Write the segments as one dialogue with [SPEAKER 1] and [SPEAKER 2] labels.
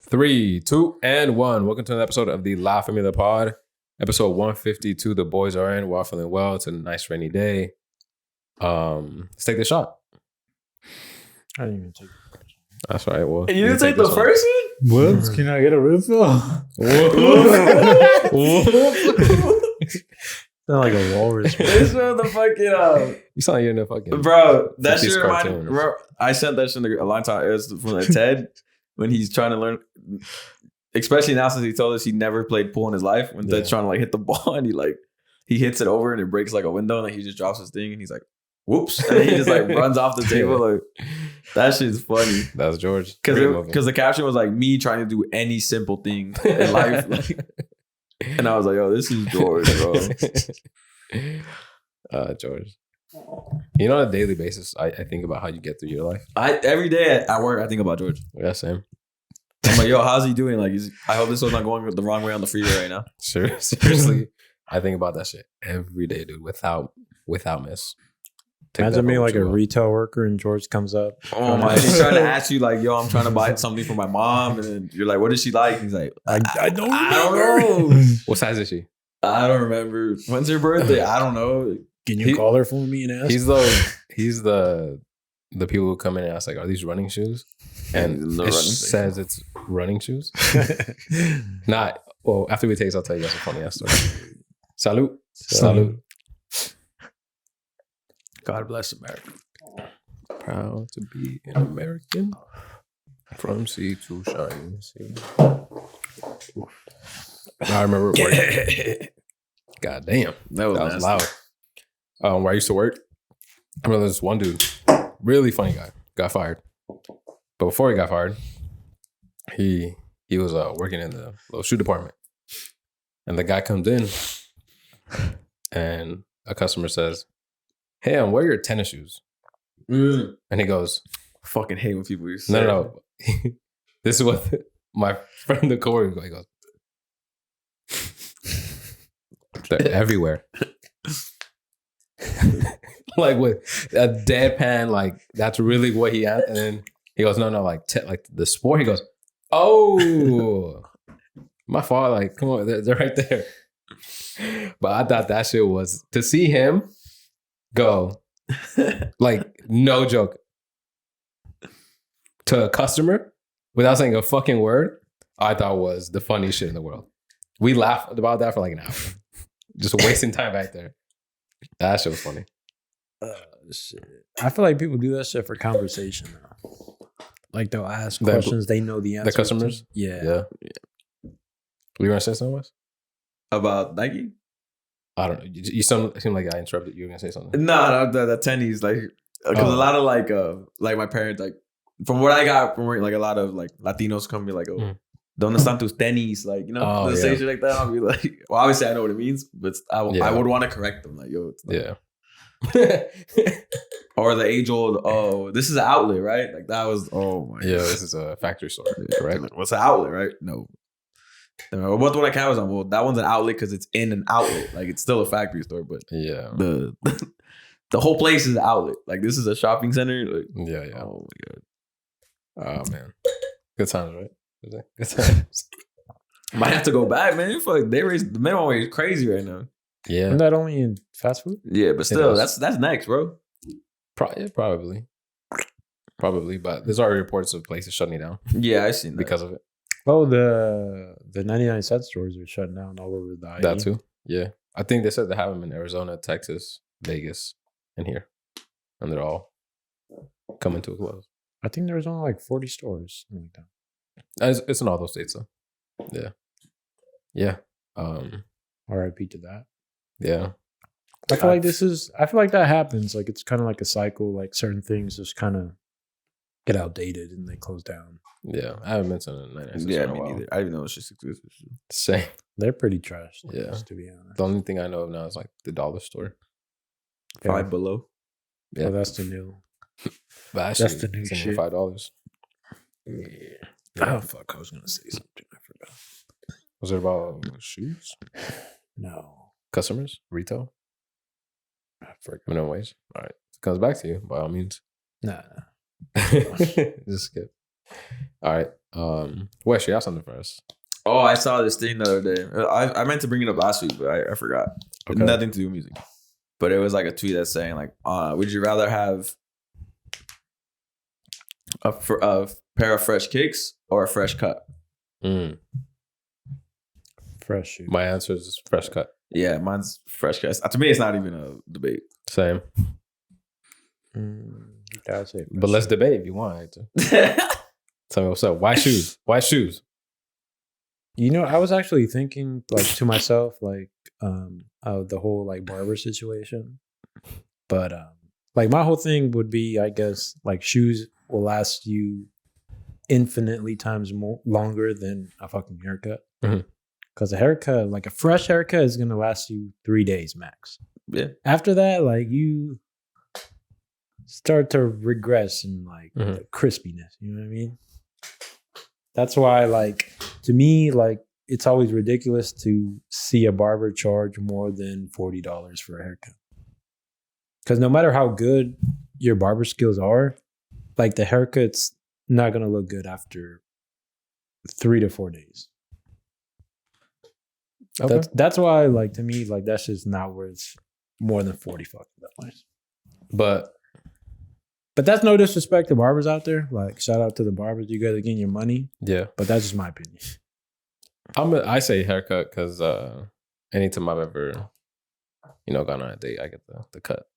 [SPEAKER 1] 3, 2, and 1. Welcome to another episode of the La Familia Pod. Episode 152. The boys are in. We're all feeling well. It's a nice rainy day. Let's take the shot.
[SPEAKER 2] I didn't even take it.
[SPEAKER 1] That's right. Well,
[SPEAKER 3] you didn't take the first one?
[SPEAKER 2] What? Can I get a refill? Sound like a walrus.
[SPEAKER 3] This was the fucking
[SPEAKER 1] You sound like you're in the fucking
[SPEAKER 3] bro. That shit
[SPEAKER 1] cartoon.
[SPEAKER 3] reminded bro. I sent that shit a long time. It was from the TED when he's trying to learn. Especially now since he told us he never played pool in his life. When they're trying to like hit the ball and he hits it over and it breaks like a window and he just drops his thing and he's like, whoops, and he just like runs off the table. Like that shit's funny.
[SPEAKER 1] That was George.
[SPEAKER 3] Because the caption was like me trying to do any simple thing in life. Like, and I was like, yo, this is George, bro.
[SPEAKER 1] George. You know, on a daily basis, I think about how you get through your life.
[SPEAKER 3] Every day at work, I think about George.
[SPEAKER 1] Yeah, same.
[SPEAKER 3] I'm like, yo, how's he doing? Like, I hope this was not going the wrong way on the freeway right now.
[SPEAKER 1] Seriously, I think about that shit every day, dude, without miss.
[SPEAKER 2] Imagine me like a retail worker and George comes up.
[SPEAKER 3] Oh my! He's trying to ask you like, "Yo, I'm trying to buy something for my mom," and then you're like, "What is she like?" He's like,
[SPEAKER 2] I don't
[SPEAKER 3] know.
[SPEAKER 1] What size is she?
[SPEAKER 3] I don't remember. When's her birthday? I don't know.
[SPEAKER 2] Can you call her for me and ask?
[SPEAKER 1] He's the people who come in and ask like, "Are these running shoes?" And it says it's running shoes. Not well. After we taste, I'll tell you guys a funny ass story. Salud. Salud.
[SPEAKER 2] God bless America.
[SPEAKER 1] Proud to be an American. From sea to shining sea. I remember working. God damn. That was loud. Where I used to work, I remember this one dude, really funny guy, got fired. But before he got fired, he was working in the little shoe department. And the guy comes in and a customer says, "Hey, where are your tennis shoes?" And he goes,
[SPEAKER 3] I fucking hate when people use
[SPEAKER 1] No. This is what my friend, the coworker, goes. He goes, "They're everywhere." Like with a deadpan, like that's really what he had. And then he goes, no, like the sport. He goes, "Oh, my fault. Like, come on, they're right there." But I thought that shit was to see him go, like, no joke, to a customer without saying a fucking word. I thought was the funniest shit in the world. We laughed about that for like an hour, just wasting time back there. That shit was funny.
[SPEAKER 2] Shit. I feel like people do that shit for conversation now. Like they'll ask questions, they know the answer.
[SPEAKER 1] The customers?
[SPEAKER 2] Yeah.
[SPEAKER 1] You want to say something else?
[SPEAKER 3] About Nike?
[SPEAKER 1] I don't know. You seem like I interrupted you. You were going to say something.
[SPEAKER 3] No, the tennies, like, because a lot of like my parents, like, from what I got from work, like a lot of like Latinos come be like, "Oh, ¿dónde están tus tenis?" Like, you know, they'll say shit like that. I'll be like, well, obviously I know what it means, but I would want to correct them. Like, yo, it's not. Or the age old, "Oh, this is an outlet, right?" Like that was, oh my.
[SPEAKER 1] Yeah, this is a factory store, correct?
[SPEAKER 3] What's an outlet, right? No. What the one I was on? Well, that one's an outlet because it's in an outlet. Like it's still a factory store, but the whole place is an outlet. Like this is a shopping center. Like,
[SPEAKER 1] yeah.
[SPEAKER 3] Oh my god.
[SPEAKER 1] Oh man, good times, right? Good times.
[SPEAKER 3] Might have to go back, man. Fuck, they raised the minimum wage crazy right now.
[SPEAKER 1] Yeah,
[SPEAKER 2] isn't that only in fast food?
[SPEAKER 3] Yeah, but still, that's next, bro.
[SPEAKER 1] Probably. But there's already reports of places shutting down.
[SPEAKER 3] Yeah, I seen that
[SPEAKER 1] because of it.
[SPEAKER 2] Oh, the 99-cent stores are shutting down all over the IE.
[SPEAKER 1] That too. Yeah, I think they said they have them in Arizona, Texas, Vegas, and here, and they're all coming to a close.
[SPEAKER 2] I think there's only like 40 stores. Like that.
[SPEAKER 1] It's in all those states, though. Yeah.
[SPEAKER 2] R.I.P. to that.
[SPEAKER 1] Yeah.
[SPEAKER 2] I feel like that happens. Like it's kind of like a cycle. Like certain things just kind of get outdated and they close down.
[SPEAKER 1] Yeah, I haven't been to the 99
[SPEAKER 3] Yeah, me neither. I didn't know it's just existed.
[SPEAKER 1] Same.
[SPEAKER 2] They're pretty trash.
[SPEAKER 1] Yeah,
[SPEAKER 2] to be honest.
[SPEAKER 1] The only thing I know of now is like the dollar store.
[SPEAKER 3] Five Below.
[SPEAKER 2] Yeah, oh, that's the new.
[SPEAKER 1] But actually,
[SPEAKER 2] that's the new shit.
[SPEAKER 1] $5.
[SPEAKER 2] Yeah. Oh fuck! I was gonna say something. I forgot.
[SPEAKER 1] Was it about shoes?
[SPEAKER 2] No.
[SPEAKER 1] Customers? Retail?
[SPEAKER 2] I forgot.
[SPEAKER 1] Minimum wage? All right. It comes back to you by all means.
[SPEAKER 2] Nah.
[SPEAKER 1] Just skip. All right. Wes, you have something for us?
[SPEAKER 3] Oh, I saw this thing the other day. I meant to bring it up last week, but I forgot.
[SPEAKER 1] Okay.
[SPEAKER 3] Nothing to do with music. But it was like a tweet that's saying like, would you rather have a pair of fresh kicks or a fresh cut?
[SPEAKER 2] Fresh shoes.
[SPEAKER 1] My answer is fresh cut.
[SPEAKER 3] Yeah, mine's fresh cut. To me, it's not even a debate.
[SPEAKER 1] Same.
[SPEAKER 2] That's it.
[SPEAKER 1] But let's debate if you want. Tell me what's up. Why shoes? Why shoes?
[SPEAKER 2] You know, I was actually thinking like to myself, like the whole like barber situation. But like my whole thing would be, I guess, like shoes will last you infinitely times more longer than a fucking haircut. Because a haircut, like a fresh haircut, is gonna last you 3 days max.
[SPEAKER 3] Yeah.
[SPEAKER 2] After that, like you start to regress in like the crispiness. You know what I mean? That's why, like, to me, like, it's always ridiculous to see a barber charge more than $40 for a haircut. Because no matter how good your barber skills are, like, the haircut's not going to look good after 3 to 4 days. Okay. That's why, like, to me, like, that's just not worth more than 40 fucking dollars.
[SPEAKER 1] But
[SPEAKER 2] that's no disrespect to barbers out there. Like, shout out to the barbers. You guys are getting your money.
[SPEAKER 1] yeah,
[SPEAKER 2] But that's just my opinion.
[SPEAKER 1] I say haircut because anytime I've ever, gone on a date, I get the cut.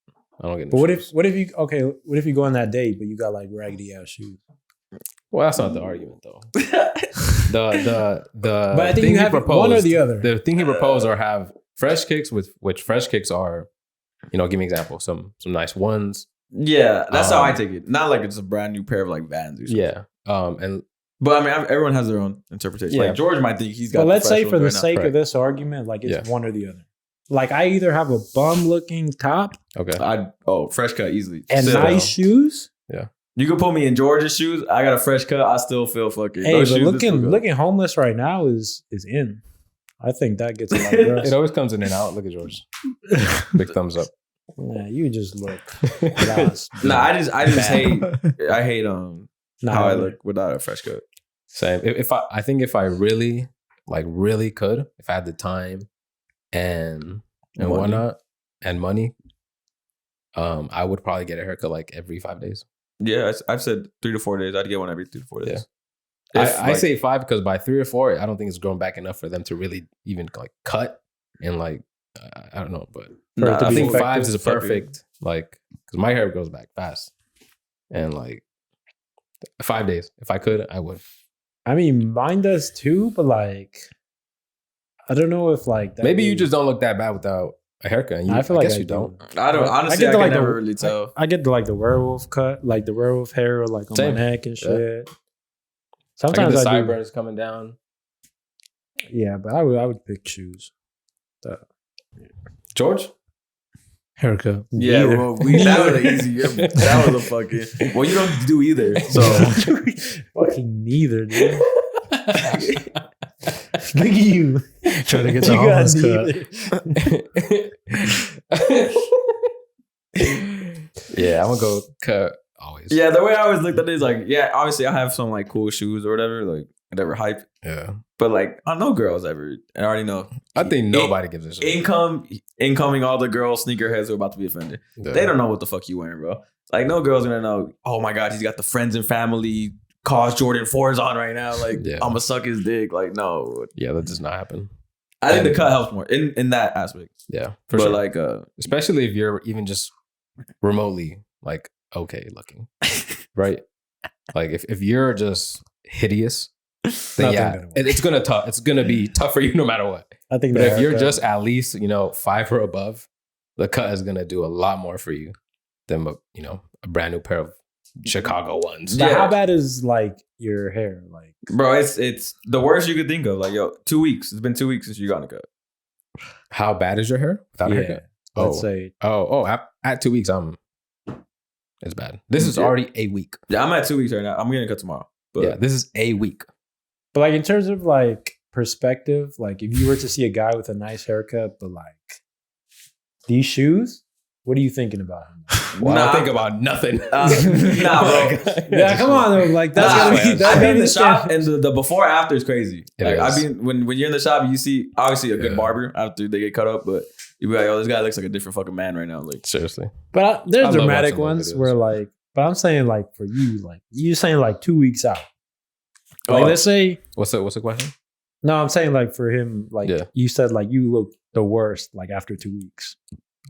[SPEAKER 1] I don't get.
[SPEAKER 2] But what if you go on that date, but you got like raggedy ass shoes?
[SPEAKER 1] Well, that's not the argument though. the
[SPEAKER 2] But I think you have one or the other.
[SPEAKER 1] The thing he proposed are have fresh kicks which fresh kicks are, give me an example. Some nice ones.
[SPEAKER 3] Yeah, that's how I take it. Not like it's a brand new pair of like Vans or something.
[SPEAKER 1] Yeah.
[SPEAKER 3] But I mean, everyone has their own interpretation.
[SPEAKER 1] Yeah.
[SPEAKER 3] Like George might think he's got.
[SPEAKER 2] But let's say for the
[SPEAKER 3] right
[SPEAKER 2] sake
[SPEAKER 1] Correct.
[SPEAKER 2] of this argument, like it's one or the other. Like I either have a bum looking top
[SPEAKER 1] Okay.
[SPEAKER 3] Fresh cut easily.
[SPEAKER 2] and
[SPEAKER 3] Still,
[SPEAKER 2] nice shoes.
[SPEAKER 1] Yeah.
[SPEAKER 3] You could put me in George's shoes. I got a fresh cut. I still feel fucking.
[SPEAKER 2] Hey,
[SPEAKER 3] those
[SPEAKER 2] but
[SPEAKER 3] shoes, this feel good.
[SPEAKER 2] looking homeless right now is in. I think that gets a lot of girls.
[SPEAKER 1] It always comes in and out. Look at George. Big thumbs up.
[SPEAKER 2] Yeah, you just look lost.
[SPEAKER 3] Nah, I just hate. I hate how I look without a fresh cut.
[SPEAKER 1] Same. I think if I really could, if I had the time and
[SPEAKER 3] Money.
[SPEAKER 1] whatnot and money, I would probably get a haircut like every 5 days.
[SPEAKER 3] Yeah, I've said 3 to 4 days. I'd get one every 3 to 4 days.
[SPEAKER 1] I say 5 because by 3 or 4, I don't think it's grown back enough for them to really even like cut and like I don't know, but I think 5 is a perfect like because my hair goes back fast and like 5 days. If I could, I would.
[SPEAKER 2] I mean, mine does too, but like, I don't know if like that
[SPEAKER 1] maybe you just don't look that bad without a haircut. And
[SPEAKER 2] I feel like
[SPEAKER 1] guess
[SPEAKER 2] I
[SPEAKER 1] you
[SPEAKER 2] do.
[SPEAKER 1] don't.
[SPEAKER 3] I don't honestly. I can never really tell.
[SPEAKER 2] I get the like the werewolf cut, like the werewolf hair, like on
[SPEAKER 1] Same.
[SPEAKER 2] my neck and shit.
[SPEAKER 1] I
[SPEAKER 2] Sometimes
[SPEAKER 1] get the
[SPEAKER 2] I do.
[SPEAKER 1] sideburns coming down.
[SPEAKER 2] Yeah, but I would pick shoes.
[SPEAKER 1] George?
[SPEAKER 2] Haircut.
[SPEAKER 3] Yeah,
[SPEAKER 2] Neither.
[SPEAKER 3] well, that was an easy. That was a fucking. Well, you don't do either. So
[SPEAKER 2] fucking neither, dude. Look at you trying to get the homeless cut.
[SPEAKER 1] Yeah, I'm gonna go cut always.
[SPEAKER 3] yeah, the way I always looked at it is like, yeah, obviously I have some like cool shoes or whatever, like whatever hype.
[SPEAKER 1] Yeah.
[SPEAKER 3] But like, I know girls ever. I already know.
[SPEAKER 1] I think nobody gives a shit.
[SPEAKER 3] Incoming all the girls sneakerheads who are about to be offended.
[SPEAKER 1] Yeah.
[SPEAKER 3] They don't know what the fuck you wearing, bro. Like no girl's gonna know. Oh my god, he's got the friends and family cause Jordan 4s on right now. Like
[SPEAKER 1] Yeah.
[SPEAKER 3] I'm gonna suck his dick. Like no.
[SPEAKER 1] Yeah, that does not happen.
[SPEAKER 3] I think the cut helps more in that aspect.
[SPEAKER 1] Yeah,
[SPEAKER 3] But
[SPEAKER 1] sure.
[SPEAKER 3] like,
[SPEAKER 1] especially if you're even just remotely like okay looking, right? Like if you're just hideous, then yeah, it's gonna be tough for you no matter what.
[SPEAKER 2] I think
[SPEAKER 1] But
[SPEAKER 2] that
[SPEAKER 1] if you're
[SPEAKER 2] haircut-
[SPEAKER 1] just at least 5 or above, the cut is gonna do a lot more for you than a brand new pair of Chicago ones.
[SPEAKER 2] Now,
[SPEAKER 3] Yeah.
[SPEAKER 2] how bad is like your hair? Like,
[SPEAKER 3] bro, it's the worst you could think of. Like, yo, 2 weeks. It's been 2 weeks since you got a cut.
[SPEAKER 1] How bad is your hair without a
[SPEAKER 2] yeah,
[SPEAKER 1] haircut?
[SPEAKER 2] let's say
[SPEAKER 1] At 2 weeks, it's bad. This is
[SPEAKER 3] Yeah.
[SPEAKER 1] already a week.
[SPEAKER 3] Yeah, I'm at 2 weeks right now. I'm getting a cut tomorrow. But
[SPEAKER 1] Yeah, this is a week.
[SPEAKER 2] But like in terms of like perspective, like if you were to see a guy with a nice haircut, but like these shoes, What are you thinking about him?
[SPEAKER 1] Well, I don't think about nothing.
[SPEAKER 3] Nah, bro.
[SPEAKER 2] Yeah, come on, though. Like that's
[SPEAKER 3] Nah,
[SPEAKER 2] gotta be.
[SPEAKER 3] I be in the
[SPEAKER 2] that's
[SPEAKER 3] shop and the before after is crazy.
[SPEAKER 1] It
[SPEAKER 3] Like
[SPEAKER 1] is.
[SPEAKER 3] I be when you're in the shop, you see obviously a good
[SPEAKER 1] Yeah.
[SPEAKER 3] barber after they get cut up, but you be like, oh, this guy looks like a different fucking man right now. Like
[SPEAKER 1] Seriously.
[SPEAKER 2] But
[SPEAKER 1] I
[SPEAKER 2] there's
[SPEAKER 1] love
[SPEAKER 2] dramatic
[SPEAKER 1] watching those
[SPEAKER 2] ones
[SPEAKER 1] videos.
[SPEAKER 2] where like. But I'm saying like for you, like you saying like 2 weeks out. Like
[SPEAKER 3] Oh.
[SPEAKER 2] let's say.
[SPEAKER 1] What's the question?
[SPEAKER 2] No, I'm saying like for him, like
[SPEAKER 1] Yeah.
[SPEAKER 2] you said, like you look the worst like after 2 weeks,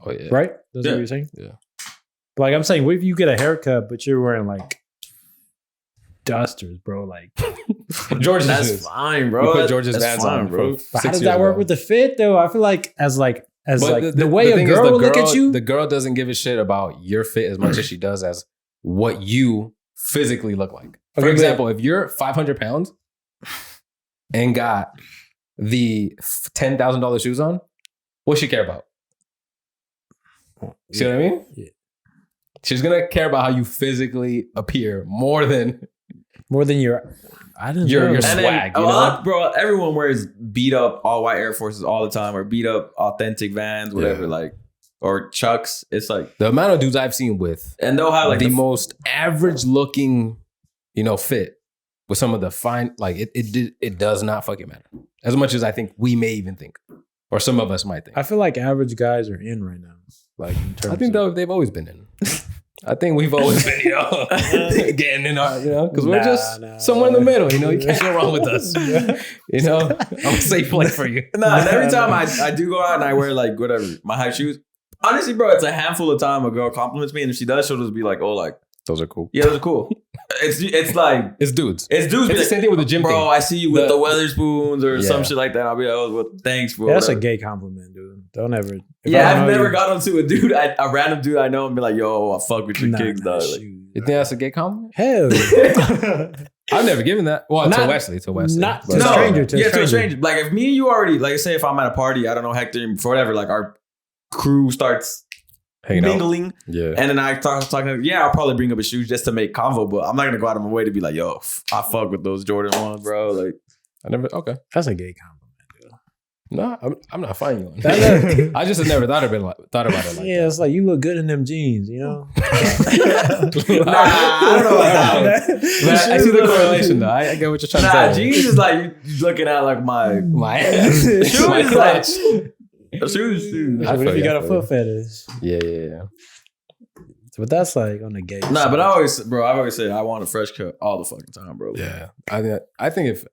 [SPEAKER 1] Oh yeah.
[SPEAKER 2] right? That's
[SPEAKER 3] Yeah.
[SPEAKER 2] what you're saying.
[SPEAKER 1] Yeah.
[SPEAKER 2] But, like I'm saying, what if you get a haircut, but you're wearing like dusters, bro? Like,
[SPEAKER 1] George's
[SPEAKER 3] that's
[SPEAKER 1] shoes.
[SPEAKER 3] fine, bro.
[SPEAKER 1] You put George's
[SPEAKER 3] That's
[SPEAKER 1] Vans
[SPEAKER 3] fine,
[SPEAKER 1] on,
[SPEAKER 3] bro.
[SPEAKER 2] but how does that work with the fit though? I feel like as
[SPEAKER 1] But
[SPEAKER 2] the way a
[SPEAKER 1] thing
[SPEAKER 2] girl
[SPEAKER 1] is,
[SPEAKER 2] will look at you.
[SPEAKER 1] the girl doesn't give a shit about your fit as much as she does as what you physically look like. For
[SPEAKER 2] Okay,
[SPEAKER 1] example, if you're 500 pounds and got the $10,000 shoes on, what she care about? See what I mean?
[SPEAKER 2] Yeah.
[SPEAKER 1] She's gonna care about how you physically appear more than
[SPEAKER 2] More than your, I didn't
[SPEAKER 1] Your
[SPEAKER 2] know.
[SPEAKER 3] And
[SPEAKER 1] swag,
[SPEAKER 3] then,
[SPEAKER 1] you know?
[SPEAKER 3] bro, everyone wears beat up all white Air Forces all the time, or beat up authentic Vans, whatever,
[SPEAKER 1] Yeah.
[SPEAKER 3] like, or Chucks. It's like,
[SPEAKER 1] the amount of dudes I've seen with
[SPEAKER 3] and they'll have like
[SPEAKER 1] the most average looking, fit with some of the fine, like it does not fucking matter as much as I think we may even think, or some of us might think.
[SPEAKER 2] I feel like average guys are in right now. Like, in terms
[SPEAKER 1] I think
[SPEAKER 2] of,
[SPEAKER 1] they've always been in. I think we've always been, getting in our, because we're just somewhere in the middle. You can't go wrong with us. I'm a safe place for you.
[SPEAKER 3] Nah, and every time I do go out and I wear like whatever, my high shoes. Honestly, bro, it's a handful of time a girl compliments me, and if she does, she'll just be like, "Oh, like
[SPEAKER 1] Those are cool.
[SPEAKER 3] yeah, those are cool." It's like
[SPEAKER 1] It's dudes.
[SPEAKER 3] it's dudes.
[SPEAKER 1] It's
[SPEAKER 3] be
[SPEAKER 1] the
[SPEAKER 3] like,
[SPEAKER 1] same thing with the gym
[SPEAKER 3] bro,
[SPEAKER 1] thing.
[SPEAKER 3] I see you with
[SPEAKER 1] The-
[SPEAKER 3] the Weatherspoons or some
[SPEAKER 1] Yeah.
[SPEAKER 3] shit like that. I'll be like, "Oh, well, thanks, bro."
[SPEAKER 2] yeah, that's a
[SPEAKER 3] whatever.
[SPEAKER 2] gay compliment, dude. Don't ever. if
[SPEAKER 3] Yeah,
[SPEAKER 2] I don't
[SPEAKER 3] I've
[SPEAKER 2] know
[SPEAKER 3] never
[SPEAKER 2] you-
[SPEAKER 3] got onto a dude, a random dude I know, and be like, "Yo, I fuck with your
[SPEAKER 2] Nah,
[SPEAKER 3] kicks,
[SPEAKER 2] nah,
[SPEAKER 3] dog." Like,
[SPEAKER 2] shoot.
[SPEAKER 1] You think that's a gay compliment?
[SPEAKER 2] Hell yeah.
[SPEAKER 1] I've never given that. Well, to
[SPEAKER 2] Not-
[SPEAKER 1] Wesley.
[SPEAKER 2] not
[SPEAKER 1] But-
[SPEAKER 2] to
[SPEAKER 3] no,
[SPEAKER 2] stranger, to a
[SPEAKER 3] yeah, to a
[SPEAKER 2] stranger.
[SPEAKER 3] stranger. Like if me and you already, like say if I'm at a party, I don't know, Hector, or whatever, like our crew starts
[SPEAKER 1] Hanging out.
[SPEAKER 3] mingling,
[SPEAKER 1] Yeah.
[SPEAKER 3] and then I start talking. Yeah, I'll probably bring up a shoes just to make convo, but I'm not gonna go out of my way to be like, "Yo, I fuck with those Jordan ones, bro." Like,
[SPEAKER 1] Okay.
[SPEAKER 2] That's a gay compliment, dude.
[SPEAKER 1] No, I'm not fighting you on
[SPEAKER 2] That-
[SPEAKER 1] that. I just have never thought about it like
[SPEAKER 2] Yeah, it's like you look good in them jeans, you know.
[SPEAKER 3] nah, I don't know about that one.
[SPEAKER 1] But I see the correlation though. I get what you're trying
[SPEAKER 3] Nah,
[SPEAKER 1] to say.
[SPEAKER 3] jeans is like you looking at like my
[SPEAKER 1] My
[SPEAKER 3] shoes
[SPEAKER 1] my
[SPEAKER 3] is like
[SPEAKER 1] clutch.
[SPEAKER 3] shoes.
[SPEAKER 1] I
[SPEAKER 2] What
[SPEAKER 1] feel
[SPEAKER 2] if you
[SPEAKER 1] you,
[SPEAKER 2] got
[SPEAKER 1] I
[SPEAKER 2] a
[SPEAKER 1] feel
[SPEAKER 2] foot fetish?
[SPEAKER 1] Yeah.
[SPEAKER 2] But that's like on the gay.
[SPEAKER 3] Nah,
[SPEAKER 2] side.
[SPEAKER 3] but I've always said I want a fresh cut all the fucking time, bro.
[SPEAKER 1] Yeah. I think if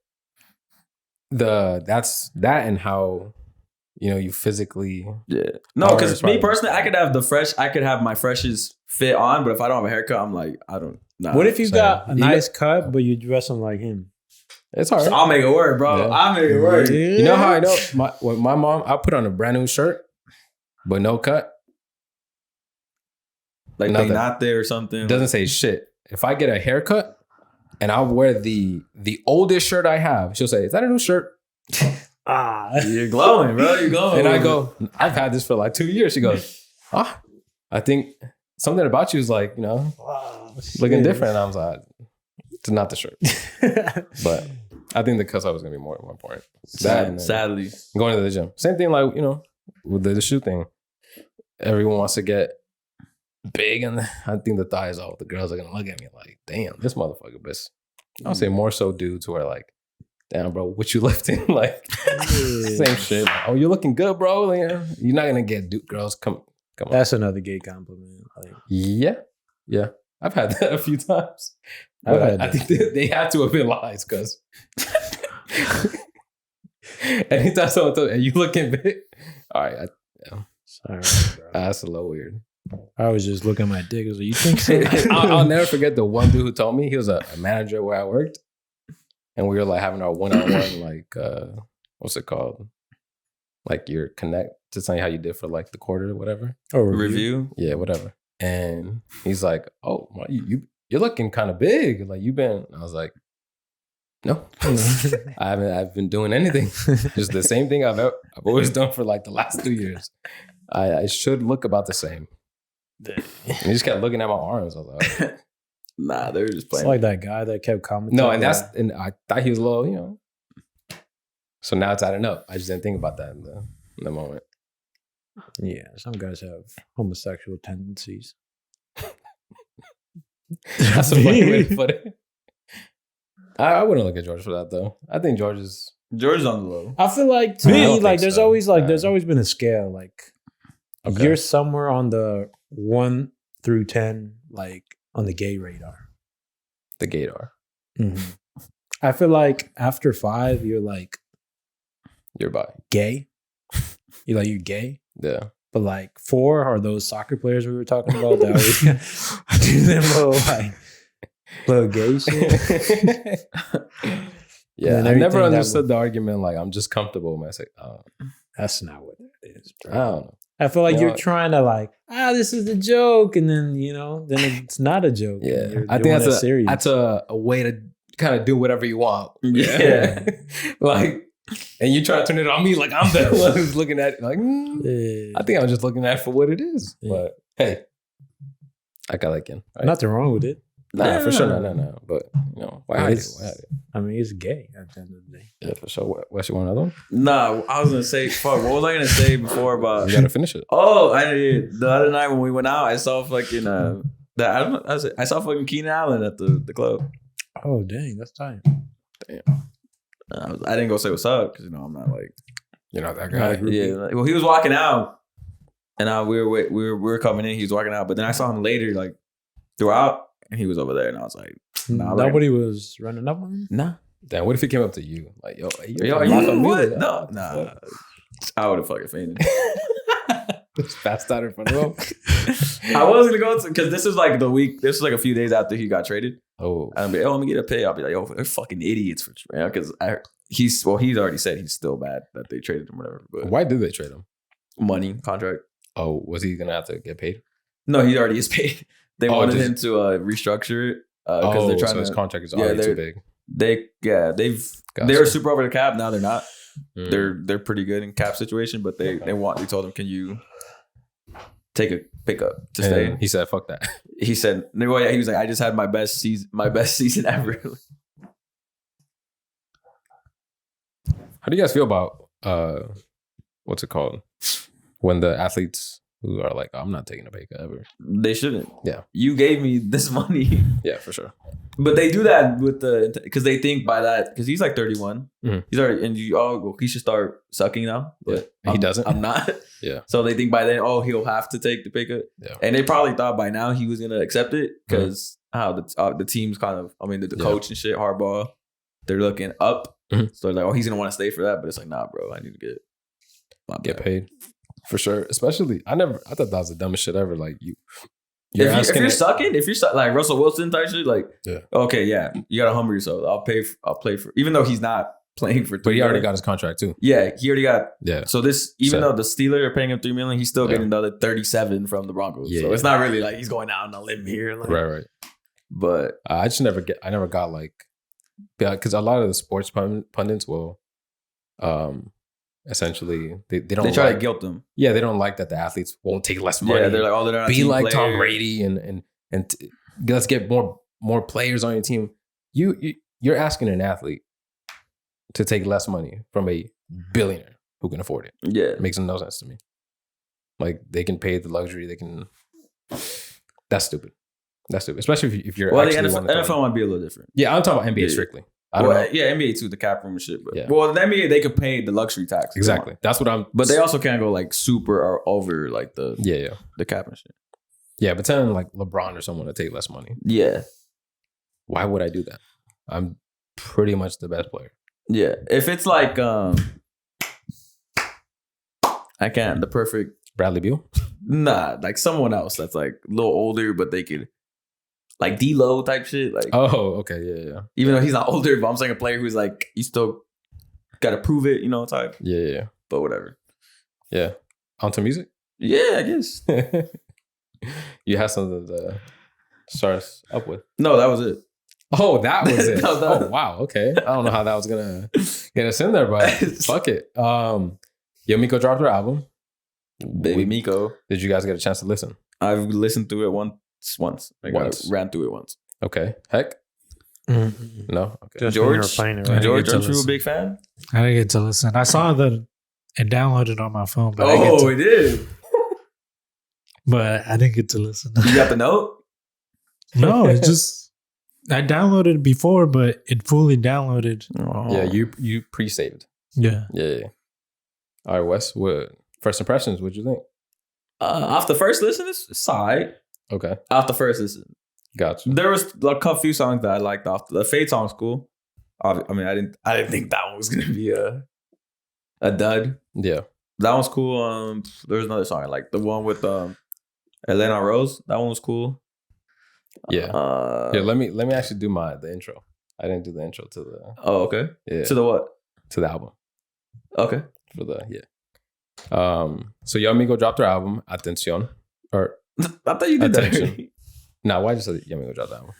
[SPEAKER 1] that's that and how you physically
[SPEAKER 3] Yeah. No,
[SPEAKER 1] Or
[SPEAKER 3] because
[SPEAKER 1] it's
[SPEAKER 3] me
[SPEAKER 1] probably-
[SPEAKER 3] personally, I could have my freshest fit on, but if I don't have a haircut, I'm like, I don't. Nah.
[SPEAKER 2] What if you
[SPEAKER 1] So,
[SPEAKER 2] got a
[SPEAKER 1] you
[SPEAKER 2] nice cut, but you dress him like him?
[SPEAKER 1] it's hard.
[SPEAKER 3] I'll make it work, bro.
[SPEAKER 1] Yeah.
[SPEAKER 3] I'll make it work.
[SPEAKER 1] You know how I know when my mom, I put on a brand new shirt, but no cut.
[SPEAKER 3] Like
[SPEAKER 1] Nothing.
[SPEAKER 3] they not there or something.
[SPEAKER 1] It doesn't say shit. If I get a haircut and I'll wear the oldest shirt I have, she'll say, "Is that a new shirt?"
[SPEAKER 2] Ah,
[SPEAKER 3] You're glowing, bro. You're glowing.
[SPEAKER 1] And I go, "I've had this for like 2 years." She goes, I think something about you is like, looking different. And I was like, it's not the shirt. But I think the cuts was going to be more important. That and then
[SPEAKER 3] Sadly.
[SPEAKER 1] going to the gym. Same thing like, with the shoe thing. Everyone wants to get big, and I think the thighs out. The girls are going to look at me like, damn, this motherfucker. But I'll say more so dudes who are like, damn, bro, what you lifting? Like, same shit. Like, oh, you're looking good, bro. Like, you're not going to get girls come on.
[SPEAKER 2] that's another gay compliment. Like,
[SPEAKER 1] Yeah. I've had that a few times.
[SPEAKER 2] I've
[SPEAKER 1] But
[SPEAKER 2] had
[SPEAKER 1] I
[SPEAKER 2] that.
[SPEAKER 1] think they had to have been lies because anytime someone tells me, "Are you looking big?" All right,
[SPEAKER 2] sorry, bro.
[SPEAKER 1] that's a little weird.
[SPEAKER 2] I was just looking at my dick. I was like, you think so?
[SPEAKER 1] I'll never forget the one dude who told me he was a manager where I worked, and we were like having our one-on-one, like what's it called? Like your connect to tell you how you did for like the quarter or whatever.
[SPEAKER 2] Oh,
[SPEAKER 3] Review.
[SPEAKER 1] Yeah, whatever. And he's like, "Oh, well, you're looking kind of big. Like you've been." I was like, "No, I haven't. I've been doing anything. Just the same thing I've always done for like the last 2 years. I should look about the same." And he just kept looking at my arms. I was like, "Okay."
[SPEAKER 3] Nah, they were just
[SPEAKER 2] It's
[SPEAKER 3] playing.
[SPEAKER 2] like that guy that kept commenting.
[SPEAKER 1] "No," and I thought he was a little, So now it's adding up. I just didn't think about that in the moment.
[SPEAKER 2] Yeah, some guys have homosexual tendencies.
[SPEAKER 1] That's a funny way to put it. I wouldn't look at George for that though. I think George is
[SPEAKER 3] on the low.
[SPEAKER 2] I feel like to
[SPEAKER 1] I don't
[SPEAKER 2] me,
[SPEAKER 1] think
[SPEAKER 2] like there's
[SPEAKER 1] so.
[SPEAKER 2] always been a scale. Like
[SPEAKER 1] Okay.
[SPEAKER 2] you're somewhere on the 1 through 10, like on the gay radar.
[SPEAKER 1] the gaydar.
[SPEAKER 2] Mm-hmm. I feel like after 5, you're like
[SPEAKER 1] You're bi.
[SPEAKER 2] gay. You're gay.
[SPEAKER 1] Yeah.
[SPEAKER 2] But like 4 are those soccer players we were talking about that we do them little gay shit.
[SPEAKER 1] Yeah,
[SPEAKER 2] And
[SPEAKER 1] I never
[SPEAKER 2] everything that
[SPEAKER 1] understood the argument. Like, I'm just comfortable. Man, it's like,
[SPEAKER 2] That's not what it is,
[SPEAKER 1] I
[SPEAKER 2] bro.
[SPEAKER 1] don't know.
[SPEAKER 2] I feel like
[SPEAKER 1] You
[SPEAKER 2] you're
[SPEAKER 1] know-
[SPEAKER 2] trying to like, this is a joke, and then then it's not a joke.
[SPEAKER 1] Yeah,
[SPEAKER 2] You're
[SPEAKER 1] I
[SPEAKER 2] doing
[SPEAKER 1] think
[SPEAKER 2] it serious.
[SPEAKER 1] that's a way to kind of do whatever you want.
[SPEAKER 3] Yeah.
[SPEAKER 1] Like, and you try to turn it on me like I'm the one who's looking at it. Like,
[SPEAKER 2] Yeah.
[SPEAKER 1] I think I'm just looking at it for what it is.
[SPEAKER 2] Yeah.
[SPEAKER 1] But hey, I got like in. Right?
[SPEAKER 2] Nothing wrong with it.
[SPEAKER 1] Nah, for sure.
[SPEAKER 2] Yeah.
[SPEAKER 1] No. But why
[SPEAKER 2] But
[SPEAKER 1] hide it?
[SPEAKER 2] it's-
[SPEAKER 1] Why hide it?
[SPEAKER 2] I mean, it's gay at the end of the day.
[SPEAKER 1] Yeah, for sure. What you want another one?
[SPEAKER 3] Nah, I was gonna say, fuck. What was I gonna say before about?
[SPEAKER 1] You gotta finish it.
[SPEAKER 3] Oh, I did. The other night when we went out, I saw fucking I saw fucking Keenan Allen at the club.
[SPEAKER 2] Oh, dang, that's tight.
[SPEAKER 3] I didn't go say what's up because I'm not like
[SPEAKER 1] You're not that guy.
[SPEAKER 3] yeah. Well, he was walking out, and we were coming in. He was walking out, but then I saw him later, like throughout, and he was over there, and I was like, nah,
[SPEAKER 2] Nobody was running up on him.
[SPEAKER 3] nah.
[SPEAKER 1] Damn, what if he came up to you? Like, yo,
[SPEAKER 3] Yo, you what? No, nah. I would have fucking fainted.
[SPEAKER 1] Just fast out in front of him.
[SPEAKER 3] I was gonna go because this was like the week. This was like a few days after he got traded.
[SPEAKER 1] Oh,
[SPEAKER 3] I'd be, let me get a pay. I'll be like, yo, they're fucking idiots for because he's already said he's still bad that they traded him, whatever. But
[SPEAKER 1] why did they trade him?
[SPEAKER 3] money contract.
[SPEAKER 1] Oh, was he gonna have to get paid?
[SPEAKER 3] No, he already is paid. They wanted
[SPEAKER 1] just-
[SPEAKER 3] him to restructure it because they're trying
[SPEAKER 1] so his
[SPEAKER 3] to.
[SPEAKER 1] contract is
[SPEAKER 3] yeah,
[SPEAKER 1] already too
[SPEAKER 3] they're-
[SPEAKER 1] big.
[SPEAKER 3] They
[SPEAKER 1] Gotcha.
[SPEAKER 3] were super over the cap. Now they're not.
[SPEAKER 1] Mm.
[SPEAKER 3] They're pretty good in cap situation, but they told him, can you take a pickup to stay?
[SPEAKER 1] And he said, "Fuck that."
[SPEAKER 3] He said, well, yeah, he was like, I just had my best season ever.
[SPEAKER 1] How do you guys feel about what's it called when the athletes who are like, I'm not taking a pay cut ever?
[SPEAKER 3] They shouldn't.
[SPEAKER 1] Yeah.
[SPEAKER 3] You gave me this money.
[SPEAKER 1] Yeah, for sure.
[SPEAKER 3] But they do that with because they think by that, because he's like 31.
[SPEAKER 1] Mhm.
[SPEAKER 3] He's already, and he should start sucking now. But
[SPEAKER 1] Yeah. He doesn't.
[SPEAKER 3] I'm not.
[SPEAKER 1] Yeah.
[SPEAKER 3] So they think by then, he'll have to take the pay cut.
[SPEAKER 1] Yeah.
[SPEAKER 3] And they probably thought by now he was going to accept it because how the team's kind of, I mean, the
[SPEAKER 1] Yeah.
[SPEAKER 3] coach and shit, Harbaugh, they're looking up.
[SPEAKER 1] Mhm.
[SPEAKER 3] So they're like, he's going to want to stay for that. But it's like, nah, bro, I need to
[SPEAKER 1] Get paid for sure. Especially, I thought that was the dumbest shit ever. Like
[SPEAKER 3] If you're sucking, like Russell Wilson type shit, like,
[SPEAKER 1] Yeah.
[SPEAKER 3] okay, yeah, you gotta humble yourself. I'll play for, even though he's not playing for.
[SPEAKER 1] but he
[SPEAKER 3] $3
[SPEAKER 1] already
[SPEAKER 3] million.
[SPEAKER 1] got his contract too.
[SPEAKER 3] Yeah, he already got.
[SPEAKER 1] Yeah.
[SPEAKER 3] So this, even
[SPEAKER 1] So-
[SPEAKER 3] though the Steelers are paying him $3 million, he's still
[SPEAKER 1] Yeah.
[SPEAKER 3] getting another 37 from the Broncos.
[SPEAKER 1] Yeah,
[SPEAKER 3] So
[SPEAKER 1] yeah.
[SPEAKER 3] it's not really like he's going out on a limb here. Like,
[SPEAKER 1] Right.
[SPEAKER 3] But
[SPEAKER 1] I never got like, yeah, because a lot of the sports pundits will, essentially they don't.
[SPEAKER 3] they try
[SPEAKER 1] like,
[SPEAKER 3] to guilt them.
[SPEAKER 1] Yeah, they don't like that the athletes won't take less money.
[SPEAKER 3] Yeah, they're like, they're not
[SPEAKER 1] be
[SPEAKER 3] team
[SPEAKER 1] like Tom
[SPEAKER 3] players.
[SPEAKER 1] Brady and let's get more players on your team. You're asking an athlete to take less money from a billionaire who can afford it.
[SPEAKER 3] Yeah,
[SPEAKER 1] It makes no sense to me. Like they can pay the luxury. They can. That's stupid. Especially if you're
[SPEAKER 3] well, the
[SPEAKER 1] actually
[SPEAKER 3] NFL might be a little different.
[SPEAKER 1] Yeah, I'm talking about NBA
[SPEAKER 3] Yeah.
[SPEAKER 1] strictly. I don't know.
[SPEAKER 3] Yeah, NBA too, the cap room and shit. But
[SPEAKER 1] Yeah.
[SPEAKER 3] well, the NBA they could pay the luxury tax. if they
[SPEAKER 1] Exactly.
[SPEAKER 3] want.
[SPEAKER 1] That's what I'm.
[SPEAKER 3] But they also can't go like super or over like the
[SPEAKER 1] Yeah.
[SPEAKER 3] the cap and shit.
[SPEAKER 1] Yeah, but telling like LeBron or someone to take less money,
[SPEAKER 3] Yeah.
[SPEAKER 1] why would I do that? I'm pretty much the best player.
[SPEAKER 3] Yeah. If it's like I can't the perfect
[SPEAKER 1] Bradley Beal.
[SPEAKER 3] like someone else that's like a little older, but they could like D-Lo type shit. Like
[SPEAKER 1] Oh, okay, yeah.
[SPEAKER 3] even though he's not older, but I'm saying a player who's like you still gotta prove it, type.
[SPEAKER 1] Yeah.
[SPEAKER 3] But whatever.
[SPEAKER 1] Yeah. On to music?
[SPEAKER 3] Yeah, I guess.
[SPEAKER 1] You have something to start us up with.
[SPEAKER 3] No, that was it.
[SPEAKER 1] Oh, that was it.
[SPEAKER 3] No,
[SPEAKER 1] Oh, wow. Okay. I don't know how that was gonna get us in there, but fuck it. Yo, Miko dropped her album.
[SPEAKER 3] Baby Miko.
[SPEAKER 1] Did you guys get a chance to listen?
[SPEAKER 3] I've listened to it once. Like
[SPEAKER 1] Once.
[SPEAKER 3] I ran through it once.
[SPEAKER 1] Okay. Heck?
[SPEAKER 2] Mm-hmm.
[SPEAKER 1] No? Okay.
[SPEAKER 2] Just
[SPEAKER 3] George?
[SPEAKER 2] when you were playing it,
[SPEAKER 4] I
[SPEAKER 2] right?
[SPEAKER 4] didn't
[SPEAKER 3] George,
[SPEAKER 4] get to
[SPEAKER 3] aren't you a
[SPEAKER 4] listen.
[SPEAKER 3] big fan?
[SPEAKER 4] I didn't get to listen. I saw the it downloaded on my phone, but I didn't get
[SPEAKER 3] Oh,
[SPEAKER 4] to,
[SPEAKER 3] it did.
[SPEAKER 2] but I didn't get to listen.
[SPEAKER 3] You got the note?
[SPEAKER 2] No, it's just I downloaded it before, but it fully downloaded.
[SPEAKER 3] Oh.
[SPEAKER 1] Yeah, you pre-saved.
[SPEAKER 2] Yeah.
[SPEAKER 1] Yeah. All right, Wes. What first impressions? What'd you think?
[SPEAKER 3] Off the first listen, it's side.
[SPEAKER 1] Okay,
[SPEAKER 3] Off the first listen,
[SPEAKER 1] gotcha.
[SPEAKER 3] there was a few songs that I liked. Off the Feid song's cool. I mean, I didn't think that one was gonna be a dud.
[SPEAKER 1] Yeah,
[SPEAKER 3] That one's cool. There was another song I liked, the one with Elena Rose. That one was cool.
[SPEAKER 1] yeah. Here, let me actually do the intro. I didn't do the intro to the
[SPEAKER 3] Oh, okay.
[SPEAKER 1] yeah
[SPEAKER 3] To the what?
[SPEAKER 1] to the album
[SPEAKER 3] Okay.
[SPEAKER 1] for the So Yamigo dropped her album Atención, or
[SPEAKER 3] I thought you did
[SPEAKER 1] Attention.
[SPEAKER 3] that already.
[SPEAKER 1] nah, why just say Yamigo dropped the album?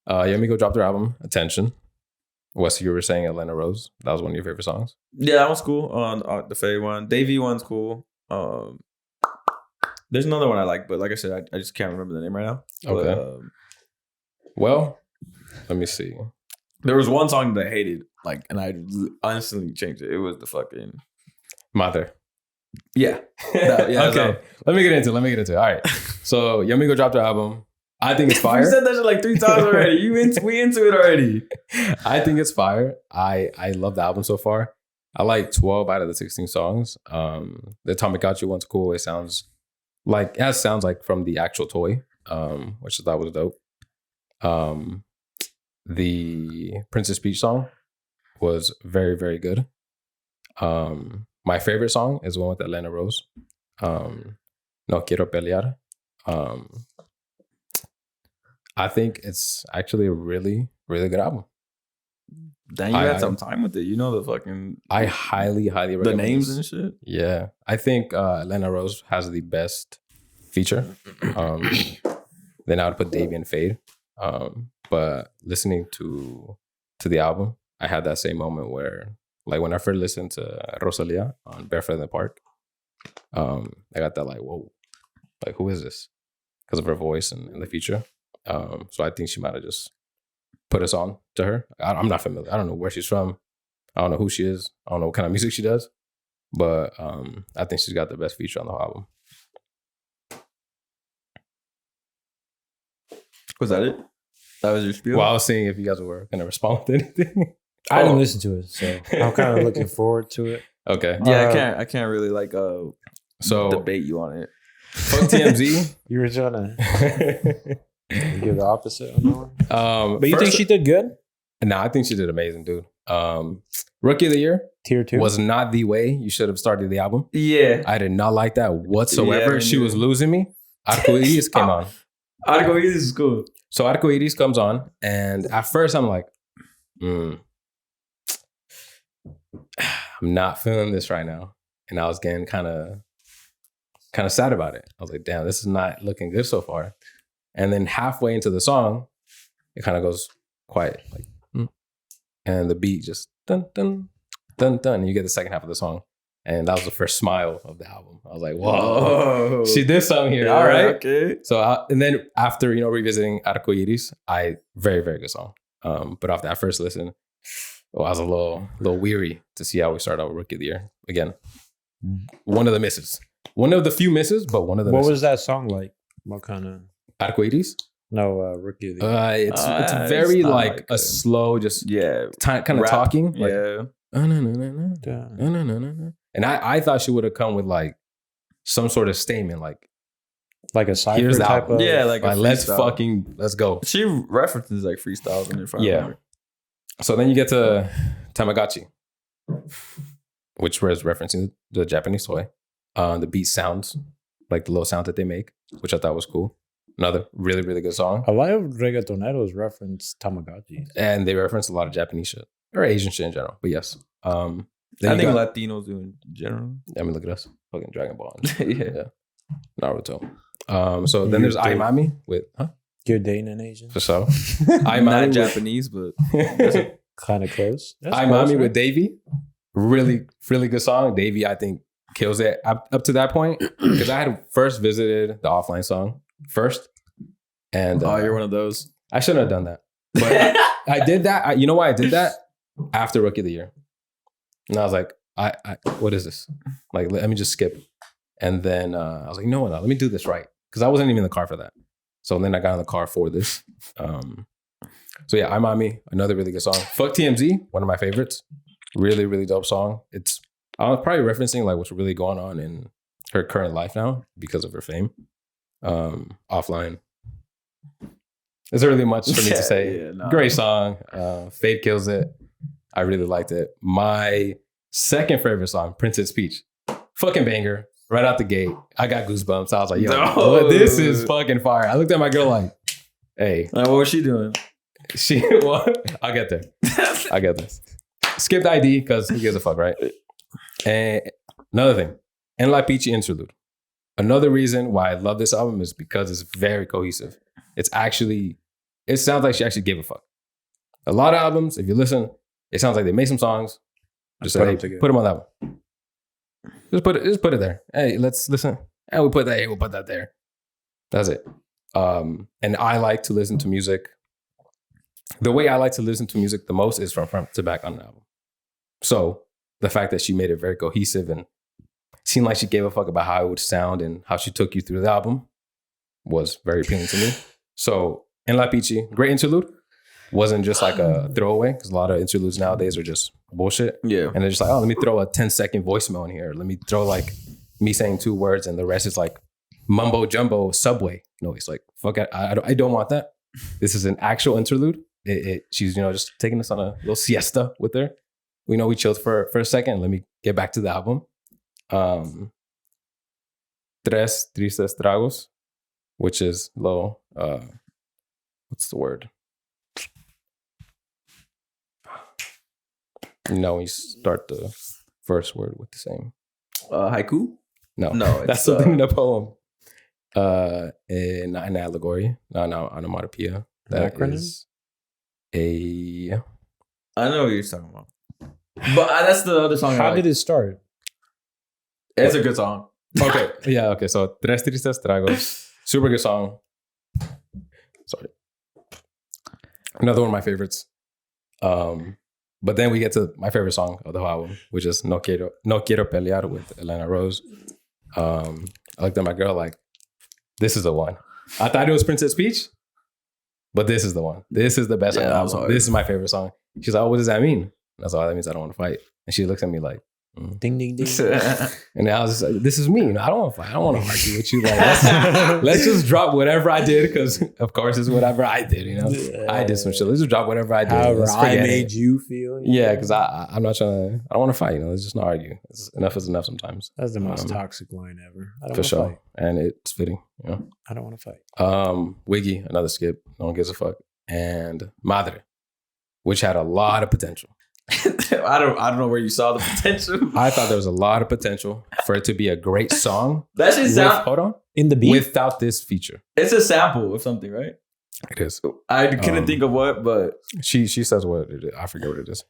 [SPEAKER 1] Yamigo dropped her album Attention. Wes, you were saying Elena Rose. That was one of your favorite songs.
[SPEAKER 3] Yeah, that one's cool. On the Feid one, Davey one's cool. There's another one I like, but like I said, I just can't remember the name right now.
[SPEAKER 1] Okay.
[SPEAKER 3] But,
[SPEAKER 1] Well, let me see.
[SPEAKER 3] there was one song that I hated, like, and I instantly changed it. It was the fucking
[SPEAKER 1] Mother.
[SPEAKER 3] yeah.
[SPEAKER 1] Okay. Let me get into it. All right. So Yamigo dropped her album. I think it's fire.
[SPEAKER 3] You said that shit like 3 times already. We into it already.
[SPEAKER 1] I think it's fire. I love the album so far. I like 12 out of the 16 songs. The Tamagotchi one's cool. It sounds like from the actual toy, which I thought was dope. The Princess Peach song was very, very good. My favorite song is the one with Elena Rose. No Quiero Pelear. I think it's actually a really, really good album.
[SPEAKER 3] Dang, you had some time with it. You know the fucking
[SPEAKER 1] I highly, highly
[SPEAKER 3] the
[SPEAKER 1] recommend
[SPEAKER 3] names
[SPEAKER 1] this.
[SPEAKER 3] and shit.
[SPEAKER 1] Yeah, I think Elena Rose has the best feature. Then I would put Davey and Feid. But listening to the album, I had that same moment where, like, when I first listened to Rosalia on Barefoot in the Park, I got that like, whoa, like, who is this? Because of her voice and the feature. So I think she might have just put us on to her. I'm not familiar. I don't know where she's from. I don't know who she is. I don't know what kind of music she does. But I think she's got the best feature on the whole album.
[SPEAKER 3] Was that it? That was your spiel?
[SPEAKER 1] Well, I was seeing if you guys were going to respond with anything.
[SPEAKER 2] I didn't listen to it, so I'm kind of looking forward to it.
[SPEAKER 1] Okay.
[SPEAKER 3] Yeah, I can't really like
[SPEAKER 1] So
[SPEAKER 3] debate you on it.
[SPEAKER 1] fuck TMZ.
[SPEAKER 2] You were trying to give the opposite on that one. But you think
[SPEAKER 1] first-
[SPEAKER 2] she did good?
[SPEAKER 1] Nah, I think she did amazing, dude. Rookie of the Year
[SPEAKER 2] Tier 2?
[SPEAKER 1] was not the way you should have started the album.
[SPEAKER 3] Yeah.
[SPEAKER 1] I did not like that whatsoever.
[SPEAKER 3] Yeah,
[SPEAKER 1] She was losing me. Arcoiris came on.
[SPEAKER 3] Arcoiris is cool.
[SPEAKER 1] So Arcoiris comes on, and at first I'm like, I'm not feeling this right now. And I was getting kind of sad about it. I was like, damn, this is not looking good so far. And then halfway into the song, it kind of goes quiet, like, and the beat just dun dun dun dun. And you get the second half of the song, and that was the first smile of the album. I was like, whoa, she did something here. All right,
[SPEAKER 3] okay.
[SPEAKER 1] So and then after revisiting Arcoiris, very, very good song. But after that first listen, I was a little weary to see how we started out with Rookie of the Year again. One of the misses, one of the few misses, but one of the.
[SPEAKER 2] What
[SPEAKER 1] misses.
[SPEAKER 2] was that song like? What kind of?
[SPEAKER 1] Arcoiris?
[SPEAKER 2] No, Rookie of the Year.
[SPEAKER 1] It's very
[SPEAKER 3] not
[SPEAKER 1] like
[SPEAKER 3] like
[SPEAKER 1] a slow, just kind of
[SPEAKER 3] Rap.
[SPEAKER 1] talking. Like,
[SPEAKER 3] Yeah.
[SPEAKER 1] no. And I thought she would have come with like some sort of statement, like
[SPEAKER 2] Like a cipher
[SPEAKER 1] here's the
[SPEAKER 2] type
[SPEAKER 1] album.
[SPEAKER 2] of.
[SPEAKER 3] Yeah, like a
[SPEAKER 1] let's
[SPEAKER 3] freestyle.
[SPEAKER 1] let's go.
[SPEAKER 3] She references like freestyles in it.
[SPEAKER 1] Yeah. So then you get to Tamagotchi, which was referencing the Japanese toy. The beat sounds like the little sound that they make, which I thought was cool. Another really, really good song.
[SPEAKER 2] A lot of reggaetoneros reference Tamagotchi.
[SPEAKER 1] And they reference a lot of Japanese shit or Asian shit in general. But yes.
[SPEAKER 3] I
[SPEAKER 1] Then
[SPEAKER 3] think
[SPEAKER 1] you got,
[SPEAKER 3] Latinos do in general.
[SPEAKER 1] I mean, look at us. Fucking Dragon Ball.
[SPEAKER 3] Yeah.
[SPEAKER 1] Naruto. So then there's
[SPEAKER 2] You're
[SPEAKER 1] Aimami with,
[SPEAKER 2] You're dating an Asian?
[SPEAKER 1] For so.
[SPEAKER 3] Not
[SPEAKER 1] Aimami with,
[SPEAKER 3] Japanese, but
[SPEAKER 2] Kind of close.
[SPEAKER 1] Aimami with Davey. Really, really good song. Davey, I think, kills it up to that point. Because I had first visited the offline song first. And
[SPEAKER 3] you're one of those.
[SPEAKER 1] I shouldn't have done that. But I did that. You know why I did that? After Rookie of the Year. And I was like, I what is this? Like, let me just skip. And then I was like, no, let me do this right. because I wasn't even in the car for that. So then I got in the car for this. So yeah, I'm on Me, another really good song. Fuck TMZ, one of my favorites. Really, really dope song. I was probably referencing like what's really going on in her current life now because of her fame. Offline. There's really much for me to say. Great song. Feid kills it. I really liked it. My second favorite song, Princess Peach. Fucking banger. Right out the gate. I got goosebumps. I was like, yo, this is fucking fire. I looked at my girl like, hey.
[SPEAKER 3] What was she doing?
[SPEAKER 1] I'll get there. I'll get this. Skip the ID because who gives a fuck, right? And another thing, En La Pichi interlude. Another reason why I love this album is because it's very cohesive. It sounds like she actually gave a fuck. A lot of albums, if you listen, it sounds like they made some songs. Just say, hey, put them on that one. Just put it there. Hey, let's listen. And we'll put that here, we'll put that there. That's it. And I like to listen to music. The way I like to listen to music the most is from front to back on an album. So the fact that she made it very cohesive and seemed like she gave a fuck about how it would sound and how she took you through the album was very appealing to me. So En La Pichi, great interlude. Wasn't just like a throwaway because a lot of interludes nowadays are just bullshit. Yeah. And they're just like, oh, let me throw a 10-second voicemail in here. Let me throw like me saying 2 words and the rest is like mumbo jumbo subway noise. Like, fuck it. I don't want that. This is an actual interlude. She's, just taking us on a little siesta with her. We chilled for a second. Let me get back to the album. Tres Tristes Tragos, which is low. What's the word? No, you start the first word with the same.
[SPEAKER 3] Haiku?
[SPEAKER 1] No, that's something in the poem. An allegory, not onomatopoeia. That is a.
[SPEAKER 3] I know what you're talking about, but that's the other song.
[SPEAKER 2] How did it start?
[SPEAKER 3] It's a good song.
[SPEAKER 1] Okay, yeah, okay. So Tres Tristes Tragos, super good song. Sorry, another one of my favorites. But then we get to my favorite song of the whole album, which is No Quiero Pelear with Alejnadro. I looked at my girl like, this is the one. I thought it was Princess Peach, but this is the one. This is the best song. Album. This is my favorite song. She's like, oh, what does that mean? And I was like, that means I don't want to fight. And she looks at me like,
[SPEAKER 2] ding, ding, ding.
[SPEAKER 1] And I was just like, this is me. I don't want to fight. I don't want to argue with you. Like, let's just drop whatever I did because, of course, it's whatever I did. I did some shit. Let's just drop whatever I did.
[SPEAKER 2] However I made you feel.
[SPEAKER 1] Yeah, because I'm not trying to. I don't want to fight. Let's just not argue. Enough is enough sometimes.
[SPEAKER 2] That's the most toxic line ever. I don't
[SPEAKER 1] for sure, fight. And it's fitting.
[SPEAKER 2] I don't want to fight.
[SPEAKER 1] Wiggy, another skip. No one gives a fuck. And Madre, which had a lot of potential.
[SPEAKER 3] I don't know where you saw the potential.
[SPEAKER 1] I thought there was a lot of potential for it to be a great song.
[SPEAKER 3] That should sound
[SPEAKER 1] hold on
[SPEAKER 2] in the beat
[SPEAKER 1] without this feature.
[SPEAKER 3] It's a sample of something, right?
[SPEAKER 1] It is.
[SPEAKER 3] I couldn't think of what, but
[SPEAKER 1] she says what it is. I forget what it is.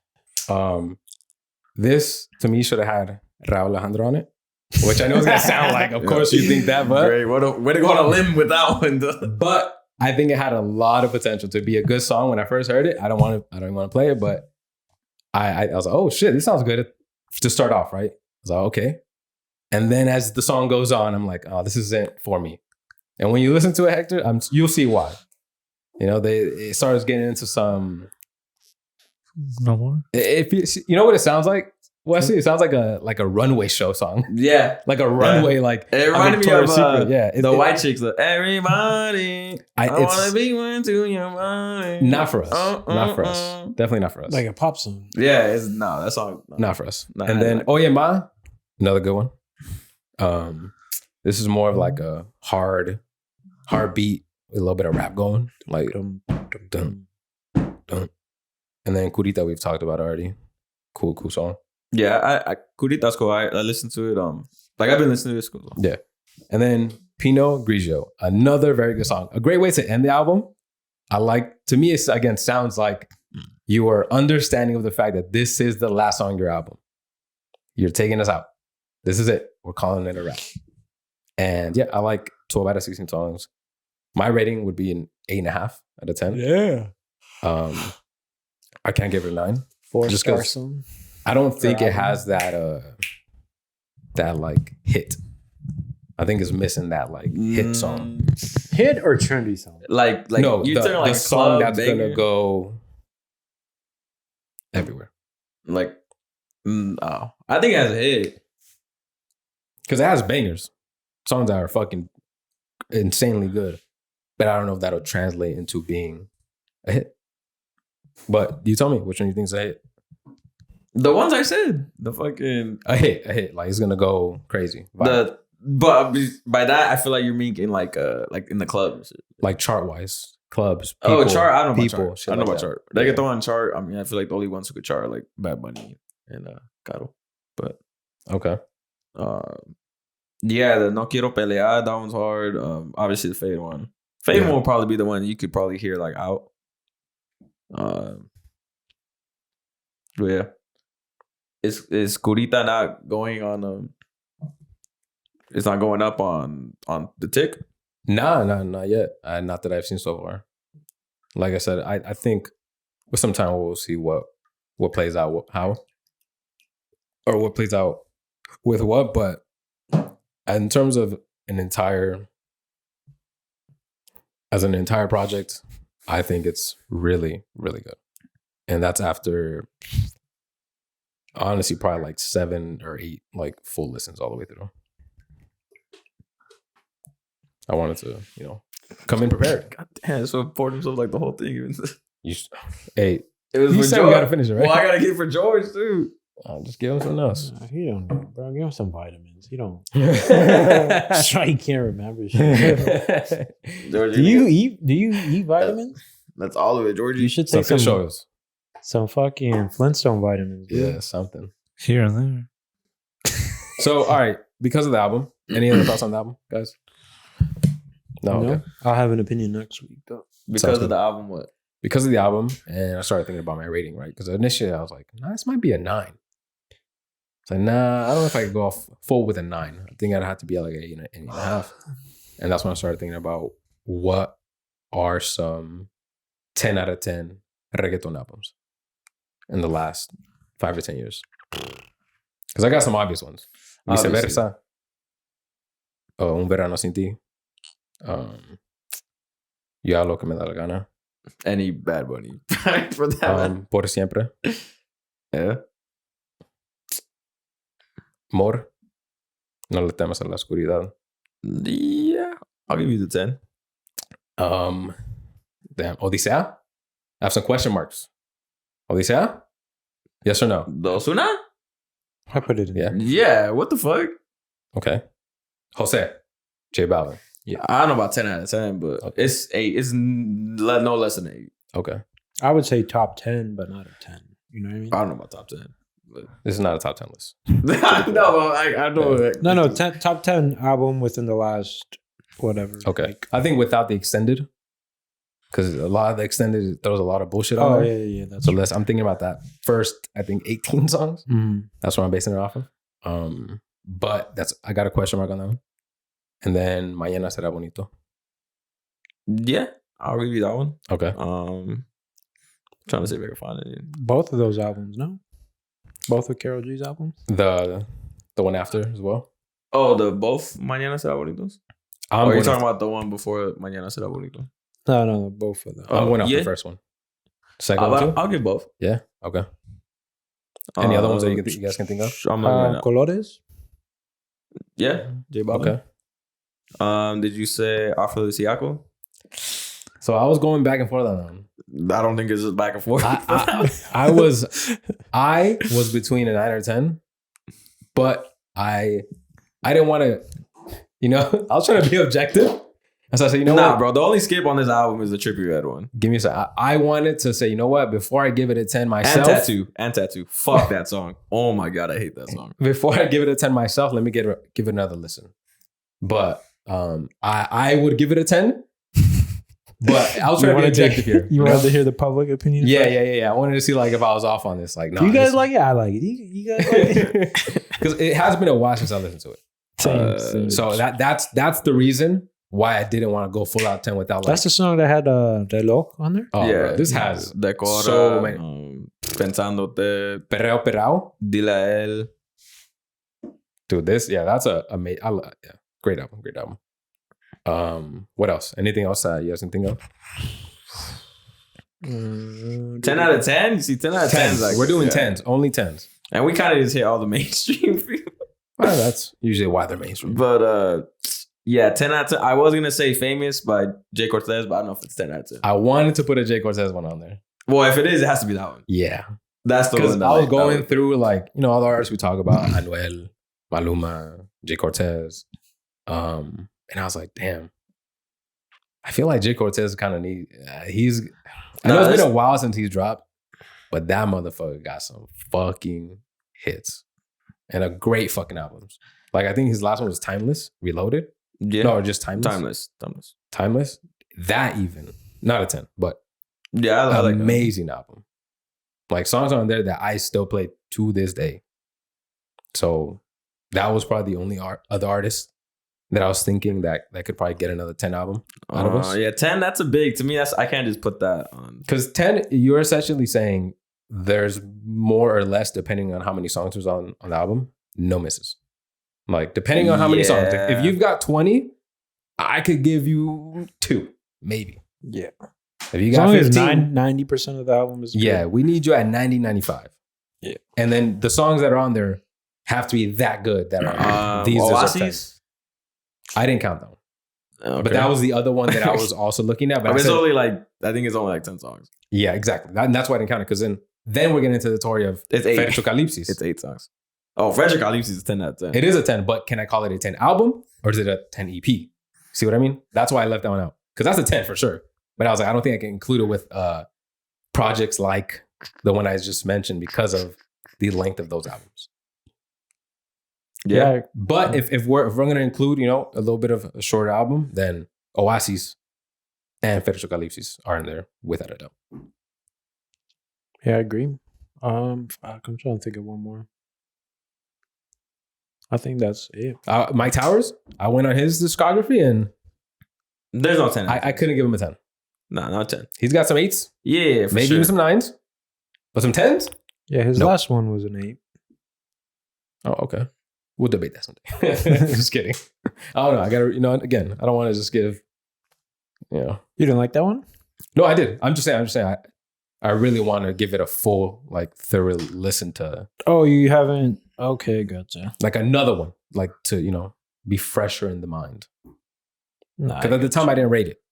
[SPEAKER 1] This to me should have had Rauw Alejandro on it, which I know is gonna sound like. Of course, you think that, but
[SPEAKER 3] great. Way to go on a limb with that one.
[SPEAKER 1] But I think it had a lot of potential to be a good song. When I first heard it, I don't even want to play it, but. I was like, oh shit, this sounds good to start off, right? I was like, okay. And then as the song goes on, I'm like, oh, this isn't for me. And when you listen to it, Hector, you'll see why. It starts getting into some.
[SPEAKER 2] No more.
[SPEAKER 1] You know what it sounds like, Wesley? It sounds like a runway show song.
[SPEAKER 3] Yeah,
[SPEAKER 1] like a runway. Like
[SPEAKER 3] it reminded me of
[SPEAKER 1] the
[SPEAKER 3] white chicks. Everybody, I want to be one to your body.
[SPEAKER 1] Not for us. Not for us. Definitely not for us.
[SPEAKER 2] Like a pop song.
[SPEAKER 3] Yeah, that song.
[SPEAKER 1] Not for us. And then Oye Ma, another good one. This is more of like a hard beat with a little bit of rap going, like dun dun dun. And then Curita we've talked about already. Cool song.
[SPEAKER 3] Yeah, I Curita's cool. I listened to it. I've been listening to this cool song.
[SPEAKER 1] Yeah, and then Pinot Grigio, another very good song. A great way to end the album. To me, it again sounds like you are understanding of the fact that this is the last song of your album. You're taking us out. This is it. We're calling it a wrap. And yeah, I like 12 out of 16 songs. My rating would be an 8.5 out of 10.
[SPEAKER 2] Yeah.
[SPEAKER 1] I can't give it a 9.
[SPEAKER 2] 4-star song.
[SPEAKER 1] I don't think it has that like hit I think it's missing that like hit song.
[SPEAKER 2] Hit or trendy song?
[SPEAKER 3] Like
[SPEAKER 1] No,
[SPEAKER 3] you're talking like
[SPEAKER 1] the song
[SPEAKER 3] club
[SPEAKER 1] that's
[SPEAKER 3] banger?
[SPEAKER 1] gonna go everywhere.
[SPEAKER 3] Like, oh, I think it has a hit.
[SPEAKER 1] Because it has bangers. Songs that are fucking insanely good. But I don't know if that'll translate into being a hit. But you tell me which one you think is a hit.
[SPEAKER 3] The ones I said, the fucking
[SPEAKER 1] A hit. Like it's gonna go crazy.
[SPEAKER 3] but by that I feel like you're meaning like in the clubs,
[SPEAKER 1] like chart wise, clubs.
[SPEAKER 3] Chart. I don't know about
[SPEAKER 1] people,
[SPEAKER 3] chart. I don't know about chart.
[SPEAKER 1] Yeah.
[SPEAKER 3] Reggaeton on chart. I mean, I feel like the only ones who could chart are like Bad Bunny and Caro. But
[SPEAKER 1] Okay.
[SPEAKER 3] yeah, the No Quiero Pelear, that one's hard. Obviously the Feid one. Feid one will probably be the one you could probably hear like out. But yeah. Is Curita not going on it's not going up on the tick?
[SPEAKER 1] Nah, not yet. Not that I've seen so far. Like I said, I think with some time we'll see what plays out how, or what plays out with what. But in terms of an entire project, I think it's really, really good. And that's after honestly probably like 7 or 8 like full listens all the way through. I wanted to, come in prepared.
[SPEAKER 3] God damn, so important. So like the whole thing.
[SPEAKER 1] Hey,
[SPEAKER 3] It was
[SPEAKER 1] you
[SPEAKER 3] for
[SPEAKER 1] said
[SPEAKER 3] George.
[SPEAKER 1] we gotta finish it, right?
[SPEAKER 3] Well, I gotta get for George too.
[SPEAKER 1] Just give him something else.
[SPEAKER 2] He don't, bro. Give him some vitamins. He don't. That's why he can't remember shit.
[SPEAKER 3] George,
[SPEAKER 2] Do you eat vitamins?
[SPEAKER 3] That's all of it, George.
[SPEAKER 2] You should
[SPEAKER 1] Some
[SPEAKER 2] take some
[SPEAKER 1] fish oils.
[SPEAKER 2] fucking Flintstone vitamins. Dude.
[SPEAKER 1] Yeah, something.
[SPEAKER 4] Here and there.
[SPEAKER 1] So, all right, because of the album, any other thoughts on the album, guys? No, okay.
[SPEAKER 2] I'll have an opinion next week though.
[SPEAKER 3] because
[SPEAKER 1] Sounds
[SPEAKER 3] of
[SPEAKER 1] good.
[SPEAKER 3] the album. What?
[SPEAKER 1] Because of the album, and I started thinking about my rating, right? Because initially I was like, nah, this might be a 9. It's like, nah, I don't know if I could go off full with a 9. I think I'd have to be like an 8.5. And that's when I started thinking about what are some 10 out of 10 reggaeton albums in the last 5 or 10 years. Because I got some obvious ones. Viceversa. Un verano sin ti. Ya lo que me da la gana.
[SPEAKER 3] Any Bad Bunny for that one.
[SPEAKER 1] Por siempre.
[SPEAKER 3] Yeah.
[SPEAKER 1] Mor. No le temas a la oscuridad.
[SPEAKER 3] Yeah. I'll give you the 10.
[SPEAKER 1] Damn. Odisea? I have some question marks. Odisea? Yes or no?
[SPEAKER 3] Dos una?
[SPEAKER 2] I put it in.
[SPEAKER 1] Yeah.
[SPEAKER 3] Yeah. What the fuck?
[SPEAKER 1] Okay. Jose. J Balvin.
[SPEAKER 3] Yeah. I don't know about 10 out of 10, but
[SPEAKER 1] Okay.
[SPEAKER 3] it's 8. It's no less than 8.
[SPEAKER 1] Okay.
[SPEAKER 2] I would say top 10, but not a 10. You know what I mean?
[SPEAKER 3] I don't know about top 10. But
[SPEAKER 1] This is not a top 10 list.
[SPEAKER 3] I know. I know.
[SPEAKER 2] No. Top 10 album within the last whatever.
[SPEAKER 1] Okay.
[SPEAKER 2] Like,
[SPEAKER 1] I think without the extended, because a lot of the extended throws a lot of bullshit on
[SPEAKER 2] oh
[SPEAKER 1] there.
[SPEAKER 2] yeah. That's
[SPEAKER 1] So I'm thinking about that first, I think 18 songs.
[SPEAKER 2] Mhm.
[SPEAKER 1] That's what I'm basing it off of. But I got a question mark on that one. And then Mañana Será Bonito.
[SPEAKER 3] Yeah. I'll give you that one.
[SPEAKER 1] Okay.
[SPEAKER 3] Trying to see if I can find it.
[SPEAKER 2] Both of those albums, no? Both of Karol G's albums?
[SPEAKER 1] The one after as well.
[SPEAKER 3] Oh, the both Mañana Será Bonitos?
[SPEAKER 1] I'm
[SPEAKER 3] Or you're
[SPEAKER 1] going
[SPEAKER 3] talking about the one before Mañana Será Bonito?
[SPEAKER 2] No, both of them.
[SPEAKER 1] I'm going off
[SPEAKER 3] yeah.
[SPEAKER 1] the first one. Second one too?
[SPEAKER 3] I'll give both.
[SPEAKER 1] Yeah. Okay. Any other ones that you guys can think of?
[SPEAKER 3] I'm not right now.
[SPEAKER 2] Colores?
[SPEAKER 3] Yeah, J Balvin.
[SPEAKER 1] Okay.
[SPEAKER 3] Did you say Afrodisíaco?
[SPEAKER 1] So I was going back and forth on that one.
[SPEAKER 3] I don't think it's just back and forth.
[SPEAKER 1] I was between a 9 or 10, but I didn't want to, I was trying to be objective. And so I said, what?
[SPEAKER 3] Bro, the only skip on this album is the Trippie Red one.
[SPEAKER 1] Give me a second. I wanted to say, you know what? Before I give it a 10 myself.
[SPEAKER 3] And Tattoo. Fuck that song. Oh my God, I hate that song.
[SPEAKER 1] Before I give it a 10 myself, let me give it another listen. But I would give it a 10. But I was trying to be objective here.
[SPEAKER 2] You wanted to hear the public opinion?
[SPEAKER 1] Yeah. I wanted to see like if I was off on this. Like, no.
[SPEAKER 2] You guys like it? I like it. You guys like it?
[SPEAKER 1] Because it has been a while since I listened to it.
[SPEAKER 2] Same.
[SPEAKER 1] So that's the reason why I didn't want to go full out 10 without like.
[SPEAKER 2] That's the song that had Reloj on there?
[SPEAKER 1] Oh,
[SPEAKER 3] yeah,
[SPEAKER 1] bro, this has
[SPEAKER 3] Decora,
[SPEAKER 1] so many.
[SPEAKER 3] Pensándote,
[SPEAKER 1] Perreo.
[SPEAKER 3] Dile a él.
[SPEAKER 1] Dude, that's a amazing. Yeah. Great album. Great album. What else? Anything else you guys can think of?
[SPEAKER 3] 10 out of 10? You see, 10 out of 10 is like...
[SPEAKER 1] We're doing 10s. Only 10s.
[SPEAKER 3] And we kind of just hit all the mainstream people.
[SPEAKER 1] Well, that's usually why they're mainstream.
[SPEAKER 3] But yeah, 10 out of 10. I was going to say Famous by Jay Cortez, but I don't know if it's 10 out of 10.
[SPEAKER 1] I wanted to put a Jay Cortez one on there.
[SPEAKER 3] Well, if it is, it has to be that one.
[SPEAKER 1] Yeah.
[SPEAKER 3] That's the one.
[SPEAKER 1] Because I was going through, like, you know, all the artists we talk about, Anuel, Maluma, Jay Cortez. And I was like, damn. I feel like Jay Cortez kind of I know it's been a while since he's dropped, but that motherfucker got some fucking hits and a great fucking albums. Like, I think his last one was Timeless, Reloaded.
[SPEAKER 3] Yeah.
[SPEAKER 1] No, just Timeless. Timeless. That even. Not a 10, but
[SPEAKER 3] yeah, I like
[SPEAKER 1] amazing album. Like, songs on there that I still play to this day. So that was probably the only other artist that I was thinking that could probably get another 10 album out of us.
[SPEAKER 3] Yeah, 10, that's a big, to me, I can't just put that on.
[SPEAKER 1] Because 10, you're essentially saying there's more or less depending on how many songs was on the album. No misses. Like, depending on how many songs. If you've got 20, I could give you 2, maybe.
[SPEAKER 2] Yeah.
[SPEAKER 1] If you got 15,
[SPEAKER 2] 90% of the album is good.
[SPEAKER 1] we need you at 90, 95.
[SPEAKER 2] Yeah.
[SPEAKER 1] And then the songs that are on there have to be that good that are these
[SPEAKER 3] Oasis?
[SPEAKER 1] I didn't count that one.
[SPEAKER 3] Okay.
[SPEAKER 1] But that was the other one that I was also looking at. But
[SPEAKER 3] it's only like, I think it's only like 10 songs.
[SPEAKER 1] Yeah, exactly. And that's why I didn't count it. Because then we're getting into the story of
[SPEAKER 3] it's 8.
[SPEAKER 1] Feid.
[SPEAKER 3] It's 8 songs. Oh, Feid is 10 out of 10.
[SPEAKER 1] It is a 10, but can I call it a 10 album or is it a 10 EP? See what I mean? That's why I left that one out. Because that's a 10 for sure. But I was like, I don't think I can include it with projects like the one I just mentioned because of the length of those albums.
[SPEAKER 3] Yeah.
[SPEAKER 1] But if we're going to include, you know, a little bit of a short album, then Oasis and Feid are in there without a doubt.
[SPEAKER 2] Yeah, I agree. I'm trying to think of one more. I think that's it.
[SPEAKER 1] Mike Towers, I went on his discography and
[SPEAKER 3] there's no 10.
[SPEAKER 1] I couldn't give him a 10.
[SPEAKER 3] No, not 10.
[SPEAKER 1] He's got some 8s.
[SPEAKER 3] Yeah, for
[SPEAKER 1] maybe
[SPEAKER 3] sure.
[SPEAKER 1] even some 9s. But some 10s?
[SPEAKER 2] Yeah, his last one was an 8.
[SPEAKER 1] Oh, okay. We'll debate that someday. Just kidding. I don't know. I gotta, you know, again, I don't want to just give, you know.
[SPEAKER 2] You didn't like that one?
[SPEAKER 1] No, I did. I'm just saying. I really want to give it a full, like, thorough listen to.
[SPEAKER 2] Oh, you haven't? Okay, gotcha.
[SPEAKER 1] Like another one, like to, you know, be fresher in the mind.
[SPEAKER 2] Nah,
[SPEAKER 1] Because at the time I didn't rate it.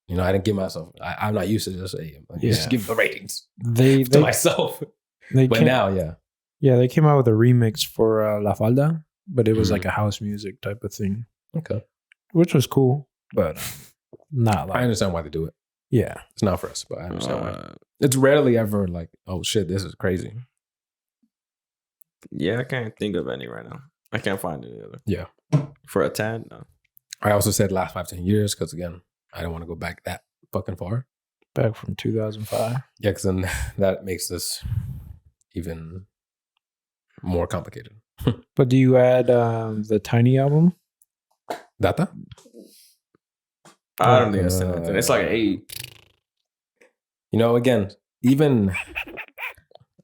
[SPEAKER 1] You know, I didn't give myself. I'm not used to just say. Just give the ratings to myself. But now, yeah.
[SPEAKER 2] Yeah, they came out with a remix for La Falda, but it was like a house music type of thing.
[SPEAKER 1] Okay.
[SPEAKER 2] Which was cool, but not like...
[SPEAKER 1] I understand why they do it.
[SPEAKER 2] Yeah.
[SPEAKER 1] It's not for us, but I understand why. It's rarely ever like, oh shit, this is crazy.
[SPEAKER 3] Yeah, I can't think of any right now. I can't find any other.
[SPEAKER 1] Yeah.
[SPEAKER 3] For a 10, no.
[SPEAKER 1] I also said last 5-10 years because, again, I don't want to go back that fucking far.
[SPEAKER 2] Back from 2005.
[SPEAKER 1] Yeah, because then that makes this even more complicated.
[SPEAKER 2] But do you add the Tiny album?
[SPEAKER 1] Data?
[SPEAKER 3] I don't think it's 10 out of 10. It's like an 8.
[SPEAKER 1] You know, again, even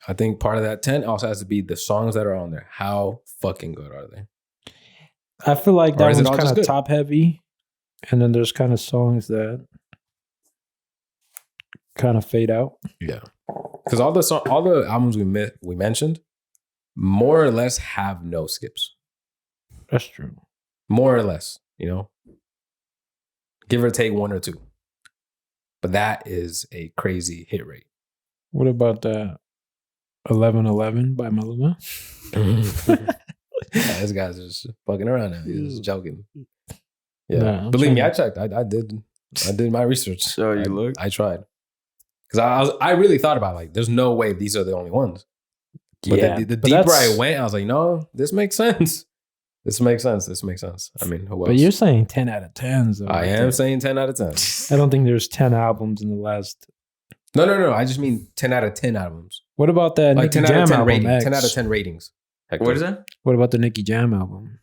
[SPEAKER 1] I think part of that 10 also has to be the songs that are on there. How fucking good are they?
[SPEAKER 2] I feel like that
[SPEAKER 1] Or is it
[SPEAKER 2] one's
[SPEAKER 1] all
[SPEAKER 2] kind
[SPEAKER 1] just
[SPEAKER 2] of
[SPEAKER 1] good?
[SPEAKER 2] top heavy, and then there's kind of songs that kind of fade out.
[SPEAKER 1] Yeah, because all the albums we mentioned more or less have no skips.
[SPEAKER 2] That's true.
[SPEAKER 1] More or less, you know, give or take 1 or 2. But that is a crazy hit rate.
[SPEAKER 2] What about that 1111 by Maluma?
[SPEAKER 1] Yeah, this guy's just fucking around now. He's just joking. Yeah,
[SPEAKER 2] Nah,
[SPEAKER 1] believe me, I checked. I did my research.
[SPEAKER 3] So you looked?
[SPEAKER 1] I tried because I really thought about like, there's no way these are the only ones. But
[SPEAKER 2] Yeah,
[SPEAKER 1] the
[SPEAKER 2] but
[SPEAKER 1] deeper
[SPEAKER 2] that's-
[SPEAKER 1] I went, I was like, no, this makes sense. This makes sense. I mean, who else?
[SPEAKER 2] But you're saying 10 out of 10s. Though,
[SPEAKER 1] I am saying 10 out of 10.
[SPEAKER 2] I don't think there's 10 albums in the last.
[SPEAKER 1] No. I just mean 10 out of 10 albums.
[SPEAKER 2] What about that
[SPEAKER 1] Like
[SPEAKER 2] Nicky
[SPEAKER 1] 10 out
[SPEAKER 2] Jam
[SPEAKER 1] of 10
[SPEAKER 2] album?
[SPEAKER 1] ratings.
[SPEAKER 2] X?
[SPEAKER 1] 10 out of 10 ratings. Hector.
[SPEAKER 3] What is that?
[SPEAKER 2] What about the Nicky Jam album?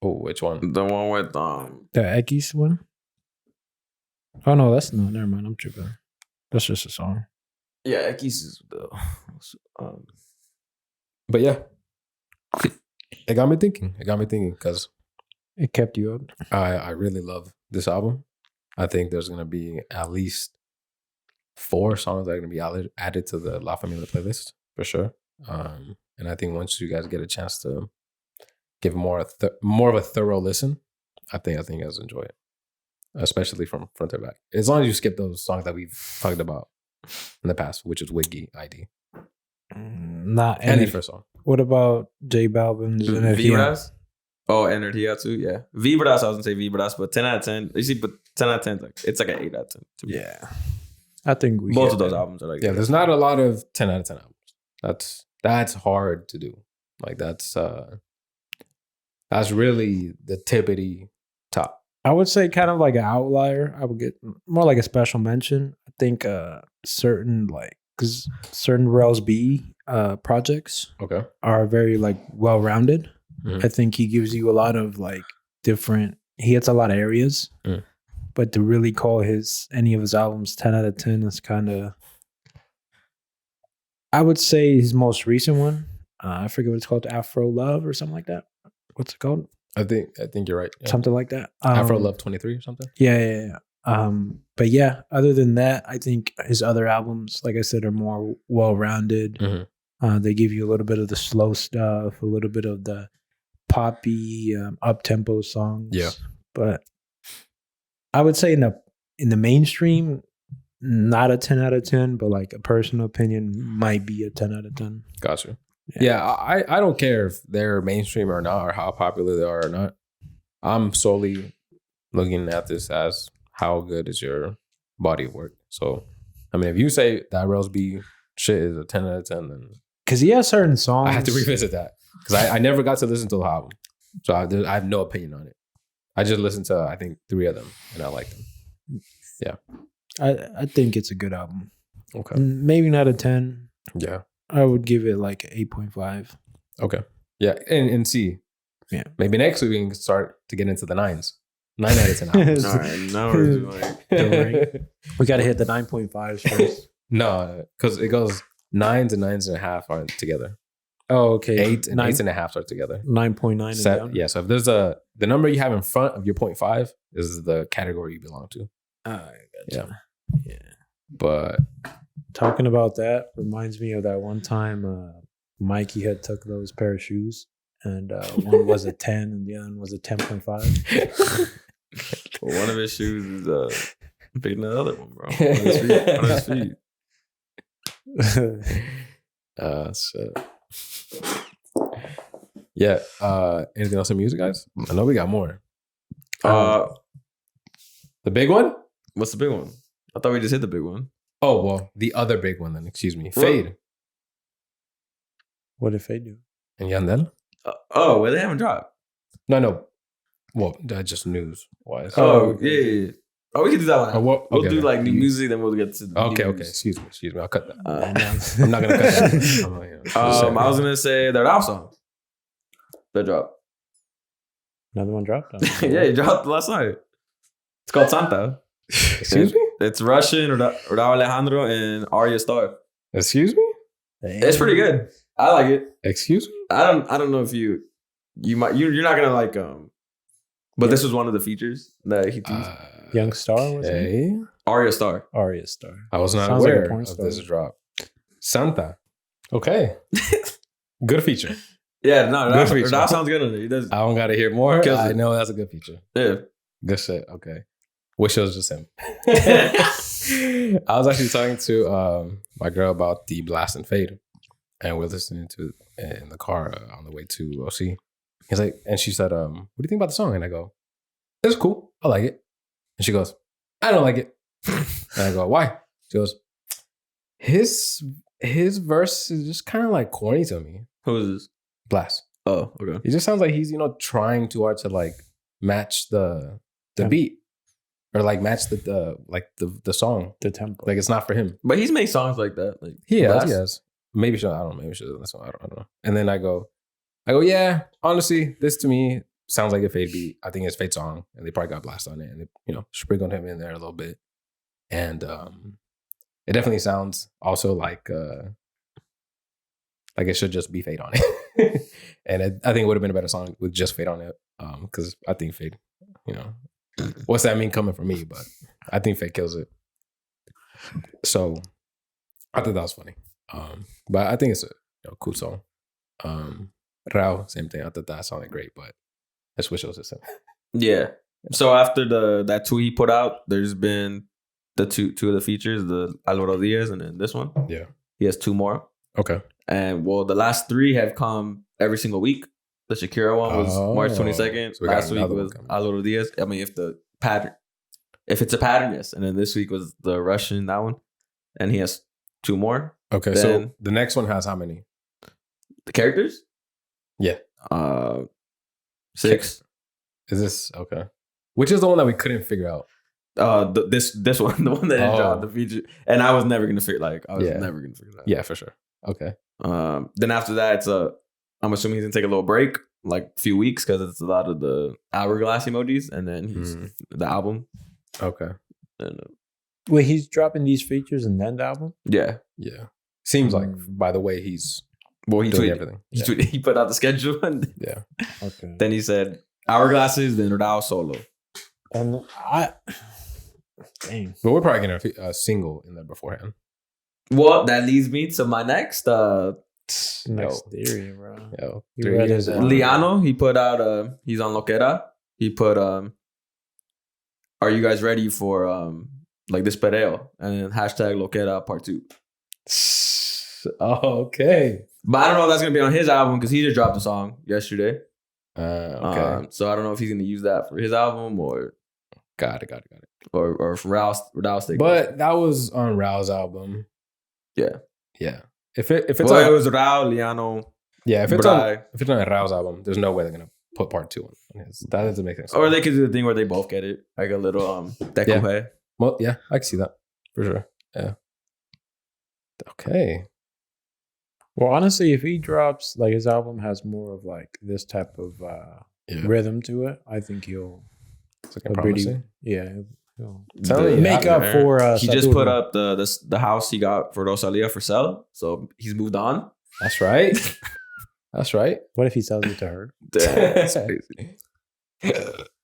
[SPEAKER 1] Oh, which one?
[SPEAKER 3] The one with
[SPEAKER 2] The Ekis one? Oh no, that's no. Never mind. I'm tripping. That's just a song.
[SPEAKER 3] yeah, Ekis is the
[SPEAKER 1] But yeah, it got me thinking because
[SPEAKER 2] It kept you up.
[SPEAKER 1] I really love this album. I think there's gonna be at least 4 songs that are gonna be added to the La Familia playlist for sure. And I think once you guys get a chance to give more of a thorough listen, I think you guys enjoy it, especially from front to back. As long as you skip those songs that we've talked about in the past, which is Wiggy ID
[SPEAKER 2] Not
[SPEAKER 1] and the
[SPEAKER 2] any.
[SPEAKER 1] first song.
[SPEAKER 2] What about J Balvin's Energía?
[SPEAKER 3] Vibras? Oh, Energía too, yeah. Vibras, I was gonna say Vibras, but 10 out of 10. You see, but 10 out of 10, it's like an 8 out of 10 to me.
[SPEAKER 2] Yeah, I think we
[SPEAKER 3] Both
[SPEAKER 2] get
[SPEAKER 3] of those
[SPEAKER 2] there.
[SPEAKER 3] albums are like
[SPEAKER 1] Yeah, there's not a lot of 10 out of 10 albums. That's hard to do. Like that's really the tippity top.
[SPEAKER 2] I would say kind of like an outlier. I would get more like a special mention. I think certain Rails B projects
[SPEAKER 1] Okay.
[SPEAKER 2] are very like well rounded.
[SPEAKER 1] Mhm.
[SPEAKER 2] I think he gives you a lot of like different. He hits a lot of areas, but to really call any of his albums 10 out of 10 is kind of. I would say his most recent one. I forget what it's called, Afro Love or something like that. What's it called?
[SPEAKER 1] I think you're right. Yeah.
[SPEAKER 2] Something like that.
[SPEAKER 1] Afro Love 23 or something.
[SPEAKER 2] Yeah. But yeah, other than that, I think his other albums, like I said, are more well-rounded.
[SPEAKER 1] Mhm.
[SPEAKER 2] They give you a little bit of the slow stuff, a little bit of the poppy, up-tempo songs.
[SPEAKER 1] Yeah.
[SPEAKER 2] But I would say in the mainstream, not a 10 out of 10, but like a personal opinion might be a 10 out of 10.
[SPEAKER 1] Gotcha. Yeah, I don't care if they're mainstream or not, or how popular they are or not. I'm solely looking at this as how good is your body of work. So, I mean, if you say that Rails B shit is a 10 out of 10, then
[SPEAKER 2] Because he has certain songs.
[SPEAKER 1] I have to revisit that because I never got to listen to the album, so I have no opinion on it. I just listened to I think 3 of them and I like them. Yeah,
[SPEAKER 2] I think it's a good album.
[SPEAKER 1] okay,
[SPEAKER 2] Maybe not a 10.
[SPEAKER 1] yeah,
[SPEAKER 2] I would give it like 8.5.
[SPEAKER 1] okay, yeah, and see,
[SPEAKER 2] Yeah.
[SPEAKER 1] maybe next week we can start to get into the 9s. 9 out of 10 albums.
[SPEAKER 3] All right, now we're doing
[SPEAKER 2] We got to hit the 9.5s first.
[SPEAKER 1] No, because it goes 9s and 9.5 aren't together.
[SPEAKER 2] Oh, okay.
[SPEAKER 1] 8 and 8.5 are together.
[SPEAKER 2] 9.9 and down.
[SPEAKER 1] Yeah, so if there's the number you have in front of your 0.5 is the category you belong to.
[SPEAKER 2] Gotcha. Yeah.
[SPEAKER 1] But
[SPEAKER 2] Talking about that reminds me of that one time Mikey had took those pair of shoes and one was a 10 and the other one was a 10.5.
[SPEAKER 3] Well, one of his shoes is bigger than the other one, bro. On his feet.
[SPEAKER 1] shit. Yeah. Anything else in music, guys? I know we got more. The big one?
[SPEAKER 3] What's the big one? I thought we just hit the big one.
[SPEAKER 1] Oh, well, the other big one then, excuse me. Feid
[SPEAKER 2] What if they do?
[SPEAKER 1] and Yandel.
[SPEAKER 3] Well, they haven't dropped.
[SPEAKER 1] No. Well, that's just news wise.
[SPEAKER 3] Yeah. Oh, we can do that one.
[SPEAKER 1] Oh, what?
[SPEAKER 3] We'll
[SPEAKER 1] Okay,
[SPEAKER 3] do
[SPEAKER 1] okay.
[SPEAKER 3] like new music, then we'll get to the
[SPEAKER 1] Okay.
[SPEAKER 3] news.
[SPEAKER 1] Excuse me. I'll cut that.
[SPEAKER 2] I'm
[SPEAKER 1] I'm not gonna cut that.
[SPEAKER 3] I was gonna say the Rauw song. That dropped.
[SPEAKER 2] Another one dropped?
[SPEAKER 3] Yeah, it dropped last night. It's called Santa.
[SPEAKER 1] Excuse me?
[SPEAKER 3] It's Russian, Rauw Alejandro, and Arya Starr.
[SPEAKER 1] Excuse me?
[SPEAKER 3] It's pretty good. I like it.
[SPEAKER 1] Excuse me?
[SPEAKER 3] I don't know if you might you're not gonna like but this was one of the features that he teased.
[SPEAKER 2] Young Star was it?
[SPEAKER 1] Hey,
[SPEAKER 3] Arya Starr.
[SPEAKER 2] Arya Star.
[SPEAKER 1] I was not
[SPEAKER 2] Sounds like a
[SPEAKER 1] aware
[SPEAKER 2] porn
[SPEAKER 1] of
[SPEAKER 2] star.
[SPEAKER 1] this drop. Santa. Okay. Good feature.
[SPEAKER 3] Yeah, no,
[SPEAKER 1] Good feature.
[SPEAKER 3] that sounds good on it. He does.
[SPEAKER 1] I don't gotta hear more.
[SPEAKER 3] Kills
[SPEAKER 1] I
[SPEAKER 3] it.
[SPEAKER 1] know that's a good feature.
[SPEAKER 3] Yeah.
[SPEAKER 1] Good shit. Okay. Wish it was just him. I was actually talking to my girl about the Blast and Fade, and we're listening to it in the car on the way to OC. He's like, and she said, "What do you think about the song?" And I go, "It's cool. I like it." And she goes, "I don't like it." And I go, "Why?" She goes, "His verse is just kind of like corny to me."
[SPEAKER 3] Who is this?
[SPEAKER 1] Blast.
[SPEAKER 3] Oh, okay.
[SPEAKER 1] It just sounds like he's trying too hard to like match the beat or like match the song.
[SPEAKER 2] The tempo.
[SPEAKER 1] Like it's not for him.
[SPEAKER 3] But he's made songs like that. Like
[SPEAKER 1] He
[SPEAKER 3] Blast.
[SPEAKER 1] has. Maybe she. I don't know. Maybe she doesn't. That's I don't know. And then I go. Yeah. Honestly, this to me sounds like a Feid beat. I think it's Feid song, and they probably got Blast on it, and they, sprinkled him in there a little bit, and it definitely sounds also like it should just be Feid on it. And I think it would have been a better song with just Feid on it. Because I think Feid, what's that mean coming from me? But I think Feid kills it. So I thought that was funny. But I think it's a cool song. Rauw, same thing. I thought that sounded great, but I wish it was the same.
[SPEAKER 3] Yeah. So after that tweet he put out, there's been the two of the features, the Alvaro Diaz and then this one.
[SPEAKER 1] Yeah.
[SPEAKER 3] He has 2 more.
[SPEAKER 1] Okay.
[SPEAKER 3] And well, the last 3 have come every single week. The Shakira one was March 22nd.
[SPEAKER 1] So
[SPEAKER 3] last week was Alvaro Diaz. I mean, if it's a pattern, yes. And then this week was the Russian, that one. And he has 2 more.
[SPEAKER 1] Okay.
[SPEAKER 3] Then,
[SPEAKER 1] so the next one has how many?
[SPEAKER 3] The characters?
[SPEAKER 1] Yeah.
[SPEAKER 3] 6.
[SPEAKER 1] Is this okay? Which is the one that we couldn't figure out?
[SPEAKER 3] This one, the one that dropped the feature, and I was never gonna figure. Never gonna figure that out.
[SPEAKER 1] Yeah, for sure. Okay.
[SPEAKER 3] Then after that, it's I'm assuming he's gonna take a little break, like a few weeks, because it's a lot of the hourglass emojis, and then he's the album.
[SPEAKER 1] Okay.
[SPEAKER 3] And,
[SPEAKER 2] Wait, he's dropping these features and then the album?
[SPEAKER 3] yeah.
[SPEAKER 1] Seems like by the way he's
[SPEAKER 3] he
[SPEAKER 1] doing
[SPEAKER 3] tweeted
[SPEAKER 1] everything.
[SPEAKER 3] He put out the schedule, and
[SPEAKER 2] Okay.
[SPEAKER 3] then he said hourglasses, then Rauw solo.
[SPEAKER 2] And dang.
[SPEAKER 1] But we're probably getting a single in there beforehand.
[SPEAKER 3] Well, that leads me to my next
[SPEAKER 2] Next theory, bro.
[SPEAKER 1] Yo,
[SPEAKER 2] You
[SPEAKER 1] 3
[SPEAKER 2] read
[SPEAKER 1] years
[SPEAKER 2] his
[SPEAKER 1] in.
[SPEAKER 3] Liano, he put out he's on Loquera. He put are you guys ready for like this pereo? And then hashtag Loquera part 2.
[SPEAKER 1] Oh, okay.
[SPEAKER 3] But I don't know if that's gonna be on his album because he just dropped a song yesterday.
[SPEAKER 1] Okay.
[SPEAKER 3] So I don't know if he's gonna use that for his album or
[SPEAKER 1] Got it.
[SPEAKER 3] or from Rauw's thing.
[SPEAKER 1] But that was on Rauw's album.
[SPEAKER 3] Yeah.
[SPEAKER 1] If it's
[SPEAKER 3] it was Rauw, Liano,
[SPEAKER 1] if it's
[SPEAKER 3] Brai.
[SPEAKER 1] on Rauw's album, there's no way they're gonna put part 2 on his. That doesn't make sense.
[SPEAKER 3] Or they could do the thing where they both get it, like a little decoupé.
[SPEAKER 1] Well, yeah, I can see that for sure. Yeah. Okay.
[SPEAKER 2] Well, honestly, if he drops, like, his album has more of like this type of rhythm to it, I think he'll
[SPEAKER 1] It's looking promising.
[SPEAKER 2] he'll
[SPEAKER 1] Telling you,
[SPEAKER 2] make up for
[SPEAKER 3] he just
[SPEAKER 2] Saturno.
[SPEAKER 3] put up the house he got for Rosalia for sell, so he's moved on.
[SPEAKER 1] That's right. That's right.
[SPEAKER 2] What if he sells it to her?
[SPEAKER 3] That's crazy.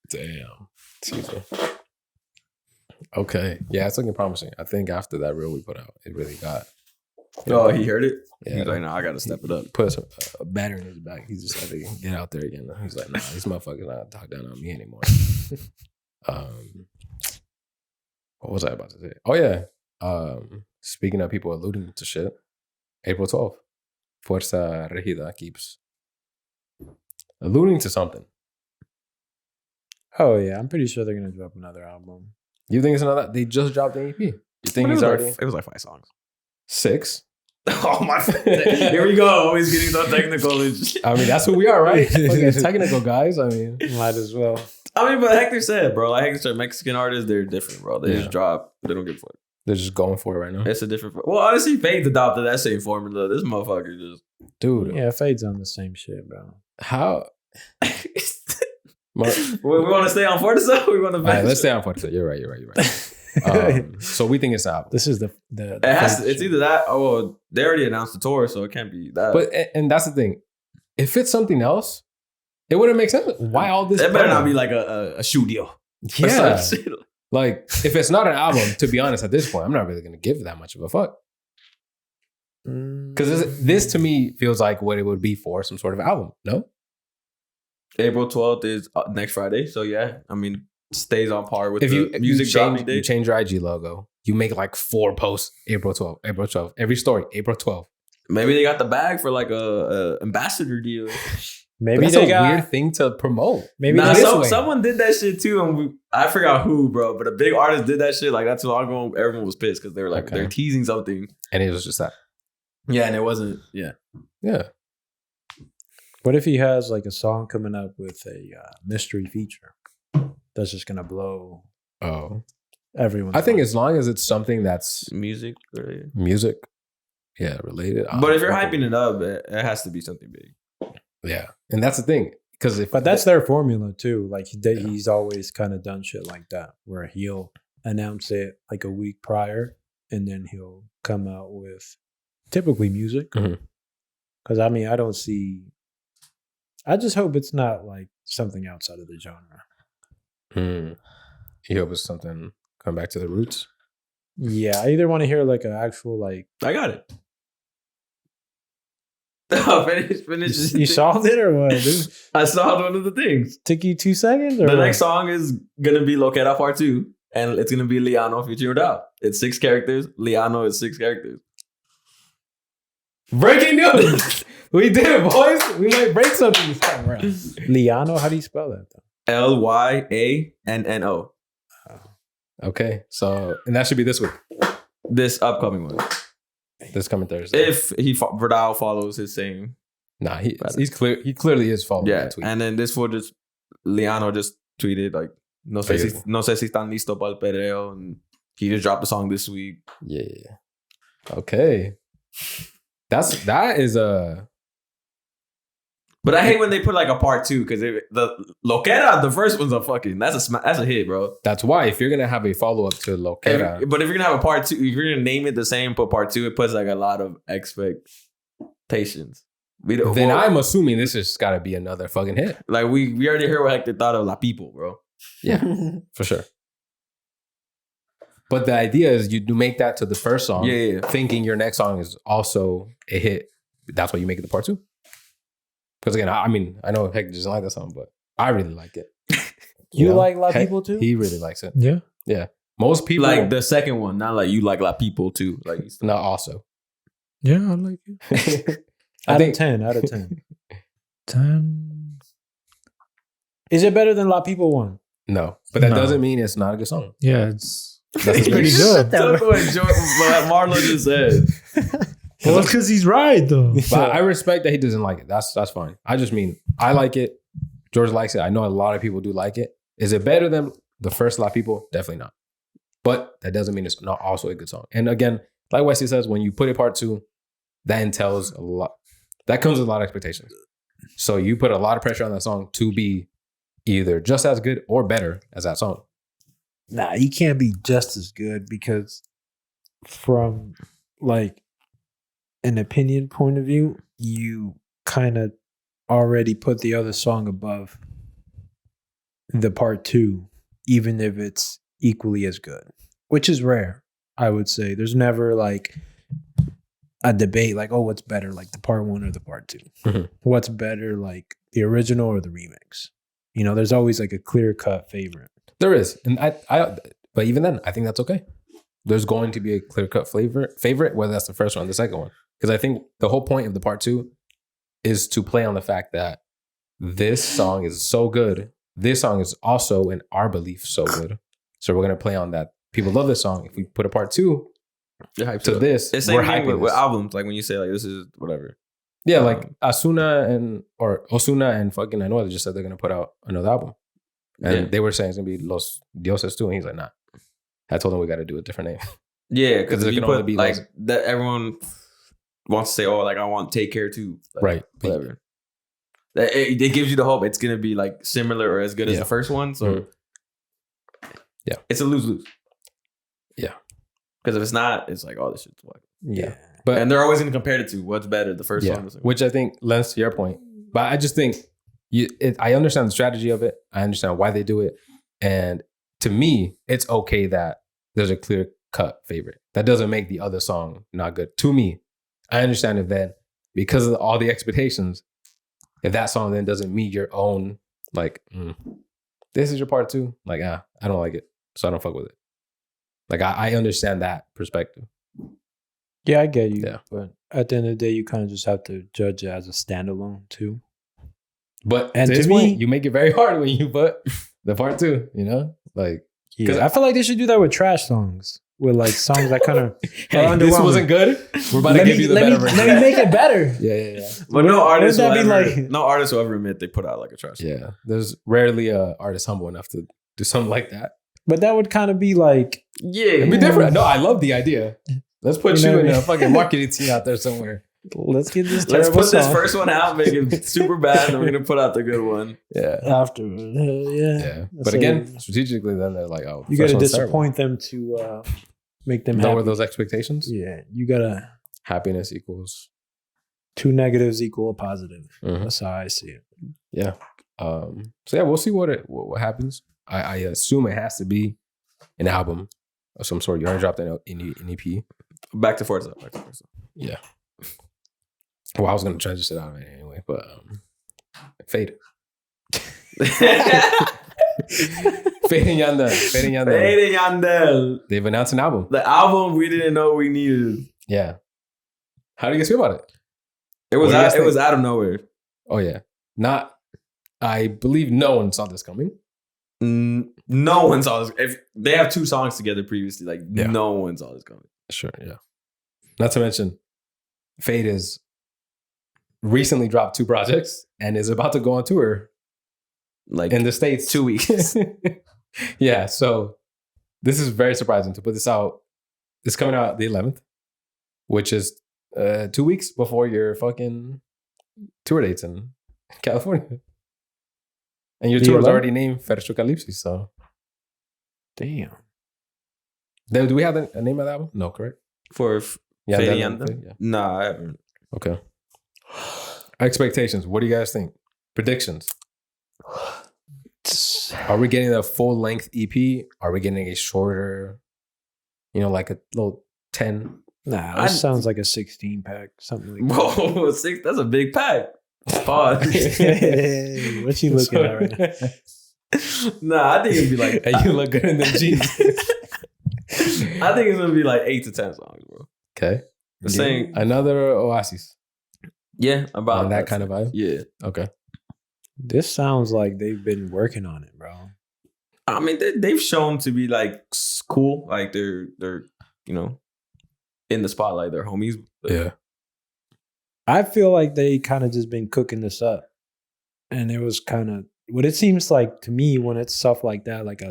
[SPEAKER 1] Damn. Excuse me. Okay. Yeah, it's looking promising. I think after that reel we put out, it really got.
[SPEAKER 3] Oh, he heard it.
[SPEAKER 1] Yeah.
[SPEAKER 3] He's like, "No, I got to step it up."
[SPEAKER 1] Put a battery in his back. He just had to get out there again. He's like, nah, these motherfuckers not talk down on me anymore. What was I about to say? Oh yeah. Speaking of people alluding to shit, April 12th, Fuerza Regida keeps alluding to something.
[SPEAKER 2] Oh yeah, I'm pretty sure they're gonna drop another album.
[SPEAKER 1] You think it's another? They just dropped an EP. You think he's already
[SPEAKER 3] It was like 5 songs.
[SPEAKER 1] 6?
[SPEAKER 3] Oh my! Here we go. Always getting so technical.
[SPEAKER 1] I mean, that's who we are, right? Fucking technical guys. I mean,
[SPEAKER 2] Might as well.
[SPEAKER 3] I mean, but Hector said, bro, like Hector said, Mexican artists, they're different, bro. They
[SPEAKER 1] Yeah.
[SPEAKER 3] just drop. They don't give a fuck.
[SPEAKER 1] they're just going for it right now.
[SPEAKER 3] It's a different. Well, honestly, Feid adopted that same formula. This motherfucker just.
[SPEAKER 1] Dude,
[SPEAKER 2] Yeah, Feid's on the same shit, bro.
[SPEAKER 1] how?
[SPEAKER 3] we want to stay on Forza. We want to.
[SPEAKER 1] All right, let's stay on Fuerza. You're right. So we think it's an album.
[SPEAKER 2] This is the
[SPEAKER 3] It has. To, it's either that. Oh, well, they already announced the tour, so it can't be that.
[SPEAKER 1] But and that's the thing. If it's something else, it wouldn't make sense. Why all this?
[SPEAKER 3] It better not
[SPEAKER 1] promo?
[SPEAKER 3] be like a shoe deal.
[SPEAKER 1] Yeah.
[SPEAKER 3] Or some shit.
[SPEAKER 1] Like if it's not an album, to be honest, at this point, I'm not really gonna give that much of a fuck. Because this to me feels like what it would be for some sort of album. No.
[SPEAKER 3] April 12th is next Friday, so yeah, I mean, stays on par with
[SPEAKER 1] If
[SPEAKER 3] the
[SPEAKER 1] you
[SPEAKER 3] music dropping
[SPEAKER 1] you
[SPEAKER 3] date.
[SPEAKER 1] change your IG logo, you make like 4 posts. April 12th. Every story. April 12th.
[SPEAKER 3] Maybe they got the bag for like a ambassador deal.
[SPEAKER 2] Maybe
[SPEAKER 1] That's
[SPEAKER 2] they
[SPEAKER 1] a
[SPEAKER 2] got
[SPEAKER 1] weird thing to promote.
[SPEAKER 2] maybe
[SPEAKER 3] Nah,
[SPEAKER 2] this way.
[SPEAKER 3] someone did that shit too, and I forgot who, bro. But a big artist did that shit like not too long ago. Everyone was pissed because they were like
[SPEAKER 1] Okay.
[SPEAKER 3] they're teasing something.
[SPEAKER 1] And it was just that.
[SPEAKER 3] Yeah, and it wasn't. Yeah,
[SPEAKER 1] Yeah.
[SPEAKER 2] What if he has like a song coming up with a mystery feature that's just gonna blow
[SPEAKER 1] Oh.
[SPEAKER 2] everyone?
[SPEAKER 1] I think as long as it's something that's
[SPEAKER 3] music. Really.
[SPEAKER 1] music, related.
[SPEAKER 3] But if you're hyping it up, it has to be something big.
[SPEAKER 1] Yeah. And that's the thing. Because if
[SPEAKER 2] But that's their formula too. Like he's always kind of done shit like that, where he'll announce it like a week prior, and then he'll come out with typically music.
[SPEAKER 1] Mhm.
[SPEAKER 2] Because I mean, I don't see I just hope it's not like something outside of the genre.
[SPEAKER 1] You hope it's something come back to the roots.
[SPEAKER 2] Yeah, I either want to hear like an actual like.
[SPEAKER 3] I got it. Finish.
[SPEAKER 2] You solved it or what? Dude?
[SPEAKER 3] I solved one of the things.
[SPEAKER 2] Took you 2 seconds? Or
[SPEAKER 3] The
[SPEAKER 2] what?
[SPEAKER 3] next song is gonna be Loquera Part 2, and it's gonna be Liano featuring Rauw. It's 6 characters. Liano is 6 characters.
[SPEAKER 1] Breaking news! We did it, boys. We might break something this time around.
[SPEAKER 2] Liano, how do you spell that though?
[SPEAKER 3] Lyanno.
[SPEAKER 1] Okay, so and that should be this week,
[SPEAKER 3] This upcoming one.
[SPEAKER 1] this coming Thursday.
[SPEAKER 3] If Rauw follows his same.
[SPEAKER 1] Nah, he's clear. He clearly is following
[SPEAKER 3] Yeah.
[SPEAKER 1] that tweet.
[SPEAKER 3] And then this one just Liano just tweeted like no sé si están listo para el perreo, and he just dropped the song this week.
[SPEAKER 1] Yeah. Okay. That is a.
[SPEAKER 3] But I hate when they put like a part 2 because the Loquera, the first one's a fucking that's a hit, bro.
[SPEAKER 1] That's why if you're gonna have a follow up to Loquera,
[SPEAKER 3] But if you're gonna have a part 2, if you're gonna name it the same, put part 2, it puts like a lot of expectations.
[SPEAKER 1] then I'm assuming this has got to be another fucking hit.
[SPEAKER 3] like we already heard what Hector thought of La People, bro.
[SPEAKER 1] Yeah, for sure. But the idea is you do make that to the first song, thinking your next song is also a hit. That's why you make it the part 2. Because again, I mean, I know Hector doesn't like that song, but I really like it.
[SPEAKER 2] You like La People too?
[SPEAKER 1] He really likes it.
[SPEAKER 2] Yeah.
[SPEAKER 1] Yeah. Most people
[SPEAKER 3] Like the second one, not like you like La People too. Like
[SPEAKER 1] not also.
[SPEAKER 2] Yeah, I like it.
[SPEAKER 1] I
[SPEAKER 2] Out
[SPEAKER 1] think
[SPEAKER 2] of 10, out of 10.
[SPEAKER 4] 10.
[SPEAKER 2] Is it better than La People one?
[SPEAKER 1] no, but that
[SPEAKER 4] No.
[SPEAKER 1] doesn't mean it's not a good song.
[SPEAKER 4] Yeah, it's
[SPEAKER 1] That's
[SPEAKER 4] pretty good.
[SPEAKER 3] That's what Marlo just said.
[SPEAKER 4] Well, because he's right though.
[SPEAKER 1] But I respect that he doesn't like it. That's fine. I just mean I like it. George likes it. I know a lot of people do like it. Is it better than the first lot of people? Definitely not. But that doesn't mean it's not also a good song. And again, like Wesley says, when you put it part 2, that entails a lot. That comes with a lot of expectations. So you put a lot of pressure on that song to be either just as good or better as that song.
[SPEAKER 2] Nah, you can't be just as good because from like an opinion point of view, you kind of already put the other song above the part 2, even if it's equally as good, which is rare, I would say. There's never like a debate like, oh, what's better, like the part 1 or the part 2?
[SPEAKER 1] Mhm.
[SPEAKER 2] What's better, like the original or the remix? You know, there's always like a clear-cut favorite.
[SPEAKER 1] There is. And I but even then, I think that's okay. There's going to be a clear-cut favorite, whether that's the first one or the second one. Because I think the whole point of the part 2 is to play on the fact that this song is so good. This song is also, in our belief, so good. So we're going to play on that. People love this song. If we put a part 2 to this,
[SPEAKER 3] It's
[SPEAKER 1] we're
[SPEAKER 3] same thing
[SPEAKER 1] hyping
[SPEAKER 3] with
[SPEAKER 1] this.
[SPEAKER 3] albums. Like when you say like this is whatever.
[SPEAKER 1] Yeah, like Osuna and fucking Nathanael just said they're going to put out another album. And they were saying it's going to be Los Dioses too. And he's like, nah. I told him we got to do a different name.
[SPEAKER 3] Yeah, because
[SPEAKER 1] it
[SPEAKER 3] if you
[SPEAKER 1] can only
[SPEAKER 3] put
[SPEAKER 1] be
[SPEAKER 3] like
[SPEAKER 1] those-
[SPEAKER 3] that, everyone wants to say, "Oh, like I want Take Care too." Like,
[SPEAKER 1] Right.
[SPEAKER 3] whatever. It gives you the hope it's gonna be like similar or as good as the first one. So,
[SPEAKER 1] yeah,
[SPEAKER 3] it's a lose.
[SPEAKER 1] Yeah,
[SPEAKER 3] because if it's not, it's like, oh, this shit's whack.
[SPEAKER 1] Yeah, but
[SPEAKER 3] and they're always gonna compare it to what's better, the first one,
[SPEAKER 1] which I think lends to your point. But I just think I understand the strategy of it. I understand why they do it, and to me, it's okay that there's a clear cut favorite. That doesn't make the other song not good. To me, I understand if then, because of all the expectations, if that song then doesn't meet your own, like, this is your part 2, like, I don't like it, so I don't fuck with it. Like, I understand that perspective.
[SPEAKER 2] Yeah, I get you.
[SPEAKER 1] Yeah.
[SPEAKER 2] But at the end of the day, you kind of just have to judge it as a standalone too.
[SPEAKER 1] But
[SPEAKER 2] And
[SPEAKER 1] to
[SPEAKER 2] to
[SPEAKER 1] this
[SPEAKER 2] me-
[SPEAKER 1] point, you make it very hard when you put the part 2, you know? Like,
[SPEAKER 2] Because I feel like they should do that with trash songs. With like songs that kind of
[SPEAKER 1] hey, this wasn't good. We're about to give you the better version.
[SPEAKER 2] Let me make it better.
[SPEAKER 1] Yeah.
[SPEAKER 3] But no artist will
[SPEAKER 2] wouldn't that
[SPEAKER 3] ever,
[SPEAKER 2] be like-
[SPEAKER 3] no artist will ever admit they put out like a trash. song.
[SPEAKER 1] Yeah. There's rarely a artist humble enough to do something like that.
[SPEAKER 2] But that would kind of be like,
[SPEAKER 3] Yeah,
[SPEAKER 1] It'd be different. No, I love the idea. Let's put
[SPEAKER 2] You know
[SPEAKER 1] you
[SPEAKER 2] what
[SPEAKER 1] in
[SPEAKER 2] I
[SPEAKER 1] a
[SPEAKER 2] mean?
[SPEAKER 1] fucking marketing team out there somewhere.
[SPEAKER 2] let's get this
[SPEAKER 3] Let's
[SPEAKER 2] terrible
[SPEAKER 3] put this
[SPEAKER 2] song
[SPEAKER 3] first one out, make it super bad, and we're gonna put out the good one.
[SPEAKER 1] Yeah.
[SPEAKER 2] after. Yeah.
[SPEAKER 1] But
[SPEAKER 2] So
[SPEAKER 1] again, strategically, then they're like, oh,
[SPEAKER 2] you got
[SPEAKER 1] first
[SPEAKER 2] to
[SPEAKER 1] one's terrible.
[SPEAKER 2] disappoint them to make them
[SPEAKER 1] Lower
[SPEAKER 2] happy.
[SPEAKER 1] those expectations.
[SPEAKER 2] Yeah, you gotta.
[SPEAKER 1] Happiness equals.
[SPEAKER 2] 2 negatives equal a positive.
[SPEAKER 1] Mhm.
[SPEAKER 2] That's how I see it.
[SPEAKER 1] yeah. So yeah, we'll see what happens. I assume it has to be an album of some sort. You already dropped an EP.
[SPEAKER 3] Back to Forza.
[SPEAKER 1] Yeah. Well, I was gonna try to sit out of it anyway, but Feid. Feid and Yandel.
[SPEAKER 3] Feid and Yandel.
[SPEAKER 1] They've announced an album.
[SPEAKER 3] The album we didn't know we needed.
[SPEAKER 1] Yeah. How do you guys feel about it?
[SPEAKER 3] It was out of nowhere.
[SPEAKER 1] Oh yeah. I believe no one saw this coming.
[SPEAKER 3] No one saw this. If they have 2 songs together previously, like no one saw this coming.
[SPEAKER 1] Sure, yeah. Not to mention, Feid is recently dropped 2 projects and is about to go on tour,
[SPEAKER 3] like
[SPEAKER 1] in the States.
[SPEAKER 3] 2 weeks.
[SPEAKER 1] Yeah, so this is very surprising to put this out. It's coming out the 11th, which is 2 weeks before your fucking tour dates in California. And your tour is already named Fercho Calypso, so.
[SPEAKER 2] Damn.
[SPEAKER 1] Do we have a name of the album? No, correct?
[SPEAKER 3] For
[SPEAKER 1] Yeah,
[SPEAKER 3] Feid
[SPEAKER 1] that-
[SPEAKER 3] and Yandel?
[SPEAKER 1] yeah.
[SPEAKER 3] Nah, I haven't.
[SPEAKER 1] Okay. Expectations. What do you guys think? Predictions. Are we getting a full length EP? Are we getting a shorter, like a little 10?
[SPEAKER 2] Nah, that sounds like a 16 pack, something like that.
[SPEAKER 3] Whoa, 6, that's a big pack. Pause.
[SPEAKER 2] Hey, what you looking at right now?
[SPEAKER 3] Nah, I think it'd be like.
[SPEAKER 1] And you look good in them jeans.
[SPEAKER 3] I think it's gonna be like 8 to 10 songs, bro.
[SPEAKER 1] Okay.
[SPEAKER 3] The same.
[SPEAKER 1] Another Oasis.
[SPEAKER 3] Yeah, about
[SPEAKER 1] On that kind of vibe?
[SPEAKER 3] Yeah.
[SPEAKER 1] Okay.
[SPEAKER 2] This sounds like they've been working on it, bro.
[SPEAKER 3] I mean, they've shown to be like cool. Like they're in the spotlight. They're homies. But
[SPEAKER 1] Yeah.
[SPEAKER 2] I feel like they kind of just been cooking this up. And it was kind of what it seems like to me when it's stuff like that, like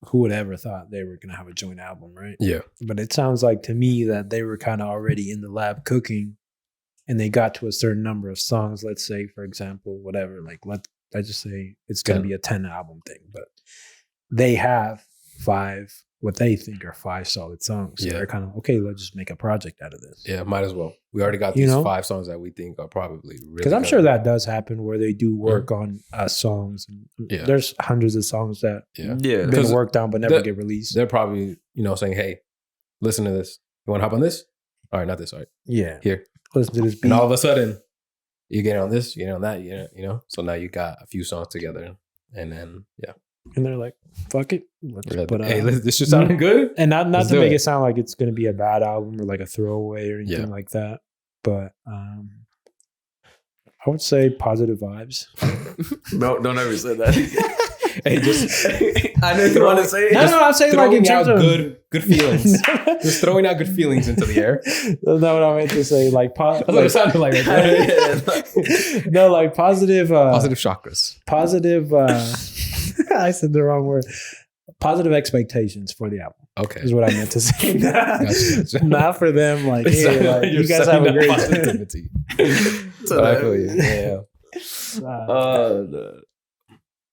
[SPEAKER 2] who would ever thought they were going to have a joint album, right?
[SPEAKER 1] Yeah.
[SPEAKER 2] But it sounds like to me that they were kind of already in the lab cooking and they got to a certain number of songs. Let's say, for example, whatever, like let's just say it's going to be a 10 album thing, but they have 5, what they think are 5 solid songs. So
[SPEAKER 1] Yeah.
[SPEAKER 2] they're kind of, okay, let's just make a project out of this.
[SPEAKER 1] Yeah, might as well. We already got these 5 songs that we think are probably really
[SPEAKER 2] Because I'm
[SPEAKER 1] good.
[SPEAKER 2] sure that does happen where they do work on songs.
[SPEAKER 1] Yeah.
[SPEAKER 2] There's hundreds of songs that
[SPEAKER 1] Yeah.
[SPEAKER 3] Yeah.
[SPEAKER 2] been worked on but never
[SPEAKER 1] they're-
[SPEAKER 2] get released.
[SPEAKER 1] They're probably, saying, hey, listen to this. You want to hop on this? All right, not this. All right.
[SPEAKER 2] Yeah.
[SPEAKER 1] Here.
[SPEAKER 2] Listen to this beat.
[SPEAKER 1] And all of a sudden, you get on this, you get on that, So now you got a few songs together. And then, yeah.
[SPEAKER 2] And they're like, fuck it. Let's put
[SPEAKER 1] hey, this just sounded good.
[SPEAKER 2] And not
[SPEAKER 1] Let's
[SPEAKER 2] to
[SPEAKER 1] do
[SPEAKER 2] make
[SPEAKER 1] it.
[SPEAKER 2] it sound like it's going to be a bad album or like a throwaway or anything
[SPEAKER 1] Yeah.
[SPEAKER 2] like that. But I would say positive vibes.
[SPEAKER 3] No, don't ever say that.
[SPEAKER 1] Hey, just
[SPEAKER 3] I didn't want to say it.
[SPEAKER 2] No, I'm saying like in
[SPEAKER 1] throwing
[SPEAKER 2] terms
[SPEAKER 1] out
[SPEAKER 2] of
[SPEAKER 1] good feelings. Just throwing out good feelings into the air.
[SPEAKER 2] That's not what I meant to say. Like,
[SPEAKER 1] That's what it sounded like.
[SPEAKER 2] no, like positive.
[SPEAKER 1] Positive chakras.
[SPEAKER 2] Positive. I said the wrong word. Positive expectations for the album
[SPEAKER 1] Okay.
[SPEAKER 2] is what I meant to say.
[SPEAKER 1] Gotcha.
[SPEAKER 2] Not for them. Like,
[SPEAKER 1] It
[SPEAKER 2] hey,
[SPEAKER 1] sounded
[SPEAKER 2] like,
[SPEAKER 1] like you're
[SPEAKER 2] you guys have a
[SPEAKER 1] sending
[SPEAKER 2] great
[SPEAKER 1] out positivity.
[SPEAKER 3] So
[SPEAKER 1] I feel you. Yeah.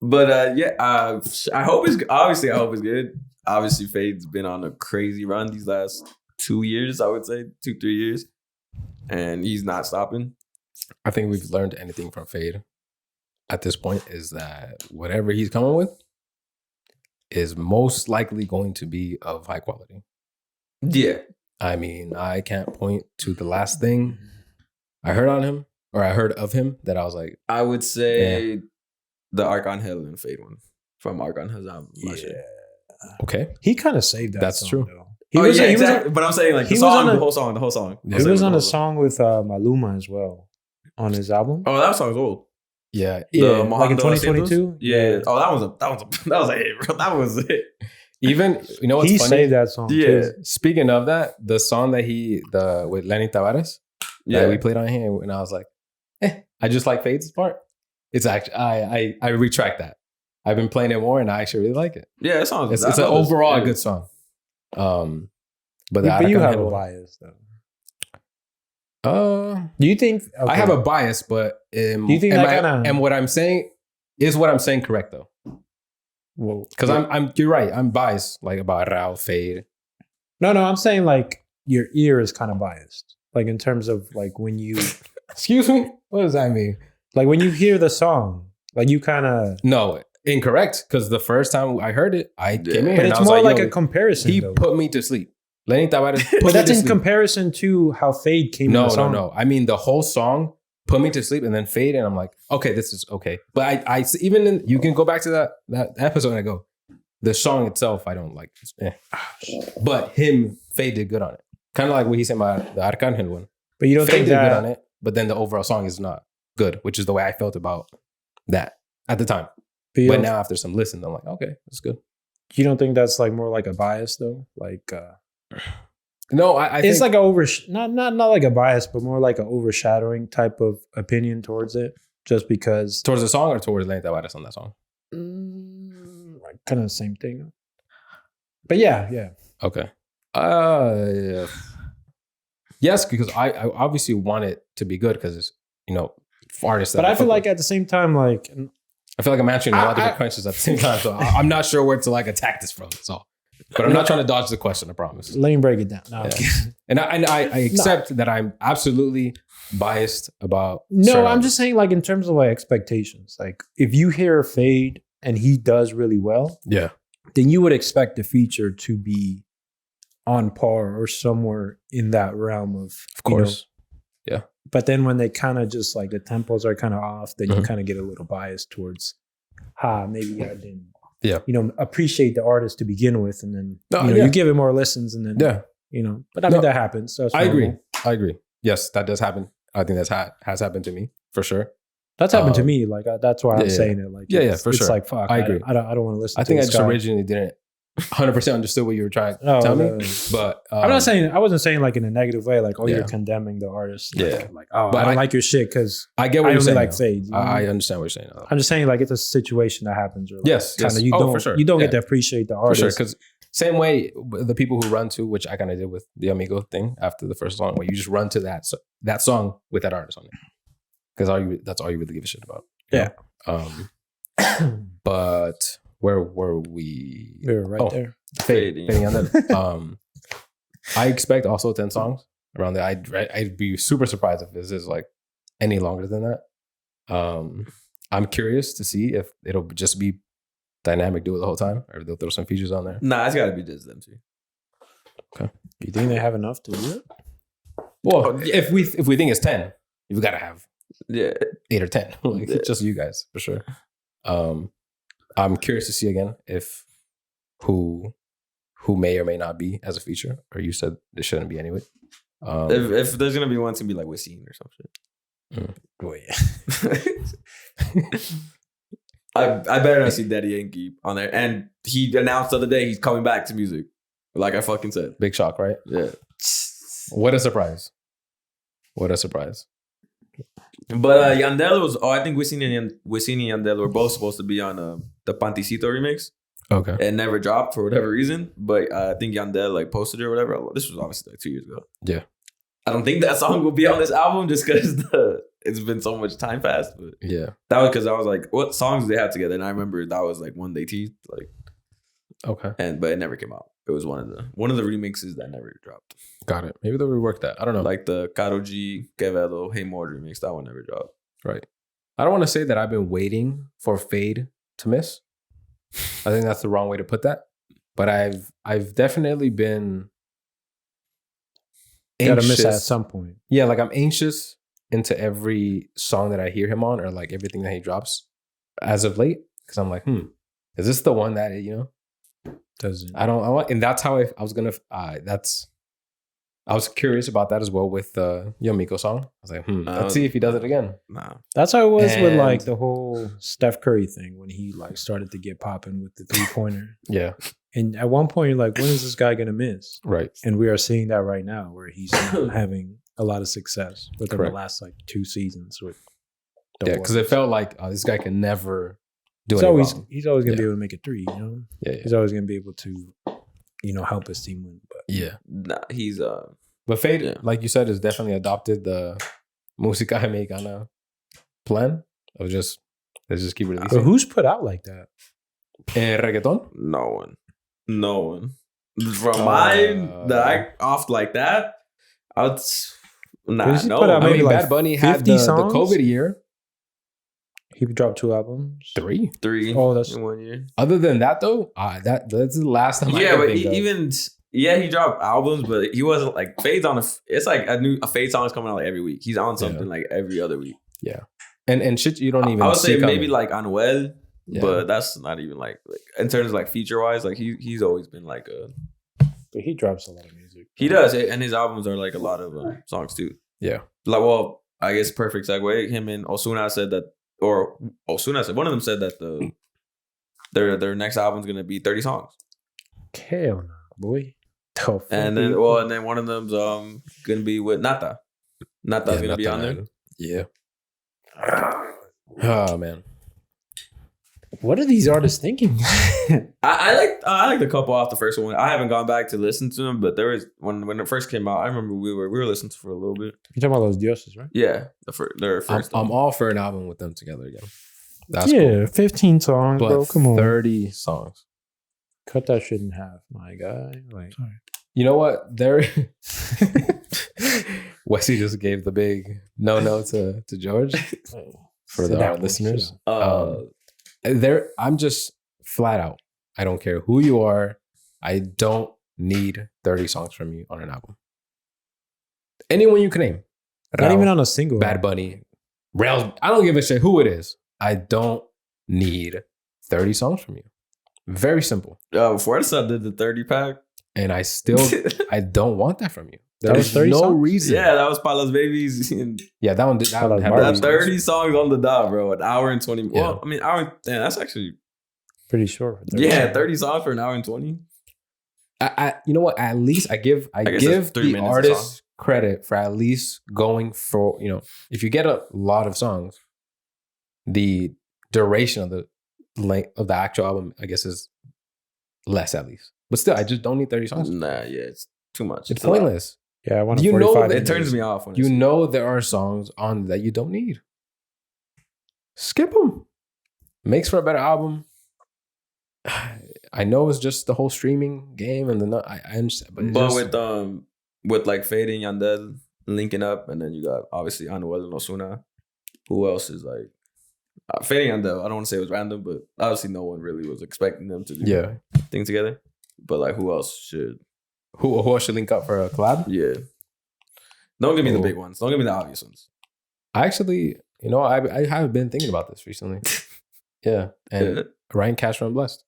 [SPEAKER 3] But I hope it's good. Obviously, Feid's been on a crazy run these last 2 years, I would say 2-3 years, and he's not stopping.
[SPEAKER 1] I think we've learned anything from Feid at this point is that whatever he's coming with is most likely going to be of high quality.
[SPEAKER 3] Yeah,
[SPEAKER 1] I mean, I can't point to the last thing I heard on him or I heard of him that I was like,
[SPEAKER 3] I would say the Arcangel and Feid one from Arcangel's album. last year.
[SPEAKER 1] okay.
[SPEAKER 2] He kind of saved that.
[SPEAKER 1] That's
[SPEAKER 2] song,
[SPEAKER 1] true.
[SPEAKER 2] Though.
[SPEAKER 3] Exactly. But I'm saying like
[SPEAKER 2] he
[SPEAKER 3] the
[SPEAKER 2] was
[SPEAKER 3] song,
[SPEAKER 2] on
[SPEAKER 3] the whole song.
[SPEAKER 1] Yeah.
[SPEAKER 2] He was on a song with Maluma as well on his album.
[SPEAKER 3] Oh, that song's old.
[SPEAKER 1] Yeah.
[SPEAKER 3] The
[SPEAKER 1] Yeah.
[SPEAKER 2] Like in
[SPEAKER 3] Mojando
[SPEAKER 2] 2022?
[SPEAKER 3] Yeah.
[SPEAKER 2] Yeah.
[SPEAKER 3] Oh, that was a hit, bro. That was it.
[SPEAKER 1] Even, what's
[SPEAKER 2] He
[SPEAKER 1] funny?
[SPEAKER 2] saved that song.
[SPEAKER 3] Yeah.
[SPEAKER 2] Too.
[SPEAKER 1] Speaking of that, the song that with Lenny Tavares that we played on here, and I was like, I just like Feid's part. It's actually, I retract that. I've been playing it more and I actually really like it.
[SPEAKER 3] Yeah, that song.
[SPEAKER 1] It's an overall good song. But
[SPEAKER 2] You have a
[SPEAKER 1] Arcangel-
[SPEAKER 2] bias though.
[SPEAKER 1] Do
[SPEAKER 2] you think?
[SPEAKER 1] I have a bias, but
[SPEAKER 2] Do you think that kinda-
[SPEAKER 1] and what I'm saying is what I'm saying correct though? Because I'm you're right. I'm biased like about Rauw, Feid.
[SPEAKER 2] No, I'm saying like your ear is kind of biased, like in terms of like when you.
[SPEAKER 1] Excuse me. What does that mean?
[SPEAKER 2] Like when you hear the song, like you kind of.
[SPEAKER 1] No, incorrect. Because the first time I heard it, I came in.
[SPEAKER 2] But
[SPEAKER 1] and
[SPEAKER 2] it's
[SPEAKER 1] I was
[SPEAKER 2] more like
[SPEAKER 1] yo,
[SPEAKER 2] a comparison.
[SPEAKER 1] He
[SPEAKER 2] though.
[SPEAKER 1] put me to sleep. Lenny Tavares put
[SPEAKER 2] But
[SPEAKER 1] me
[SPEAKER 2] that's
[SPEAKER 1] to
[SPEAKER 2] in
[SPEAKER 1] sleep.
[SPEAKER 2] comparison to how Feid came in
[SPEAKER 1] No,
[SPEAKER 2] the song.
[SPEAKER 1] no. I mean, the whole song put me to sleep and then Feid, and I'm like, okay, this is okay. But I even in, you can go back to that episode and I go, the song itself, I don't like. But Feid did good on it. Kind of like what he said about the Arcángel one.
[SPEAKER 2] But you don't
[SPEAKER 1] Feid
[SPEAKER 2] think
[SPEAKER 1] did good
[SPEAKER 2] that.
[SPEAKER 1] on it, but then the overall song is not good, which is the way I felt about that at the time.
[SPEAKER 2] But,
[SPEAKER 1] But now after some listens, I'm like, okay, that's good.
[SPEAKER 2] you don't think that's like more like a bias though? Like
[SPEAKER 1] No, I
[SPEAKER 2] it's
[SPEAKER 1] think,
[SPEAKER 2] like a not like a bias, but more like an overshadowing type of opinion towards it, just because
[SPEAKER 1] towards the song or towards Lenny Tavares on that song.
[SPEAKER 2] like kind of the same thing. But yeah.
[SPEAKER 1] Okay. Yeah. Yes, because I obviously want it to be good because it's, artists. That
[SPEAKER 2] But I feel
[SPEAKER 1] fuck
[SPEAKER 2] like
[SPEAKER 1] with.
[SPEAKER 2] at the same time, like
[SPEAKER 1] I feel like I'm answering a lot of different
[SPEAKER 2] I-
[SPEAKER 1] questions at the same time. So I'm not sure where to like attack this from. So, but I'm not trying to dodge the question. I promise.
[SPEAKER 2] let me break it down. No, I'm
[SPEAKER 1] Yeah.
[SPEAKER 2] kidding.
[SPEAKER 1] And I accept that I'm absolutely biased about.
[SPEAKER 2] No,
[SPEAKER 1] certain
[SPEAKER 2] I'm just saying like in terms of like expectations. Like if you hear Feid and he does really well,
[SPEAKER 1] yeah,
[SPEAKER 2] then you would expect the feature to be on par or somewhere in that realm of
[SPEAKER 1] course.
[SPEAKER 2] But then when they kind of just like the tempos are kind of off, then you
[SPEAKER 1] Mhm.
[SPEAKER 2] kind of get a little biased towards, maybe I didn't,
[SPEAKER 1] Yeah.
[SPEAKER 2] Appreciate the artist to begin with, and then
[SPEAKER 1] No, yeah.
[SPEAKER 2] you give it more listens, and then
[SPEAKER 1] Yeah,
[SPEAKER 2] But I mean
[SPEAKER 1] No,
[SPEAKER 2] that happens. So that's
[SPEAKER 1] I agree.
[SPEAKER 2] normal.
[SPEAKER 1] I agree. Yes, that does happen. I think has happened to me for sure.
[SPEAKER 2] That's happened to
[SPEAKER 1] Um,
[SPEAKER 2] me. Like that's why I'm
[SPEAKER 1] yeah,
[SPEAKER 2] saying it. Like
[SPEAKER 1] Yeah,
[SPEAKER 2] it's,
[SPEAKER 1] for
[SPEAKER 2] it's
[SPEAKER 1] sure.
[SPEAKER 2] like fuck.
[SPEAKER 1] I agree.
[SPEAKER 2] I don't want to listen.
[SPEAKER 1] I think
[SPEAKER 2] to
[SPEAKER 1] I
[SPEAKER 2] this
[SPEAKER 1] just
[SPEAKER 2] guy.
[SPEAKER 1] originally didn't 100% understood what you were trying to
[SPEAKER 2] Oh,
[SPEAKER 1] tell me,
[SPEAKER 2] no.
[SPEAKER 1] but
[SPEAKER 2] I'm not saying I wasn't saying like in a negative way. Like
[SPEAKER 1] Yeah.
[SPEAKER 2] you're condemning the artist.
[SPEAKER 1] Yeah.
[SPEAKER 2] Like oh
[SPEAKER 1] But
[SPEAKER 2] I don't
[SPEAKER 1] I-
[SPEAKER 2] like your shit because
[SPEAKER 1] I get
[SPEAKER 2] I
[SPEAKER 1] what you're
[SPEAKER 2] only
[SPEAKER 1] saying.
[SPEAKER 2] like
[SPEAKER 1] now.
[SPEAKER 2] Feid. you know?
[SPEAKER 1] I understand what you're saying.
[SPEAKER 2] I'm just saying like it's a situation that happens. Or like,
[SPEAKER 1] Yes, yes.
[SPEAKER 2] you
[SPEAKER 1] Oh,
[SPEAKER 2] don't
[SPEAKER 1] for sure.
[SPEAKER 2] you don't
[SPEAKER 1] Yeah.
[SPEAKER 2] get to appreciate the
[SPEAKER 1] For
[SPEAKER 2] artist.
[SPEAKER 1] sure, because same way the people who run to, which I kind of did with the Amigo thing after the first song, where you just run to that song with that artist on it, because that's all you really give a shit about. you
[SPEAKER 2] Yeah.
[SPEAKER 1] know? But where were we?
[SPEAKER 2] We were right
[SPEAKER 1] Oh.
[SPEAKER 2] there.
[SPEAKER 1] Fading on that. I expect also 10 songs around there. I'd be super surprised if this is like any longer than that. I'm curious to see if it'll just be dynamic do it the whole time, or they'll throw some features on there.
[SPEAKER 3] Nah, it's got to be just them two.
[SPEAKER 2] You think they have enough to do it?
[SPEAKER 1] Well,
[SPEAKER 3] Oh, yeah.
[SPEAKER 1] if we think it's 10, you've got to have
[SPEAKER 3] Yeah,
[SPEAKER 1] 8 or 10. Like,
[SPEAKER 3] Yeah.
[SPEAKER 1] just you guys for sure. I'm curious to see again if who may or may not be as a feature, or you said it shouldn't be anyway.
[SPEAKER 3] if there's gonna be one, it's gonna be like Wesley or some shit.
[SPEAKER 2] Oh yeah.
[SPEAKER 3] I better not see Daddy Yankee on there. And he announced the other day he's coming back to music. Like I fucking said.
[SPEAKER 1] Big shock, right?
[SPEAKER 3] Yeah.
[SPEAKER 1] What a surprise! What a surprise!
[SPEAKER 3] But Yandel was, I think Wesley and Yandel were both supposed to be on the Panticito remix.
[SPEAKER 1] Okay.
[SPEAKER 3] It never dropped for whatever reason. But I think Yandel like posted it or whatever. This was obviously like 2 years ago.
[SPEAKER 1] Yeah.
[SPEAKER 3] I don't think that song will be on this album just because it's been so much time passed. But
[SPEAKER 1] Yeah.
[SPEAKER 3] that was because I was like, what songs do they have together? And I remember that was like one they teased, like,
[SPEAKER 1] Okay.
[SPEAKER 3] but it never came out. It was one of the remixes that never dropped.
[SPEAKER 1] Got it. Maybe they'll rework that. I don't know.
[SPEAKER 3] Like the Karol G, Quevedo, Hey More remix, that one never dropped.
[SPEAKER 1] Right. I don't want to say that I've been waiting for Feid to miss. I think that's the wrong way to put that. But I've definitely been
[SPEAKER 2] Gotta miss
[SPEAKER 1] anxious.
[SPEAKER 2] that at some point.
[SPEAKER 1] Yeah, like I'm anxious into every song that I hear him on, or like everything that he drops as of late. Because I'm like, is this the one that,
[SPEAKER 2] Doesn't
[SPEAKER 1] I want, and that's how I was gonna. I was curious about that as well with the Miko song. I was like, let's see if he does it again.
[SPEAKER 3] Nah.
[SPEAKER 2] That's how it was with like
[SPEAKER 1] And-
[SPEAKER 2] the whole Steph Curry thing when he like started to get popping with the 3-pointer.
[SPEAKER 1] Yeah,
[SPEAKER 2] And at one point, you're like, when is this guy gonna miss?
[SPEAKER 1] right.
[SPEAKER 2] And we are seeing that right now, where he's not having a lot of success within
[SPEAKER 1] Correct.
[SPEAKER 2] the last like 2 seasons. With
[SPEAKER 1] Yeah, because it felt like this guy can never do
[SPEAKER 2] he's
[SPEAKER 1] it
[SPEAKER 2] always
[SPEAKER 1] wrong.
[SPEAKER 2] he's always gonna
[SPEAKER 1] Yeah.
[SPEAKER 2] be able to make a 3. You know,
[SPEAKER 1] Yeah,
[SPEAKER 2] he's always gonna be able to, help his team win. But
[SPEAKER 1] yeah.
[SPEAKER 3] Nah, he's
[SPEAKER 1] But Feid,
[SPEAKER 3] Yeah.
[SPEAKER 1] like you said, has definitely adopted the Música Mexicana plan of let's just keep releasing.
[SPEAKER 2] but who's put out like that?
[SPEAKER 1] Reggaeton?
[SPEAKER 3] no one. From mine that I off like that, I would
[SPEAKER 2] Who's he
[SPEAKER 3] no.
[SPEAKER 2] put out?
[SPEAKER 1] I
[SPEAKER 2] Maybe
[SPEAKER 1] mean,
[SPEAKER 2] like
[SPEAKER 1] Bad Bunny had
[SPEAKER 2] 50
[SPEAKER 1] the
[SPEAKER 2] songs?
[SPEAKER 1] COVID year.
[SPEAKER 2] He dropped 2 albums.
[SPEAKER 1] 3.
[SPEAKER 3] 3
[SPEAKER 2] Oh, that's
[SPEAKER 3] in 1 year.
[SPEAKER 1] Other than that, though, that's the last time.
[SPEAKER 3] Yeah,
[SPEAKER 1] I
[SPEAKER 3] but
[SPEAKER 1] think of.
[SPEAKER 3] he dropped albums, but he wasn't like Feid's on it's like a Feid song is coming out like every week. He's on something like every other week.
[SPEAKER 1] Yeah, and shit you don't even.
[SPEAKER 3] I would say
[SPEAKER 1] see
[SPEAKER 3] maybe
[SPEAKER 1] coming.
[SPEAKER 3] like Anuel,
[SPEAKER 1] Yeah.
[SPEAKER 3] but that's not even like in terms of like feature wise. Like he's always been like a.
[SPEAKER 2] but he drops a lot of music.
[SPEAKER 3] He does, and his albums are like a lot of songs too.
[SPEAKER 1] Yeah.
[SPEAKER 3] Like, well, I guess perfect segue. Him and Ozuna said that, or Ozuna said one of them said that their next album's gonna be 30 songs.
[SPEAKER 2] Hell no, boy.
[SPEAKER 3] And then one of them's gonna be with Nata. Nata's gonna be on there.
[SPEAKER 1] Yeah. Oh man.
[SPEAKER 2] What are these artists thinking?
[SPEAKER 3] I liked a couple off the first one. I haven't gone back to listen to them, but there was when it first came out. I remember we were listening to it for a little bit.
[SPEAKER 2] You're talking about Los Dioses, right?
[SPEAKER 3] Yeah, their first.
[SPEAKER 1] I'm all for an album with them together again. That's
[SPEAKER 2] yeah,
[SPEAKER 1] cool.
[SPEAKER 2] 15 songs,
[SPEAKER 1] But
[SPEAKER 2] bro. Come on.
[SPEAKER 1] 30 songs.
[SPEAKER 2] Cut that shit in half, my guy. Like,
[SPEAKER 1] You know what? Wesley just gave the big no to George for our listeners. I'm just flat out. I don't care who you are. I don't need 30 songs from you on an album. Anyone you can name.
[SPEAKER 2] not
[SPEAKER 1] Rauw,
[SPEAKER 2] even on a single.
[SPEAKER 1] Bad Bunny, Rails. I don't give a shit who it is. I don't need 30 songs from you. Very simple.
[SPEAKER 3] Fuerza did the 30 pack.
[SPEAKER 1] And I don't want that from you.
[SPEAKER 2] That was
[SPEAKER 1] There's
[SPEAKER 2] 30
[SPEAKER 1] no
[SPEAKER 2] songs?
[SPEAKER 1] reason.
[SPEAKER 3] Yeah, that was Palos Babies.
[SPEAKER 1] Yeah, that one did. That one had
[SPEAKER 2] Barbie's.
[SPEAKER 3] That 30 songs on the dot, bro. An hour and 20.
[SPEAKER 1] Yeah.
[SPEAKER 3] Well, I mean, that's actually
[SPEAKER 2] Pretty short. For
[SPEAKER 3] 30 songs for an hour and 20.
[SPEAKER 1] You know what? At least I give
[SPEAKER 3] that's 3
[SPEAKER 1] the
[SPEAKER 3] minutes a
[SPEAKER 1] artist
[SPEAKER 3] song.
[SPEAKER 1] credit for at least going for, if you get a lot of songs, the duration of the length of the actual album, I guess, is less at least. But still, I just don't need 30 songs.
[SPEAKER 3] Nah, yeah, it's too much.
[SPEAKER 1] It's
[SPEAKER 3] a lot.
[SPEAKER 1] pointless.
[SPEAKER 2] Yeah, I want
[SPEAKER 1] You know
[SPEAKER 2] 45
[SPEAKER 1] that
[SPEAKER 3] It turns me off when
[SPEAKER 1] You know there are songs on that you don't need. Skip them. Makes for a better album. I know it's just the whole streaming game and I understand, but
[SPEAKER 3] with like Feid and Yandel linking up, and then you got obviously Anuel and Ozuna. Who else is like Feid and Yandel? I don't want to say it was random, but obviously no one really was expecting them to do things together. But like, who else should?
[SPEAKER 1] Who else should link up for a collab?
[SPEAKER 3] Yeah. Don't give me the big ones. Don't give me the obvious ones.
[SPEAKER 1] I actually, I have been thinking about this recently. Yeah, and Ryan Castro and Blessed.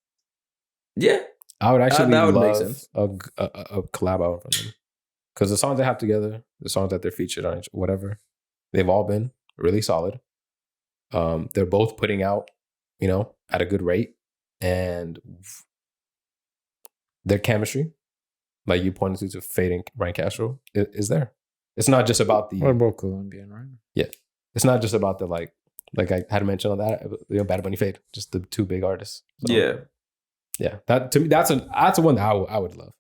[SPEAKER 3] Yeah,
[SPEAKER 1] I would actually
[SPEAKER 3] that would
[SPEAKER 1] love
[SPEAKER 3] make sense.
[SPEAKER 1] a collab album from them, because the songs they have together, the songs that they're featured on, whatever, they've all been really solid. They're both putting out, at a good rate, and their chemistry, like you pointed to Feid and Ryan Castro, is there. It's not just about the.
[SPEAKER 2] We're both Colombian, right?
[SPEAKER 1] Yeah, it's not just about the like I had mentioned on that, Bad Bunny, Feid, just the 2 big artists. So, yeah. That to me, that's a one that I would love.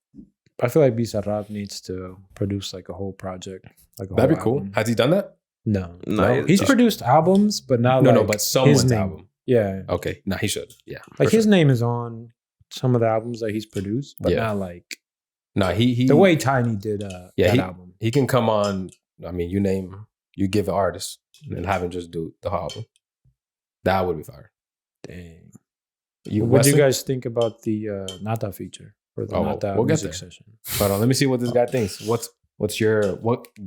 [SPEAKER 2] I feel like Bizarrap needs to produce like a whole project. Like
[SPEAKER 1] That'd be cool.
[SPEAKER 2] album.
[SPEAKER 1] Has he done that?
[SPEAKER 2] No.
[SPEAKER 3] No,
[SPEAKER 2] He's produced albums, but not
[SPEAKER 1] No,
[SPEAKER 2] like
[SPEAKER 1] but someone's
[SPEAKER 2] his name.
[SPEAKER 1] album.
[SPEAKER 2] Yeah.
[SPEAKER 1] Okay, nah, he should. Yeah,
[SPEAKER 2] Like
[SPEAKER 1] for
[SPEAKER 2] his
[SPEAKER 1] sure.
[SPEAKER 2] name is on some of the albums that he's produced, but not like
[SPEAKER 1] Nah, he
[SPEAKER 2] the way Tiny did that album.
[SPEAKER 1] He can come on. I mean, you give an artist and have him just do the whole album. That would be fire.
[SPEAKER 2] Dang.
[SPEAKER 1] What
[SPEAKER 2] What do you guys think about the Nata feature for the Nata
[SPEAKER 1] we'll get
[SPEAKER 2] music
[SPEAKER 1] there.
[SPEAKER 2] session?
[SPEAKER 1] Hold on, let me see what this guy thinks. What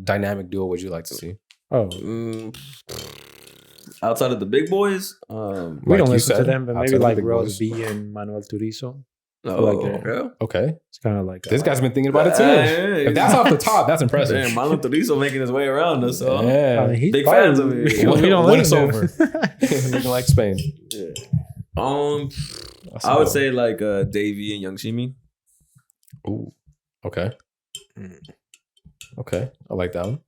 [SPEAKER 1] dynamic duo would you like to see?
[SPEAKER 2] Oh,
[SPEAKER 3] outside of the big boys,
[SPEAKER 2] we
[SPEAKER 1] like
[SPEAKER 2] don't
[SPEAKER 1] you
[SPEAKER 2] listen to
[SPEAKER 1] said,
[SPEAKER 2] them, but
[SPEAKER 1] outside
[SPEAKER 2] maybe
[SPEAKER 1] of the
[SPEAKER 2] like
[SPEAKER 1] big
[SPEAKER 2] Rose
[SPEAKER 1] boys.
[SPEAKER 2] B and Manuel Turizo.
[SPEAKER 3] okay.
[SPEAKER 1] Okay,
[SPEAKER 2] It's kind of like
[SPEAKER 1] this guy's been thinking about it too. If that's off the top, that's impressive.
[SPEAKER 3] Damn, Milo Turizo making his way around us. So.
[SPEAKER 1] Yeah,
[SPEAKER 2] I mean, he's
[SPEAKER 3] Big
[SPEAKER 2] fire.
[SPEAKER 3] fans of it.
[SPEAKER 2] We don't
[SPEAKER 1] Win us
[SPEAKER 2] listen
[SPEAKER 1] over.
[SPEAKER 2] to him.
[SPEAKER 1] Looking like Spain.
[SPEAKER 3] Yeah.
[SPEAKER 1] That's
[SPEAKER 3] I would
[SPEAKER 1] dope.
[SPEAKER 3] say like Davey and Young Shimi.
[SPEAKER 1] Ooh. Okay. Okay. I like that one.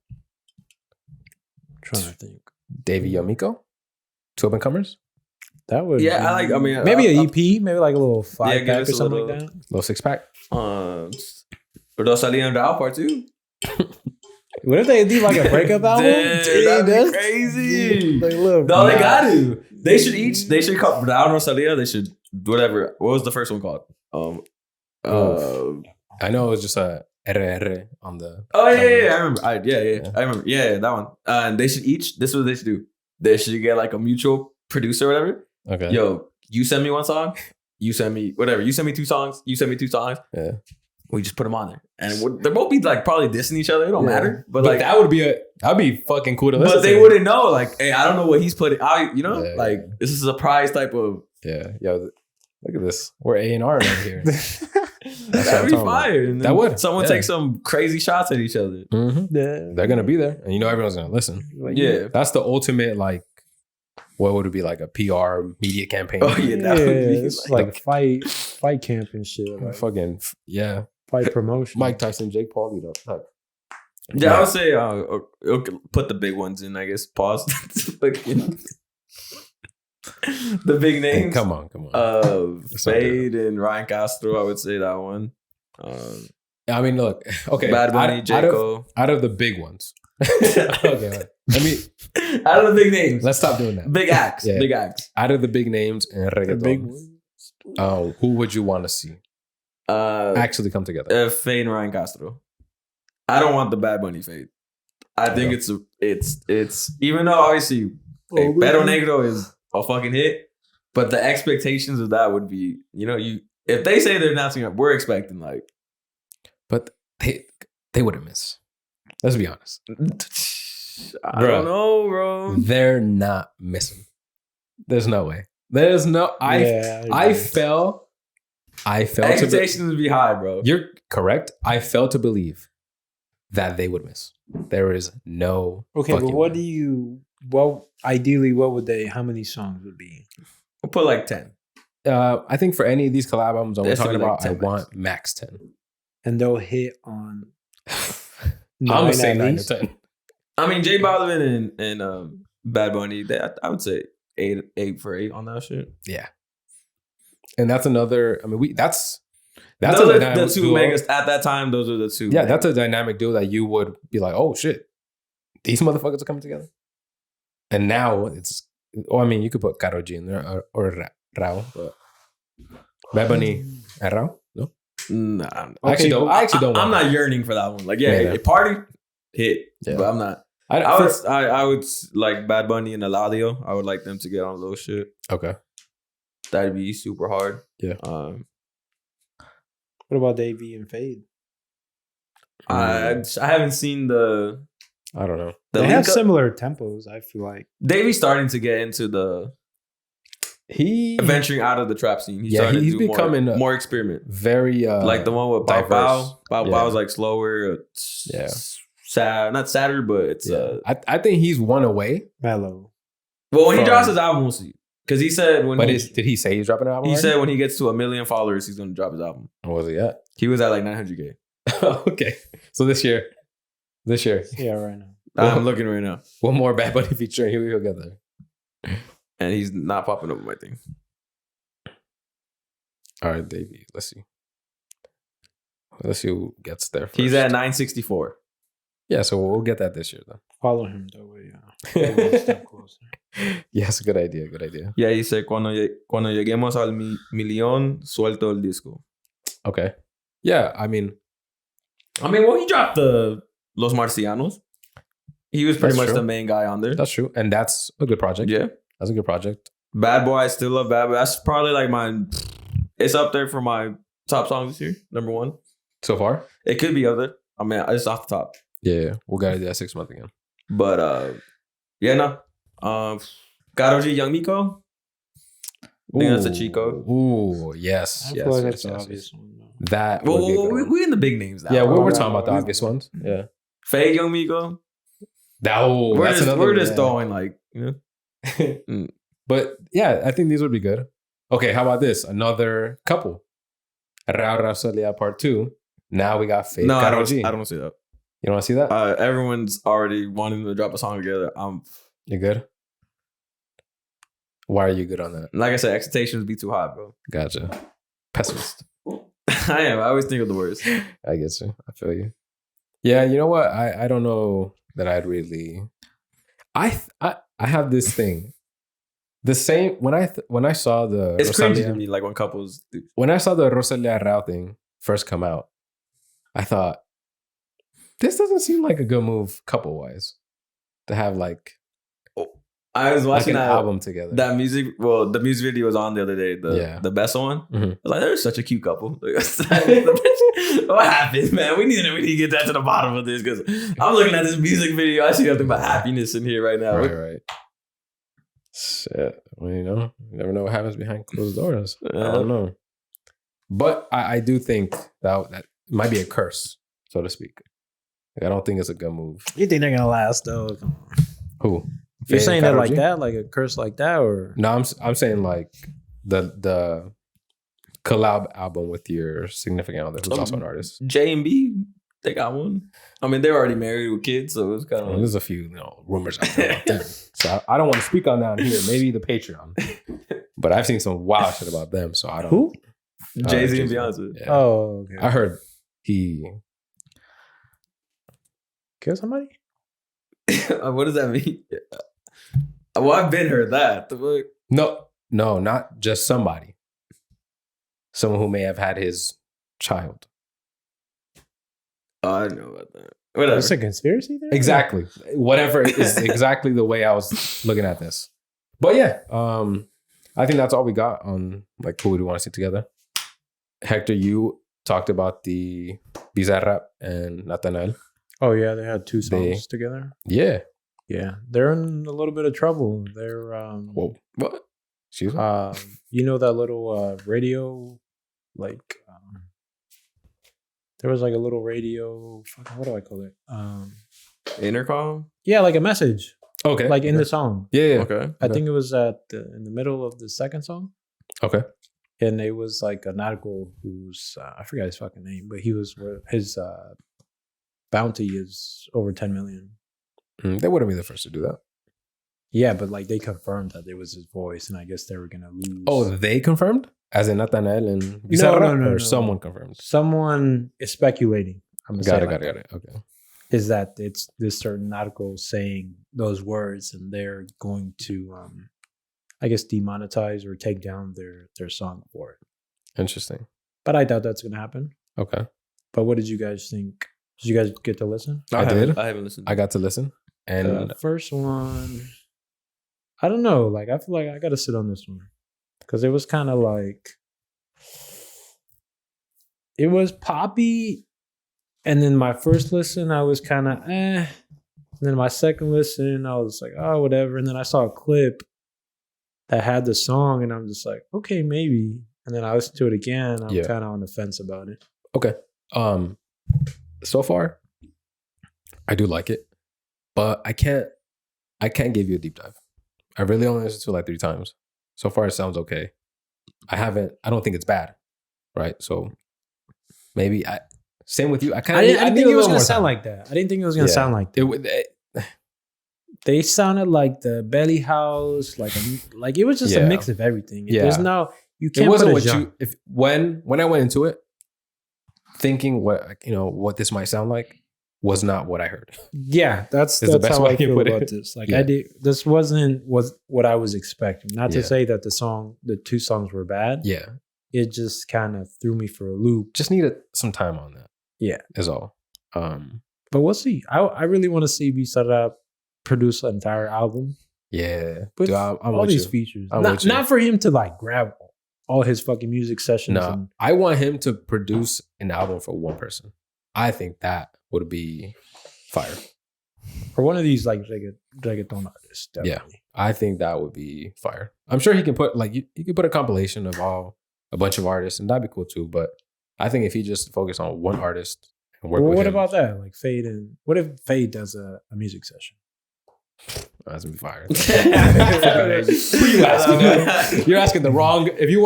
[SPEAKER 2] Trying to think.
[SPEAKER 1] Davey Yamiko? 2 up-and-comers?
[SPEAKER 2] That would
[SPEAKER 3] Yeah, I mean,
[SPEAKER 2] maybe an EP, maybe like a little 5
[SPEAKER 3] give
[SPEAKER 2] pack
[SPEAKER 3] us
[SPEAKER 2] or
[SPEAKER 3] a
[SPEAKER 2] something
[SPEAKER 3] little-
[SPEAKER 2] like that.
[SPEAKER 1] Little 6-pack?
[SPEAKER 3] Rosalia and Rauw Part 2.
[SPEAKER 2] What if they do like a breakup album?
[SPEAKER 3] Dude, that'd be crazy.
[SPEAKER 2] Like, look,
[SPEAKER 3] No, they got to. They should call Rauw and Rosalia. They should whatever. What was the first one called?
[SPEAKER 1] I know it was just a RR on the...
[SPEAKER 3] Oh yeah, I remember. I remember. Yeah, that one. And they should each. This is what they should do. They should get like a mutual producer or whatever.
[SPEAKER 1] Okay.
[SPEAKER 3] Yo, you send me one song, you send me whatever. You send me 2 songs, you send me 2 songs.
[SPEAKER 1] Yeah.
[SPEAKER 3] We just put them on there, and they're both be like probably dissing each other. It don't matter, but like
[SPEAKER 1] that'd be fucking cool to listen.
[SPEAKER 3] But they
[SPEAKER 1] to.
[SPEAKER 3] wouldn't know. Like, hey, I don't know what he's putting.
[SPEAKER 1] Yeah,
[SPEAKER 3] like this is a surprise type of.
[SPEAKER 1] Yeah. Yo, look at this. We're A&R right here.
[SPEAKER 3] That'd be fire. And
[SPEAKER 1] that would.
[SPEAKER 3] Someone take some crazy shots at each other.
[SPEAKER 1] Mm-hmm.
[SPEAKER 2] Yeah.
[SPEAKER 1] They're gonna be there, and you know everyone's gonna listen.
[SPEAKER 2] Like,
[SPEAKER 3] Yeah.
[SPEAKER 1] That's the ultimate, like, what would it be, like a PR media campaign?
[SPEAKER 3] Oh yeah, that would be
[SPEAKER 2] it's like fight camp and shit. Like
[SPEAKER 1] Fucking yeah.
[SPEAKER 2] fight promotion.
[SPEAKER 1] Mike Tyson, Jake Paul, you know.
[SPEAKER 3] Yeah, I would say put the big ones in. I guess pause. The big names.
[SPEAKER 1] Hey, come on.
[SPEAKER 3] Feid and Ryan Castro. I would say that one.
[SPEAKER 1] I mean, look. Okay.
[SPEAKER 3] Bad Bunny, Jaco.
[SPEAKER 1] Out of the big ones. Okay. Let me.
[SPEAKER 3] Out of the big names.
[SPEAKER 1] Let's stop doing that.
[SPEAKER 3] Big acts.
[SPEAKER 1] Yeah.
[SPEAKER 3] Big acts.
[SPEAKER 1] Out of the big names in reggaeton,
[SPEAKER 2] the big ones.
[SPEAKER 1] who would you want to see actually come together?
[SPEAKER 3] Feid and Ryan Castro. I don't want the Bad Bunny Feid. I think it's even though obviously Pero Negro is a fucking hit, but the expectations of that would be, if they say they're not singing, we're expecting like.
[SPEAKER 1] But they wouldn't miss. Let's be honest.
[SPEAKER 3] I don't know, bro.
[SPEAKER 1] They're not missing. There's no way. There's no. I fell.
[SPEAKER 3] Expectations would be high, bro.
[SPEAKER 1] You're correct. I fail to believe that they would miss. There is no.
[SPEAKER 2] Okay, but ideally, what would they? How many songs would be?
[SPEAKER 3] We'll put like 10.
[SPEAKER 1] I think for any of these collab albums I'm
[SPEAKER 3] There should
[SPEAKER 1] talking
[SPEAKER 3] be like
[SPEAKER 1] about, I
[SPEAKER 3] 10
[SPEAKER 1] want max 10.
[SPEAKER 2] And they'll hit on.
[SPEAKER 1] I'm gonna say 9 or
[SPEAKER 2] least?
[SPEAKER 1] 10.
[SPEAKER 3] I mean, J Balvin and Bad Bunny, I would say 8 for 8 on that shit.
[SPEAKER 1] Yeah, and that's another. I mean, that's
[SPEAKER 3] those
[SPEAKER 1] a
[SPEAKER 3] are
[SPEAKER 1] dynamic
[SPEAKER 3] the two
[SPEAKER 1] duo.
[SPEAKER 3] megas at that time. Those are the two.
[SPEAKER 1] Yeah,
[SPEAKER 3] megas.
[SPEAKER 1] that's a dynamic duo that you would be like, oh shit, these motherfuckers are coming together. And now it's. Oh, I mean, you could put Karol G in there or Rauw, but Bad Bunny and Rauw. No,
[SPEAKER 3] nah.
[SPEAKER 1] I actually don't. Want
[SPEAKER 3] I'm not
[SPEAKER 1] that.
[SPEAKER 3] yearning for that one. Like,
[SPEAKER 1] Yeah.
[SPEAKER 3] party hit,
[SPEAKER 1] Yeah.
[SPEAKER 3] but I'm not. I would like Bad Bunny and Eladio. I would like them to get on a little shit.
[SPEAKER 1] Okay.
[SPEAKER 3] That'd be super hard.
[SPEAKER 1] Yeah.
[SPEAKER 2] What about Davey and Feid?
[SPEAKER 3] I haven't seen the.
[SPEAKER 1] I don't know.
[SPEAKER 2] They have similar tempos. I feel like
[SPEAKER 3] Davey's starting to get into the venturing out of the trap scene. He's starting
[SPEAKER 1] he's
[SPEAKER 3] to do
[SPEAKER 1] becoming
[SPEAKER 3] more experiment.
[SPEAKER 1] Very
[SPEAKER 3] Like the one with Bow
[SPEAKER 1] diverse.
[SPEAKER 3] Bow. Bow
[SPEAKER 1] Yeah.
[SPEAKER 3] Bow's like slower.
[SPEAKER 1] Yeah.
[SPEAKER 3] Sad, not sadder, but it's
[SPEAKER 1] I think he's one away.
[SPEAKER 2] mellow.
[SPEAKER 3] well, when he
[SPEAKER 1] from-
[SPEAKER 3] drops his album, we'll see. Because he said
[SPEAKER 1] Did he say he's dropping an album?
[SPEAKER 3] he
[SPEAKER 1] already?
[SPEAKER 3] said when he gets to 1 million followers, he's gonna drop his album.
[SPEAKER 1] Or was he at?
[SPEAKER 3] He was at like 900K.
[SPEAKER 1] Okay. So this year.
[SPEAKER 2] Yeah, right now.
[SPEAKER 3] I'm looking right now,
[SPEAKER 1] One more Bad Bunny feature, and he'll get there.
[SPEAKER 3] and he's not popping up with my thing.
[SPEAKER 1] All right, Davey. Let's see. Let's see who gets there first.
[SPEAKER 3] He's at 964.
[SPEAKER 1] Yeah, so we'll get that this year then.
[SPEAKER 2] Follow him though. Yeah. One step closer.
[SPEAKER 1] Yes, good idea. Good idea.
[SPEAKER 3] Yeah, he said cuando lleguemos al millón, suelto el disco.
[SPEAKER 1] Okay. Yeah, I mean,
[SPEAKER 3] Well, he dropped the Los Marcianos. He was pretty
[SPEAKER 1] That's
[SPEAKER 3] much
[SPEAKER 1] true.
[SPEAKER 3] the main guy on there.
[SPEAKER 1] that's true. And that's a good project.
[SPEAKER 3] Yeah.
[SPEAKER 1] That's a good project.
[SPEAKER 3] Bad Boy, I still love Bad Boy. That's probably like it's up there for my top songs this year. Number 1.
[SPEAKER 1] So far?
[SPEAKER 3] It could be other. I mean, it's off the top.
[SPEAKER 1] Yeah. We'll gotta do that 6 month again.
[SPEAKER 3] But yeah, no. Karol G, Young Miko. I think that's a cheat code.
[SPEAKER 1] Ooh, yes.
[SPEAKER 2] I
[SPEAKER 1] Yes,
[SPEAKER 2] feel like
[SPEAKER 1] yes,
[SPEAKER 2] that's the
[SPEAKER 1] yes,
[SPEAKER 2] obvious
[SPEAKER 1] yes.
[SPEAKER 2] one. Though.
[SPEAKER 1] That would be a good one.
[SPEAKER 3] We in the big names now.
[SPEAKER 1] Yeah, we're
[SPEAKER 2] Right.
[SPEAKER 1] talking about the obvious ones. Yeah.
[SPEAKER 3] Feid, Young Miko.
[SPEAKER 1] We're
[SPEAKER 3] just throwing like,
[SPEAKER 1] But yeah, I think these would be good. Okay, how about this? Another couple. Rauw Alejandro Part 2. Now we got Feid.
[SPEAKER 3] No, I
[SPEAKER 1] Karol G.
[SPEAKER 3] don't see that.
[SPEAKER 1] You don't want to see that?
[SPEAKER 3] Everyone's already wanting to drop a song together.
[SPEAKER 1] You're good? Why are you good on that?
[SPEAKER 3] Like I said, expectations be too high, bro.
[SPEAKER 1] Gotcha. Pessimist.
[SPEAKER 3] I am. I always think of the worst.
[SPEAKER 1] I get you. I feel you. Yeah, you know what? I don't know that I'd really. I have this thing. The same when I saw the
[SPEAKER 3] It's cringy
[SPEAKER 1] Rosalia,
[SPEAKER 3] to me, like when couples do.
[SPEAKER 1] when I saw the Rosalia Rauw thing first come out, I thought this doesn't seem like a good move couple wise to have like
[SPEAKER 3] I was
[SPEAKER 1] like
[SPEAKER 3] watching
[SPEAKER 1] an
[SPEAKER 3] that
[SPEAKER 1] album together.
[SPEAKER 3] That music, well, the music video was on the other day. The Beso one.
[SPEAKER 1] Mhm.
[SPEAKER 3] I was like, they're such a cute couple. What happened, man? We need to get that to the bottom of this because I'm looking at this music video. I see nothing but happiness in here right now.
[SPEAKER 1] Right. Shit. Well, you know, you never know what happens behind closed doors. I don't know. But I do think that might be a curse, so to speak. Like, I don't think it's a good move.
[SPEAKER 2] You think they're gonna last though?
[SPEAKER 1] Who?
[SPEAKER 2] You're
[SPEAKER 1] Feid
[SPEAKER 2] saying
[SPEAKER 1] and
[SPEAKER 2] that like
[SPEAKER 1] Karol G?
[SPEAKER 2] that, like a curse like that, or
[SPEAKER 1] No, I'm saying like the collab album with your significant other, who's also an artist.
[SPEAKER 3] J and B, they got one. I mean, they're already married with kids, so it's kind of.
[SPEAKER 1] There's a few, rumors out there about them. So I don't want to speak on that here. Maybe the Patreon, but I've seen some wild shit about them. So I don't.
[SPEAKER 2] who?
[SPEAKER 3] Jay-Z and
[SPEAKER 1] Jay-Z.
[SPEAKER 3] Beyonce.
[SPEAKER 1] Yeah.
[SPEAKER 2] Oh, okay.
[SPEAKER 1] I heard he.
[SPEAKER 2] Kill somebody?
[SPEAKER 3] What does that mean? Well, I've been heard that. The fuck?
[SPEAKER 1] No, not just somebody. Someone who may have had his child.
[SPEAKER 3] Oh, I know about that. Whatever.
[SPEAKER 2] It's a conspiracy there?
[SPEAKER 1] Exactly. Whatever is exactly the way I was looking at this. But yeah, I think that's all we got on like who we want to see together. Hector, you talked about the Bizarrap and Nathanael.
[SPEAKER 2] Oh yeah, they had two songs
[SPEAKER 1] They-
[SPEAKER 2] together.
[SPEAKER 1] Yeah.
[SPEAKER 2] Yeah, they're in a little bit of trouble. They're
[SPEAKER 1] Whoa. What? Excuse me.
[SPEAKER 2] you know that little radio, like there was like a little radio. What do I call it?
[SPEAKER 3] Intercom?
[SPEAKER 2] Yeah, like a message,
[SPEAKER 1] Okay.
[SPEAKER 2] like in the song.
[SPEAKER 1] Yeah.
[SPEAKER 3] Okay.
[SPEAKER 2] I think it was in the middle of the second song,
[SPEAKER 1] Okay.
[SPEAKER 2] and it was like a Narco who's I forgot his fucking name, but he was his bounty is over 10 million.
[SPEAKER 1] They wouldn't be the first to do that.
[SPEAKER 2] Yeah, but like they confirmed that it was his voice, and I guess they were gonna lose.
[SPEAKER 1] Oh, they confirmed? As in Nathanael and Bizarrap?
[SPEAKER 2] No.
[SPEAKER 1] Or someone confirmed?
[SPEAKER 2] Someone is speculating. I'm gonna say
[SPEAKER 1] Got
[SPEAKER 2] it like
[SPEAKER 1] it.
[SPEAKER 2] that,
[SPEAKER 1] Okay.
[SPEAKER 2] is that it's this certain Narco saying those words, and they're going to, I guess, demonetize or take down their song for it.
[SPEAKER 1] Interesting.
[SPEAKER 2] But I doubt that's gonna happen.
[SPEAKER 1] Okay.
[SPEAKER 2] But what did you guys think? Did you guys get to listen?
[SPEAKER 1] I did.
[SPEAKER 3] I haven't listened.
[SPEAKER 1] I got to listen. And
[SPEAKER 2] The first one, I don't know. Like I feel like I got to sit on this one because it was kind of like it was poppy, and then my first listen I was kind of And then my second listen I was like, oh, whatever. And then I saw a clip that had the song, and I'm just like, okay, maybe. And then I listened to it again. I'm
[SPEAKER 1] Yeah.
[SPEAKER 2] kind of on the fence about it.
[SPEAKER 1] okay. So far, I do like it, but I can't give you a deep dive. I really only listened to it like 3 times. So far, it sounds okay. I don't think it's bad, right? So maybe same with you. I
[SPEAKER 2] didn't think it was gonna sound like that. I didn't think it was gonna
[SPEAKER 1] Yeah.
[SPEAKER 2] sound like that.
[SPEAKER 1] it would.
[SPEAKER 2] They sounded like the Belly House, like it was just a
[SPEAKER 1] Yeah.
[SPEAKER 2] mix of everything.
[SPEAKER 1] Yeah.
[SPEAKER 2] There's no, you
[SPEAKER 1] It
[SPEAKER 2] can't
[SPEAKER 1] wasn't
[SPEAKER 2] put a
[SPEAKER 1] what
[SPEAKER 2] genre.
[SPEAKER 1] you. When I went into it, thinking what this might sound like was not what I heard.
[SPEAKER 2] Yeah, that's
[SPEAKER 1] Is the best
[SPEAKER 2] how
[SPEAKER 1] way
[SPEAKER 2] I
[SPEAKER 1] I can
[SPEAKER 2] feel
[SPEAKER 1] put
[SPEAKER 2] about
[SPEAKER 1] it.
[SPEAKER 2] this. Like
[SPEAKER 1] Yeah.
[SPEAKER 2] this wasn't what I was expecting. Not to
[SPEAKER 1] Yeah.
[SPEAKER 2] say that the 2 songs were bad.
[SPEAKER 1] Yeah,
[SPEAKER 2] It just kind of threw me for a loop.
[SPEAKER 1] just needed some time on that.
[SPEAKER 2] Yeah.
[SPEAKER 1] Is all.
[SPEAKER 2] But we'll see. I really want to see Bizarrap produce an entire album
[SPEAKER 1] Yeah,
[SPEAKER 2] with
[SPEAKER 1] dude, I'm
[SPEAKER 2] all
[SPEAKER 1] with
[SPEAKER 2] these
[SPEAKER 1] you.
[SPEAKER 2] features.
[SPEAKER 1] I'm with you.
[SPEAKER 2] Not for him to like grab all his fucking music sessions.
[SPEAKER 1] No,
[SPEAKER 2] and,
[SPEAKER 1] I want him to produce an album for one person. I think that would be fire.
[SPEAKER 2] for one of these like reggaeton artists. Definitely.
[SPEAKER 1] I think that would be fire. I'm sure he can put like you could put a compilation of a bunch of artists, and that'd be cool too. But I think if he just focus on one artist and work
[SPEAKER 2] Well,
[SPEAKER 1] with
[SPEAKER 2] what
[SPEAKER 1] him,
[SPEAKER 2] about that? Like Feid what if Feid does a music session?
[SPEAKER 1] that's gonna be fire.
[SPEAKER 3] Who
[SPEAKER 1] you asking that? You're asking the wrong. If you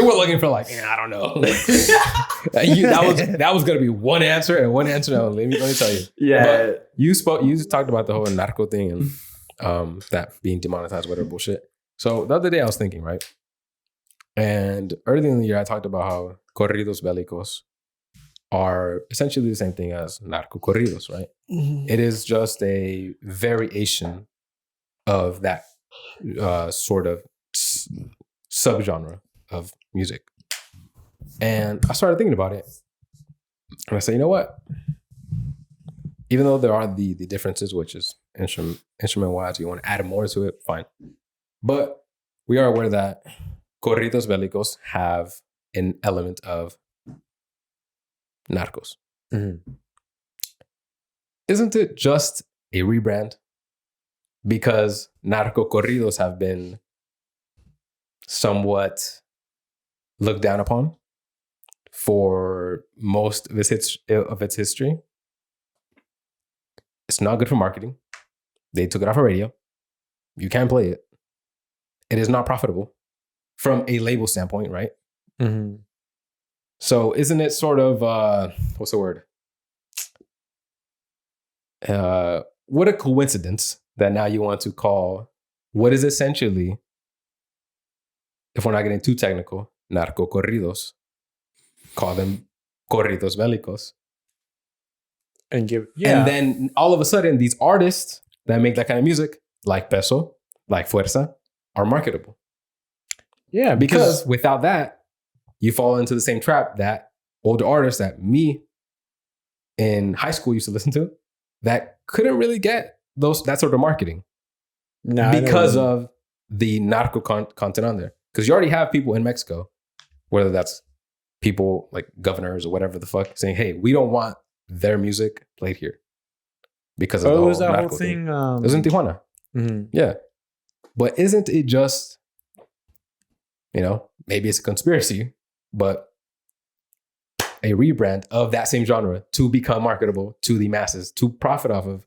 [SPEAKER 1] were looking for like, I don't know. that was gonna be one answer and one answer only. Let me tell you.
[SPEAKER 3] Yeah.
[SPEAKER 1] But you talked about the whole Narco thing and that being demonetized, whatever bullshit. So the other day I was thinking, right? And early in the year I talked about how Corridos Belicos are essentially the same thing as Narco Corridos, right? It is just a variation of that sort of subgenre of music. And I started thinking about it. And I said, you know what? Even though there are the differences, which is instrument wise, you want to add more to it, fine. But we are aware that Corridos Belicos have an element of Narcos.
[SPEAKER 2] Mm-hmm.
[SPEAKER 1] Isn't it just a rebrand? Because Narco Corridos have been somewhat looked down upon for most of its history. It's not good for marketing. They took it off of radio. You can't play it. It is not profitable from a label standpoint, right?
[SPEAKER 2] Mm-hmm.
[SPEAKER 1] So isn't it sort of, what's the word? What a coincidence that now you want to call what is essentially, if we're not getting too technical, narco corridos, call them corridos belicos.
[SPEAKER 2] And
[SPEAKER 1] And then all of a sudden, these artists that make that kind of music, like Peso, like Fuerza, are marketable.
[SPEAKER 2] Yeah,
[SPEAKER 1] Because without that, you fall into the same trap that older artists that me in high school used to listen to that couldn't really get that sort of marketing because of the narco content on there. Because you already have people in Mexico, whether that's people like governors or whatever the fuck, saying, hey, we don't want their music played here. Because of the whole narco thing. It was in Tijuana.
[SPEAKER 2] Mm-hmm.
[SPEAKER 1] Yeah. But isn't it just, maybe it's a conspiracy, but a rebrand of that same genre to become marketable to the masses, to profit off of,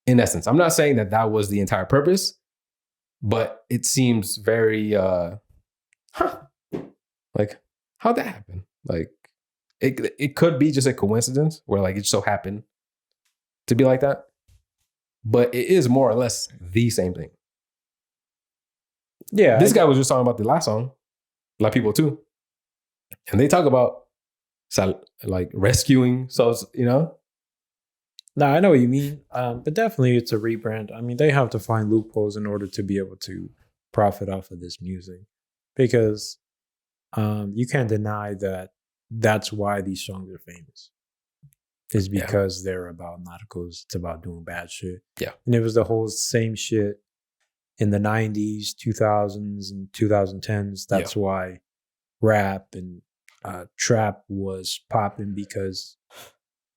[SPEAKER 1] in essence. I'm not saying that was the entire purpose, but it seems very, like, how'd that happen? Like, it could be just a coincidence where, like, it so happened to be like that, but it is more or less the same thing.
[SPEAKER 2] Yeah.
[SPEAKER 1] This guy was just talking about the last song, Black People Too. And they talk about like rescuing souls,
[SPEAKER 2] No, I know what you mean. But definitely it's a rebrand. I mean, they have to find loopholes in order to be able to profit off of this music. Because you can't deny that that's why these songs are famous. Is because they're about narcos. It's about doing bad shit.
[SPEAKER 1] Yeah.
[SPEAKER 2] And it was the whole same shit in the 90s, 2000s, and 2010s. That's why rap and trap was popping, because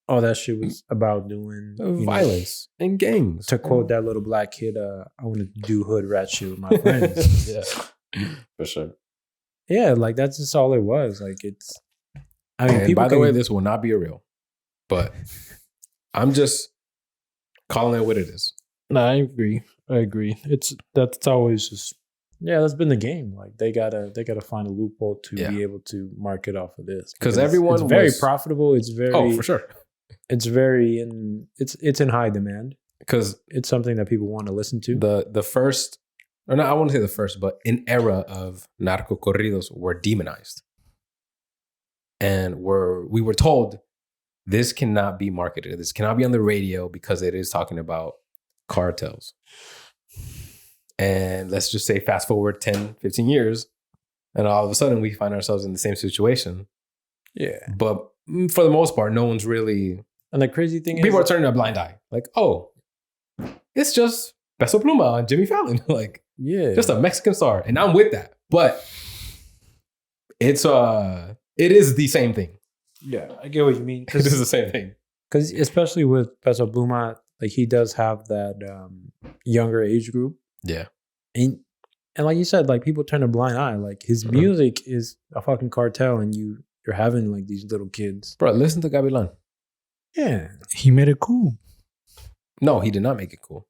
[SPEAKER 2] all that shit was about doing
[SPEAKER 1] violence and gangs.
[SPEAKER 2] To quote that little black kid, I want to do hood rat shit with my friends.
[SPEAKER 1] Yeah, for sure.
[SPEAKER 2] Yeah, like that's just all it was. Like I mean,
[SPEAKER 1] by the way, this will not be a reel, but I'm just calling it what it is.
[SPEAKER 2] No, I agree. That's always just that's been the game. Like they gotta find a loophole to be able to market off of this,
[SPEAKER 1] because everyone
[SPEAKER 2] it's very profitable. It's very
[SPEAKER 1] for sure.
[SPEAKER 2] It's very it's in high demand
[SPEAKER 1] because
[SPEAKER 2] it's something that people want to listen to.
[SPEAKER 1] The first, or not, I wouldn't say the first, but an era of narco corridos were demonized, and we were told this cannot be marketed. This cannot be on the radio because it is talking about cartels. And let's just say fast forward 10, 15 years, and all of a sudden we find ourselves in the same situation.
[SPEAKER 2] Yeah.
[SPEAKER 1] But for the most part, no one's really...
[SPEAKER 2] And the crazy thing
[SPEAKER 1] people are turning a blind eye. Like, oh, it's just Peso Pluma and Jimmy Fallon. Like, just a Mexican star. And I'm with that. But it is the same thing.
[SPEAKER 2] Yeah, I get what you mean.
[SPEAKER 1] It is the same thing.
[SPEAKER 2] Because especially with Peso Pluma, like he does have that younger age group.
[SPEAKER 1] Yeah.
[SPEAKER 2] And like you said, like people turn a blind eye. Like his music is a fucking cartel, and you're having like these little kids.
[SPEAKER 1] Bro, listen to Gavilan.
[SPEAKER 2] Yeah.
[SPEAKER 4] He made it cool.
[SPEAKER 1] No, he did not make it cool.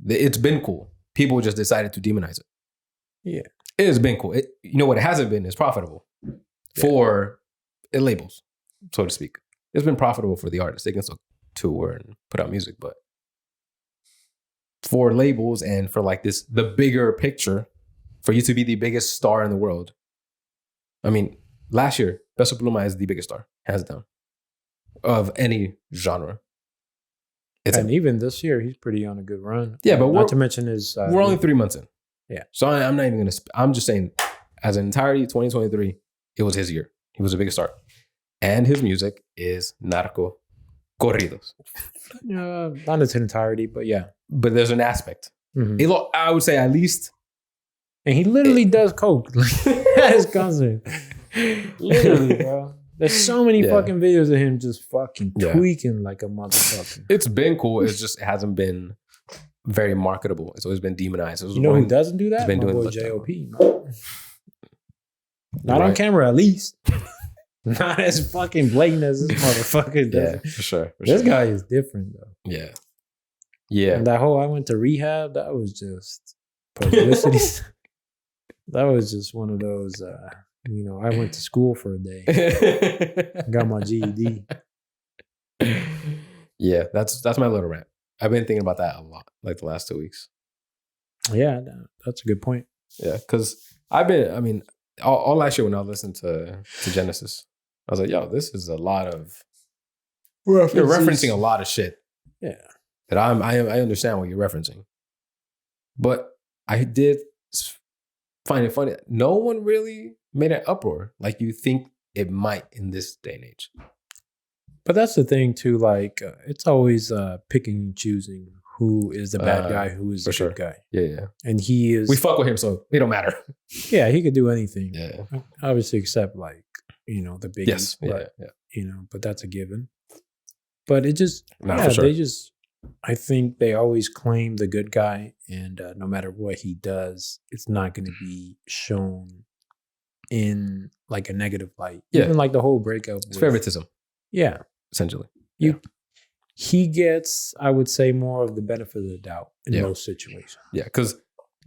[SPEAKER 1] It's been cool. People just decided to demonize it.
[SPEAKER 2] Yeah.
[SPEAKER 1] It has been cool. You know what it hasn't been is profitable for labels, so to speak. It's been profitable for the artists. They can still tour and put out music, but for labels and for like the bigger picture, for you to be the biggest star in the world. I mean, last year, Peso Pluma is the biggest star, hands down, of any genre.
[SPEAKER 2] Even this year, he's pretty on a good run.
[SPEAKER 1] Yeah, but
[SPEAKER 2] not to mention his...
[SPEAKER 1] we're only 3 months in.
[SPEAKER 2] Yeah.
[SPEAKER 1] So I'm not even going to... I'm just saying, as an entirety, 2023, it was his year. He was the biggest star. And his music is narco corridos.
[SPEAKER 2] Not in its entirety, but yeah.
[SPEAKER 1] But there's an aspect.
[SPEAKER 2] Mhm.
[SPEAKER 1] I would say at least.
[SPEAKER 2] And he literally does coke at his concert. Literally, bro. There's so many
[SPEAKER 1] Yeah.
[SPEAKER 2] fucking videos of him just fucking
[SPEAKER 1] Yeah.
[SPEAKER 2] tweaking like a motherfucker.
[SPEAKER 1] It's been cool. It's just it hasn't been very marketable. It's always been demonized. It was
[SPEAKER 2] You know who
[SPEAKER 1] one-
[SPEAKER 2] doesn't do that?
[SPEAKER 1] He's been
[SPEAKER 2] My
[SPEAKER 1] doing
[SPEAKER 2] boy
[SPEAKER 1] look down.
[SPEAKER 2] J.O.P. man. Not on
[SPEAKER 1] Right.
[SPEAKER 2] camera, at least. Not as fucking blatant as this motherfucker does.
[SPEAKER 1] Yeah, for sure. For
[SPEAKER 2] This
[SPEAKER 1] sure.
[SPEAKER 2] guy is different though.
[SPEAKER 1] Yeah. Yeah.
[SPEAKER 2] And that whole I went to rehab, that was just publicity. That was just one of those, I went to school for a day, got my GED.
[SPEAKER 1] Yeah, that's my little rant. I've been thinking about that a lot, like the last 2 weeks.
[SPEAKER 2] Yeah, that's a good point.
[SPEAKER 1] Yeah, because all last year when I listened to Genesis, I was like, yo, this is a lot of you're referencing a lot of shit.
[SPEAKER 2] Yeah.
[SPEAKER 1] That I understand what you're referencing. But I did find it funny. No one really made an uproar like you think it might in this day and age.
[SPEAKER 2] But that's the thing too. Like it's always picking and choosing who is the bad guy, who is the good guy.
[SPEAKER 1] Yeah.
[SPEAKER 2] And he is.
[SPEAKER 1] We fuck with him, so it don't matter.
[SPEAKER 2] Yeah, he could do anything.
[SPEAKER 1] Yeah.
[SPEAKER 2] Obviously, except like the biggies.
[SPEAKER 1] Yes.
[SPEAKER 2] But,
[SPEAKER 1] Yeah.
[SPEAKER 2] but that's a given. But it just
[SPEAKER 1] No, for sure.
[SPEAKER 2] they just. I think they always claim the good guy, and no matter what he does, it's not going to be shown in like a negative light.
[SPEAKER 1] Yeah.
[SPEAKER 2] Even like the whole breakup.
[SPEAKER 1] It's favoritism,
[SPEAKER 2] Yeah.
[SPEAKER 1] essentially.
[SPEAKER 2] He gets, I would say, more of the benefit of the doubt in
[SPEAKER 1] Yeah.
[SPEAKER 2] most situations.
[SPEAKER 1] Yeah, because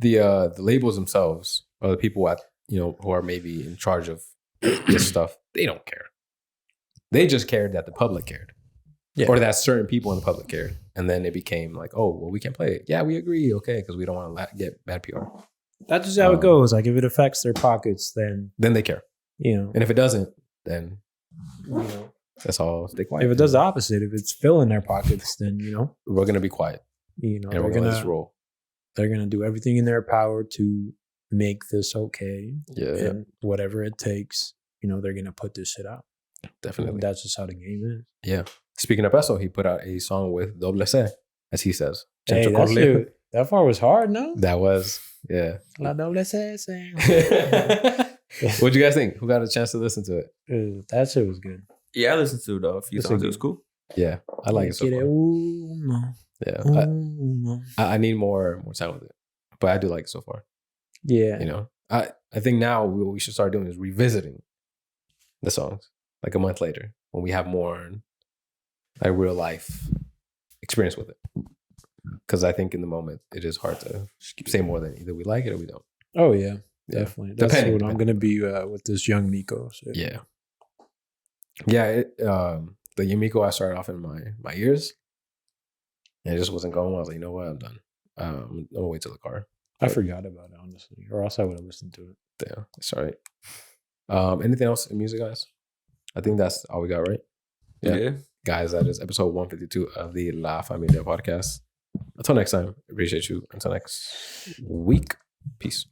[SPEAKER 1] the labels themselves, or the people who are maybe in charge of this stuff, they don't care. They just cared that the public cared.
[SPEAKER 2] Yeah.
[SPEAKER 1] Or that certain people in the public cared. And then it became like, oh, well, we can't play it. Yeah, we agree. Okay, because we don't want to get bad PR.
[SPEAKER 2] That's just how it goes. Like if it affects their pockets, then
[SPEAKER 1] Then they care.
[SPEAKER 2] And
[SPEAKER 1] And if it doesn't, then that's all. Stay quiet.
[SPEAKER 2] if it does the opposite, if it's filling their pockets, then
[SPEAKER 1] we're gonna be quiet.
[SPEAKER 2] they're
[SPEAKER 1] And we're gonna let this roll.
[SPEAKER 2] gonna do everything in their power to make this okay.
[SPEAKER 1] Yeah,
[SPEAKER 2] And whatever it takes, they're gonna put this shit out.
[SPEAKER 1] definitely.
[SPEAKER 2] And that's just how the game is.
[SPEAKER 1] Yeah. Speaking of Peso, he put out a song with Doble C, as he says.
[SPEAKER 2] Hey,
[SPEAKER 1] Chencho Corleone.
[SPEAKER 2] that part was hard, no?
[SPEAKER 1] That was, yeah.
[SPEAKER 2] La doble C.
[SPEAKER 1] What'd you guys think? Who got a chance to listen to it?
[SPEAKER 2] That shit was good.
[SPEAKER 3] Yeah, I listened to it though. A few
[SPEAKER 2] That's
[SPEAKER 3] songs.
[SPEAKER 2] a
[SPEAKER 3] It was cool.
[SPEAKER 1] Yeah, I like it so
[SPEAKER 2] Quiere
[SPEAKER 1] far.
[SPEAKER 2] uno,
[SPEAKER 1] Yeah,
[SPEAKER 2] uno.
[SPEAKER 1] I need more time with it, but I do like it so far.
[SPEAKER 2] Yeah.
[SPEAKER 1] I think now what we should start doing is revisiting the songs like a month later when we have more like real life experience with it. Because I think in the moment it is hard to say more than either we like it or we don't.
[SPEAKER 2] Oh yeah,
[SPEAKER 1] Yeah.
[SPEAKER 2] definitely. That's
[SPEAKER 1] Depending.
[SPEAKER 2] what I'm gonna be with this young Miko. So.
[SPEAKER 1] Yeah. The Miko I started off in my ears, and it just wasn't going well. I was like, you know what, I'm done. I'm gonna wait till the car.
[SPEAKER 2] I forgot about it honestly, or else I would have listened to it.
[SPEAKER 1] Yeah, it's all right. Anything else in music, guys? I think that's all we got, right? Yeah. Guys, that is episode 152 of the La Familia podcast. Until next time, appreciate you. Until next week, peace.